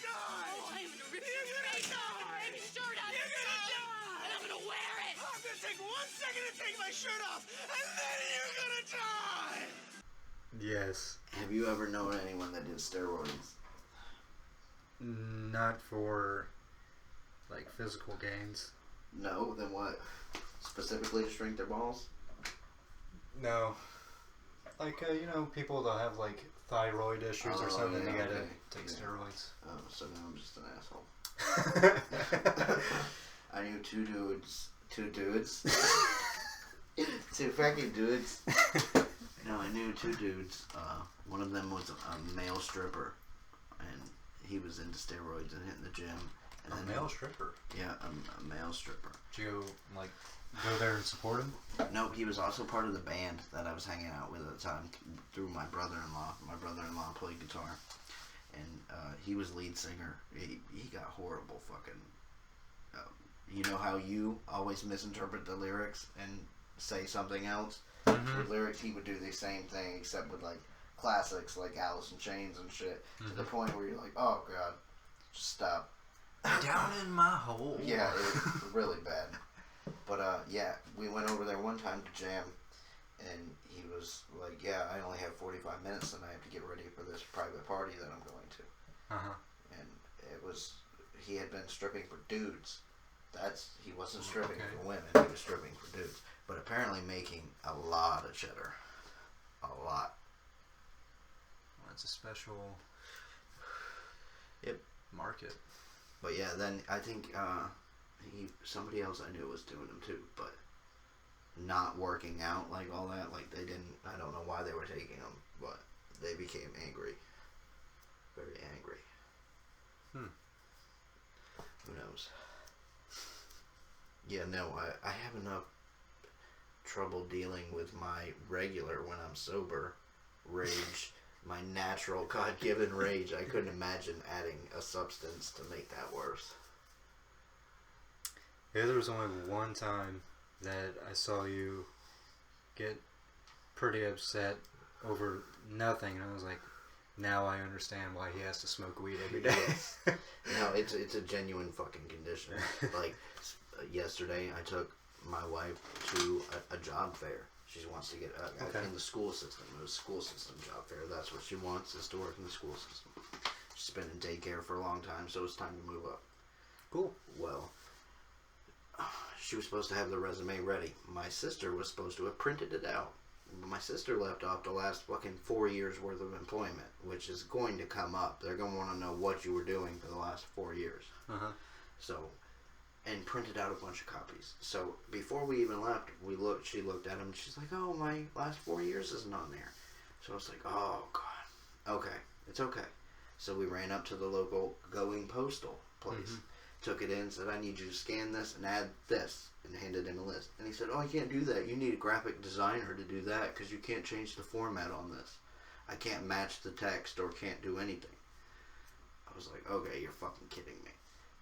Oh, I'm gonna rip your face off and rip your shirt out of your tongue, and I'm gonna wear it. I'm gonna take 1 second to take my shirt off, and then you're gonna die! Yes. Have you ever known anyone that did steroids? Not for like physical gains. No, then what? Specifically to shrink their balls? No. Like people that have like thyroid issues or something. yeah, They gotta okay. take Yeah. steroids. Oh, so now I'm just an asshole. I knew two dudes. Two fucking dudes. No, I knew two dudes. One of them was a male stripper, and he was into steroids and hitting the gym. And A male stripper? Yeah, a male stripper. Did you go there and support him? No, he was also part of the band that I was hanging out with at the time through my brother-in-law. My brother-in-law played guitar, and he was lead singer. He got horrible fucking... you know how you always misinterpret the lyrics and say something else? Mm-hmm. With lyrics, he would do the same thing, except with like classics like Alice in Chains and shit, to the point where you're like, oh god, just stop. Down in my hole. Yeah, it was really bad. But yeah, we went over there one time to jam, and he was like, yeah, I only have 45 minutes and I have to get ready for this private party that I'm going to. Uh-huh. And it was, he had been stripping for dudes. He wasn't stripping for women, he was stripping for dudes. But apparently making a lot of cheddar. A lot. That's a special market. But yeah, then I think somebody else I knew was doing them too, but not working out like all that. Like they didn't, I don't know why they were taking them, but they became angry. Very angry. Who knows? Yeah, no, I have enough trouble dealing with my regular, when I'm sober, rage. My natural God-given rage. I couldn't imagine adding a substance to make that worse. Yeah, there was only one time that I saw you get pretty upset over nothing, and I was like, now I understand why he has to smoke weed every day. Yes. No, it's a genuine fucking condition. Like, yesterday I took my wife to a job fair. She wants to get in the school system. It was a school system job fair. That's what she wants, is to work in the school system. She's been in daycare for a long time, so it's time to move up. Cool. Well, she was supposed to have the resume ready. My sister was supposed to have printed it out. My sister left off the last fucking 4 years worth of employment, which is going to come up. They're going to want to know what you were doing for the last 4 years. Uh-huh. So, and printed out a bunch of copies. So before we even left, she looked at them, and she's like, oh, my last 4 years isn't on there. So I was like, oh, God. Okay, it's okay. So we ran up to the local Going Postal place. Took it in, said, I need you to scan this and add this, and handed him a list. And he said, oh, I can't do that. You need a graphic designer to do that, because you can't change the format on this. I can't match the text or can't do anything. I was like, okay, you're fucking kidding me.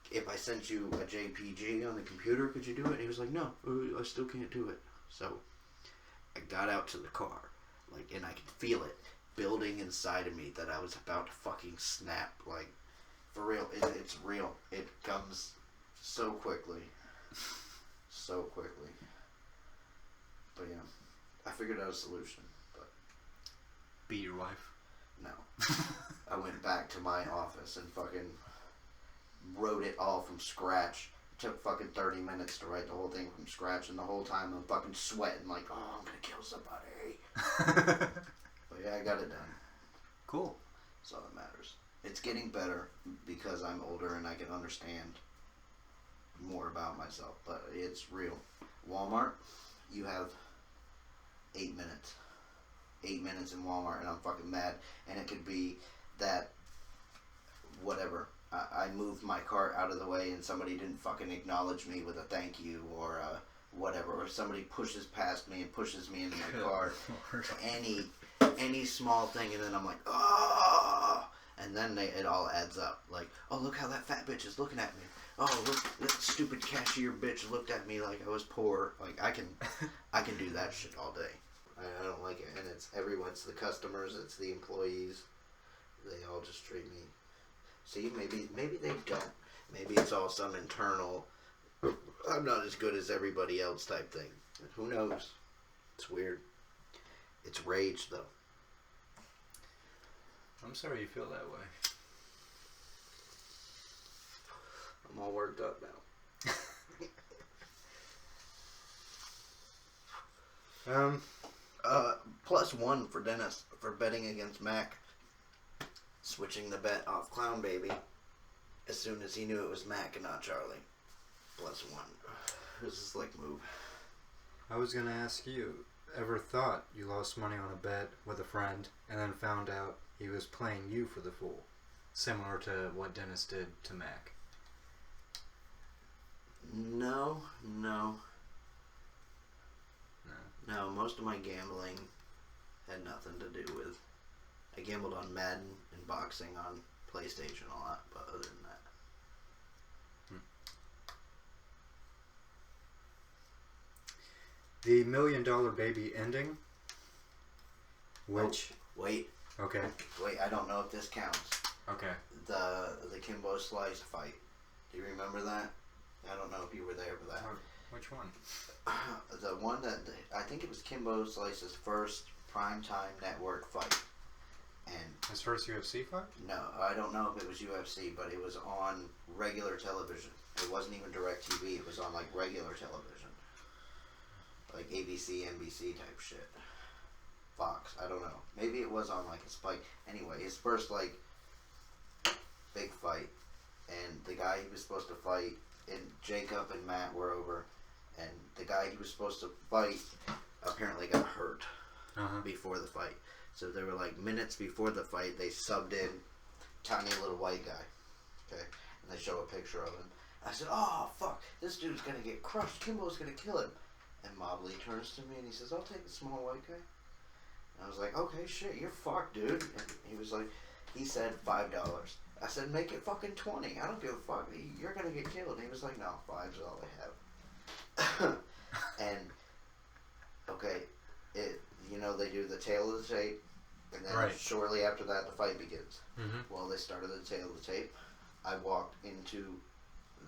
If I sent you a JPG on the computer, could you do it? And he was like, no, I still can't do it. So I got out to the car, like, and I could feel it building inside of me that I was about to fucking snap. Like, for real, it's real. It comes so quickly. So quickly. But yeah, I figured out a solution. But Beat your wife? no. I went back to my office and fucking wrote it all from scratch. It took fucking 30 minutes to write the whole thing from scratch, and the whole time I'm fucking sweating like, oh, I'm gonna kill somebody. But yeah, I got it done. Cool. That's all that matters. It's getting better because I'm older and I can understand more about myself, but it's real. Walmart, you have 8 minutes. 8 minutes in Walmart and I'm fucking mad. And it could be that, whatever, I moved my cart out of the way and somebody didn't fucking acknowledge me with a thank you or whatever, or somebody pushes past me and pushes me into my car. Any small thing, and then I'm like, oh, and then it all adds up. Like, oh, look how that fat bitch is looking at me. Oh, look, that stupid cashier bitch looked at me like I was poor. Like, I can do that shit all day. I don't like it, and it's everyone. It's the customers, it's the employees. They all just treat me. See, maybe they don't. Maybe it's all some internal, I'm not as good as everybody else type thing. Who knows? It's weird. It's rage, though. I'm sorry you feel that way. I'm all worked up now. +1 for Dennis for betting against Mac. Switching the bet off Clown Baby as soon as he knew it was Mac and not Charlie. +1. Who's this slick move? I was gonna ask you, ever thought you lost money on a bet with a friend and then found out he was playing you for the fool? Similar to what Dennis did to Mac. No. Most of my gambling had nothing to do with. I gambled on Madden and boxing on PlayStation a lot, but other than that. The $1 Million Baby ending, which... Oh, wait. Okay. Wait, I don't know if this counts. Okay. The Kimbo Slice fight. Do you remember that? I don't know if you were there for that. Which one? The one that, I think it was Kimbo Slice's first primetime network fight. And his first UFC fight? No, I don't know if it was UFC, but it was on regular television. It wasn't even DirecTV. It was on like regular television, like ABC, NBC type shit. Fox, I don't know. Maybe it was on like a Spike. Anyway, his first like big fight, and the guy he was supposed to fight, and Jacob and Matt were over, and the guy he was supposed to fight apparently got hurt before the fight. So they were like minutes before the fight, they subbed in tiny little white guy. Okay? And they show a picture of him. I said, oh, fuck, this dude's gonna get crushed. Kimbo's gonna kill him. And Mobley turns to me and he says, I'll take the small white guy. And I was like, okay, shit, you're fucked, dude. And he was like, he said $5. I said, make it fucking 20. I don't give a fuck. You're gonna get killed. And he was like, no, 5's all I have. And, okay, they do the tail of the tape. And then shortly after that, the fight begins. Well, they started the tail of the tape. I walked into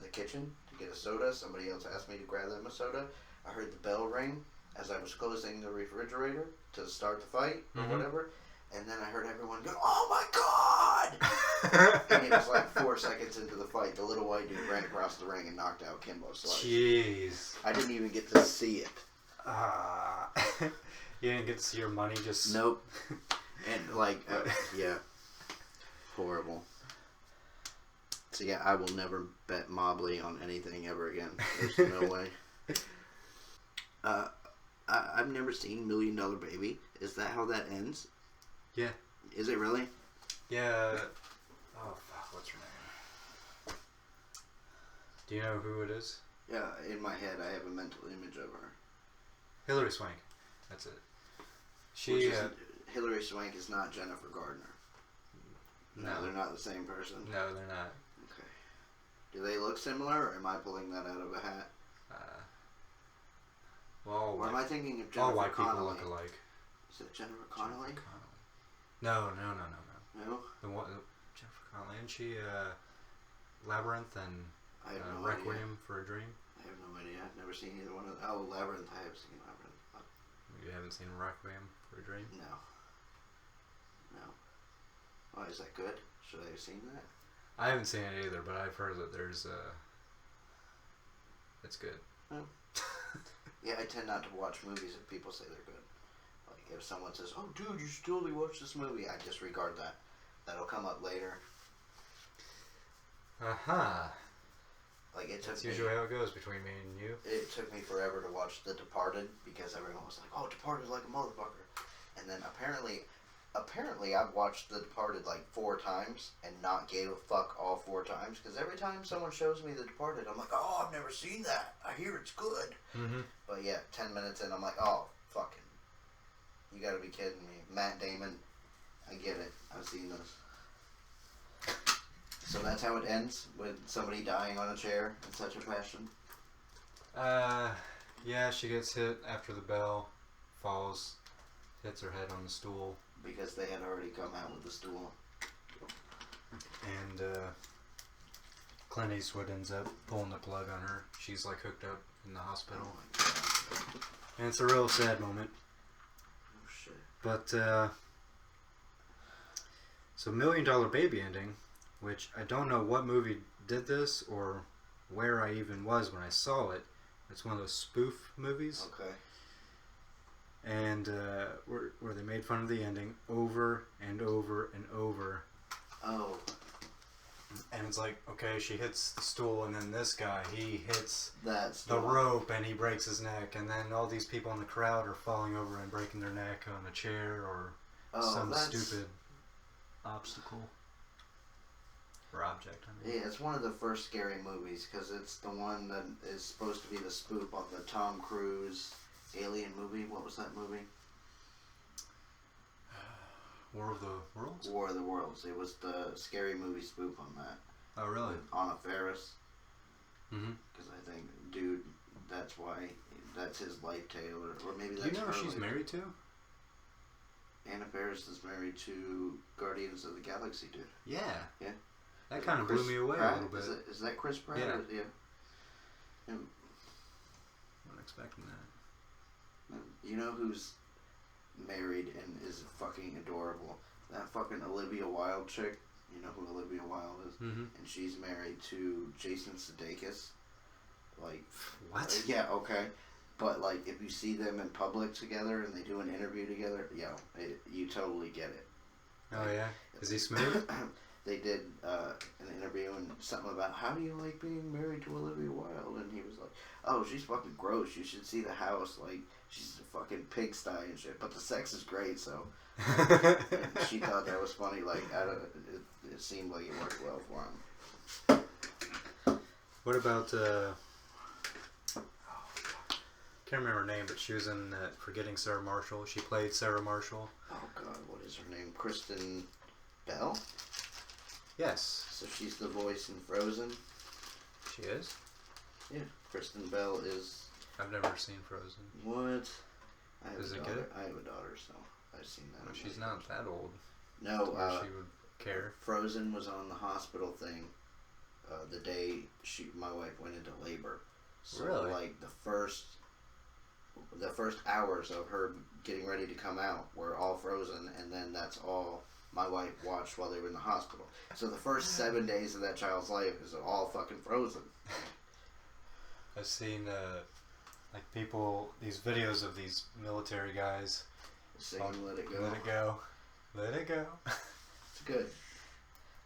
the kitchen to get a soda. Somebody else asked me to grab them a soda. I heard the bell ring as I was closing the refrigerator to start the fight or whatever. And then I heard everyone go, oh my God! And it was like 4 seconds into the fight. The little white dude ran across the ring and knocked out Kimbo Slice. Jeez. I didn't even get to see it. You didn't get to see your money just... Nope. And like, yeah. Horrible. So yeah, I will never bet Mobley on anything ever again. There's no way. I've never seen $1 Million Baby. Is that how that ends? Yeah. Is it really? Yeah. Oh fuck, what's her name? Do you know who it is? Yeah, in my head I have a mental image of her. Hilary Swank. That's it. Hilary Swank is not Jennifer Gardner. No, they're not the same person. No, they're not. Okay. Do they look similar, or am I pulling that out of a hat? Well, or am I thinking of all Jennifer white people Connelly? look alike. Is it Jennifer Connelly? No. No? The one, Jennifer Connelly, and she Labyrinth and I have no Requiem idea. for a Dream. I have no idea. I've never seen either one of them. Oh, Labyrinth. I have seen Labyrinth. You haven't seen Requiem for a Dream? No. Oh, is that good? Should I have seen that? I haven't seen it either, but I've heard that there's it's good. Oh. Yeah, I tend not to watch movies if people say they're good. Like if someone says, "Oh, dude, you should totally watch this movie," I disregard that. That'll come up later. Aha. Like it took That's me. usually how it goes between me and you. It took me forever to watch The Departed because everyone was like, "Oh, Departed like a motherfucker," and then apparently I've watched The Departed like 4 times and not gave a fuck all 4 times because every time someone shows me The Departed, I'm like, "Oh, I've never seen that. I hear it's good." Mm-hmm. But yeah, 10 minutes in, I'm like, "Oh, fucking, you gotta be kidding me." Matt Damon, I get it. I've seen this. So that's how it ends, with somebody dying on a chair in such a fashion? Yeah, she gets hit after the bell, falls, hits her head on the stool. Because they had already come out with the stool. And Clint Eastwood ends up pulling the plug on her. She's like hooked up in the hospital. And it's a real sad moment. Oh shit. But, so $1 Million Baby ending, which I don't know what movie did this or where I even was when I saw it. It's one of those spoof movies. Okay. And where they made fun of the ending over and over and over. Oh. And it's like, okay, she hits the stool, and then this guy, he hits That's the rope, and he breaks his neck, and then all these people in the crowd are falling over and breaking their neck on a chair or some stupid obstacle or object. I mean. Yeah, it's one of the first scary movies because it's the one that is supposed to be the spoof on the Tom Cruise alien movie. What was that movie? War of the Worlds? War of the Worlds. It was the scary movie spoof on that. Oh, really? With Anna Faris. Mm-hmm. Because I think, dude, that's why, that's his life tale, or maybe that's Do you know her who she's life married to? tale. Anna Faris is married to Guardians of the Galaxy, dude. Yeah. Yeah. That kind of blew me away a little bit. Is that Chris Pratt? Yeah. Yeah. Wasn't expecting that. You know who's married and is fucking adorable? That fucking Olivia Wilde chick. You know who Olivia Wilde is? Mm-hmm. And she's married to Jason Sudeikis. Like, what? Yeah, okay. But like, if you see them in public together and they do an interview together, you totally get it. Oh yeah, is he smooth? They did an interview and something about how do you like being married to Olivia Wilde, and he was like, "Oh, she's fucking gross. You should see the house. Like, she's a fucking pigsty and shit. But the sex is great." So she thought that was funny. Like, it seemed like it worked well for him. What about can't remember her name, but she was in Forgetting Sarah Marshall. She played Sarah Marshall. Oh God, what is her name? Kristen Bell? Yes. So she's the voice in Frozen? She is? Yeah. Kristen Bell is... I've never seen Frozen. What? I have Is a it daughter. good? I have a daughter, so I've seen that. Well, she's not that old. No, she would care. Frozen was on the hospital thing the day my wife went into labor. So Really? like the first hours of her getting ready to come out were all Frozen, and then that's all my wife watched while they were in the hospital. So the first 7 days of that child's life is all fucking Frozen. I've seen like people, these videos of these military guys singing "Let It Go." Let it go. Let it go. It's good.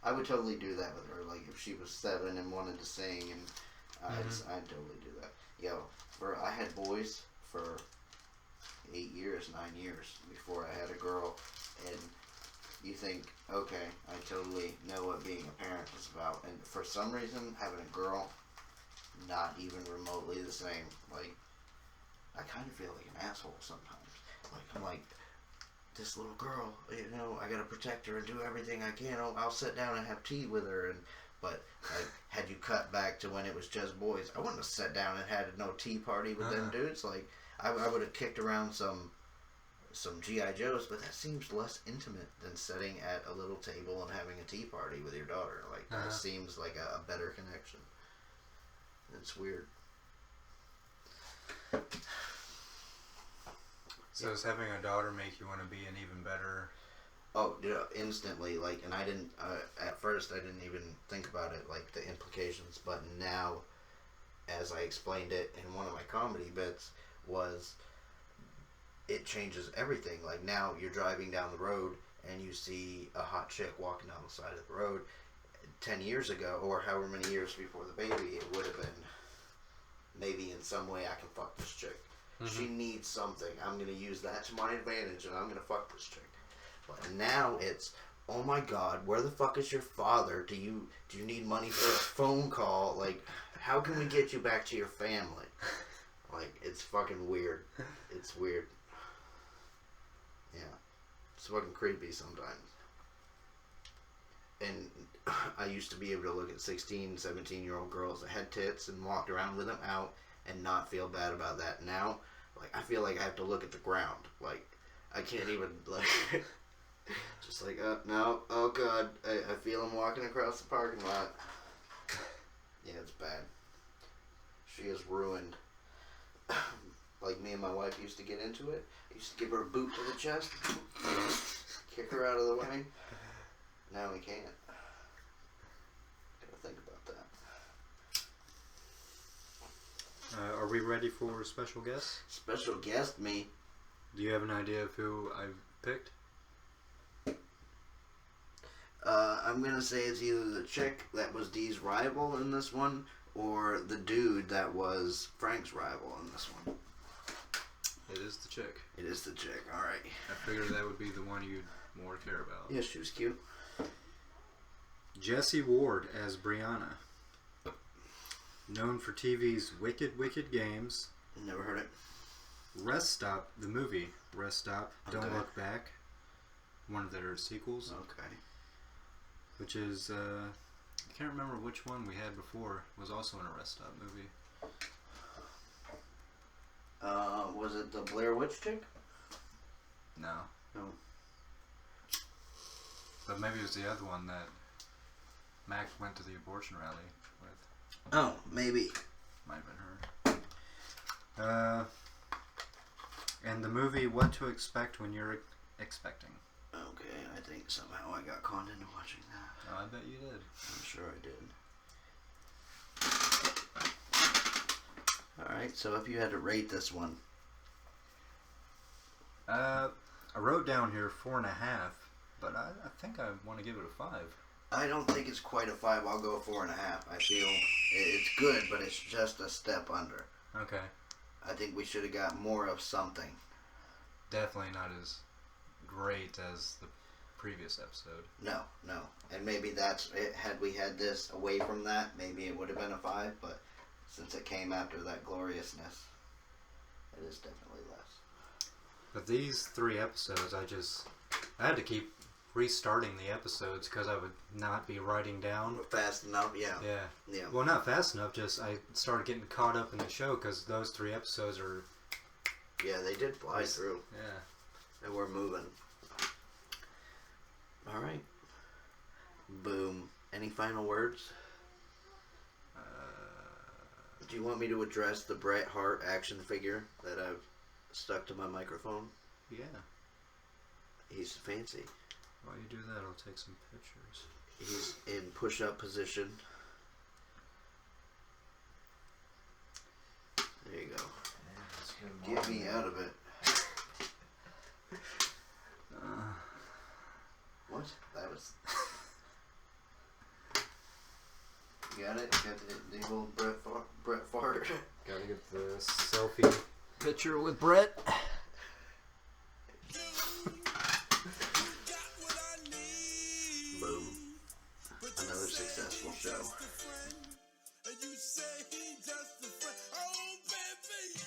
I would totally do that with her. Like if she was 7 and wanted to sing, and I'd totally do that. Yo, I had boys for 8 years, 9 years before I had a girl, and you think, okay, I totally know what being a parent is about, and for some reason, having a girl, not even remotely the same. Like, I kind of feel like an asshole sometimes. Like, I'm like, this little girl, you know, I gotta protect her and do everything I can. I'll sit down and have tea with her, but like, had you cut back to when it was just boys, I wouldn't have sat down and had no tea party with them dudes. Like, I would have kicked around some G.I. Joes, but that seems less intimate than sitting at a little table and having a tea party with your daughter. Like, that seems like a better connection. It's weird. So does having a daughter make you want to be an even better... Oh, yeah, instantly. Like, and I didn't, at first I didn't even think about it, like, the implications, but now, as I explained it in one of my comedy bits, was, it changes everything. Like, now you're driving down the road, and you see a hot chick walking down the side of the road. 10 years ago, or however many years before the baby, it would have been, maybe in some way I can fuck this chick. Mm-hmm. She needs something. I'm going to use that to my advantage, and I'm going to fuck this chick. But now it's, oh my God, where the fuck is your father? Do you need money for a phone call? Like, how can we get you back to your family? Like, it's fucking weird. It's weird. Yeah. It's fucking creepy sometimes. And I used to be able to look at 16, 17-year-old girls that had tits and walked around with them out and not feel bad about that. Now, like, I feel like I have to look at the ground. Like, I can't even, like, just like, no, oh God, I feel him walking across the parking lot. Yeah, it's bad. She is ruined. Like, me and my wife used to get into it. I used to give her a boot to the chest, kick her out of the way. Now we can't. Gotta think about that. Are we ready for a special guest? Special guest, me. Do you have an idea of who I've picked? I'm gonna say it's either the chick that was Dee's rival in this one, or the dude that was Frank's rival in this one. It is the chick. It is the chick, alright. I figured that would be the one you'd more care about. Yeah, she was cute. Jessie Ward as Brianna. Known for TV's Wicked Wicked Games. Never heard it. Rest Stop, the movie Rest Stop, Don't Okay. Look Back. One of their sequels. Okay. Which is, I can't remember which one we had before. It was also an Rest Stop movie. Was it the Blair Witch chick? No. No. But maybe it was the other one that Mac went to the abortion rally with. Oh, maybe. Might have been her. And the movie What to Expect When You're Expecting. Okay, I think somehow I got conned into watching that. Oh, I bet you did. I'm sure I did. Alright, so if you had to rate this one. I wrote down here 4.5, but I think I want to give it a 5. I don't think it's quite a 5. I'll go 4.5. I feel it's good, but it's just a step under. Okay. I think we should have got more of something. Definitely not as great as the previous episode. No. And maybe that's it. Had we had this away from that, maybe it would have been a 5, but since it came after that gloriousness, it is definitely less. But these 3 episodes, I had to keep restarting the episodes because I would not be writing down fast enough. Yeah. Well, not fast enough. Just I started getting caught up in the show because those 3 episodes are. Yeah, they did fly through. Yeah. And we're moving. All right. Boom. Any final words? Do you want me to address the Bret Hart action figure that I've stuck to my microphone? Yeah. He's fancy. While you do that, I'll take some pictures. He's in push-up position. There you go. Get me out of it. What? That was... You got it? Got the old Bret fart? Gotta get the selfie picture with Bret. Boom. Another successful show. And you say he just a friend. Oh, baby, you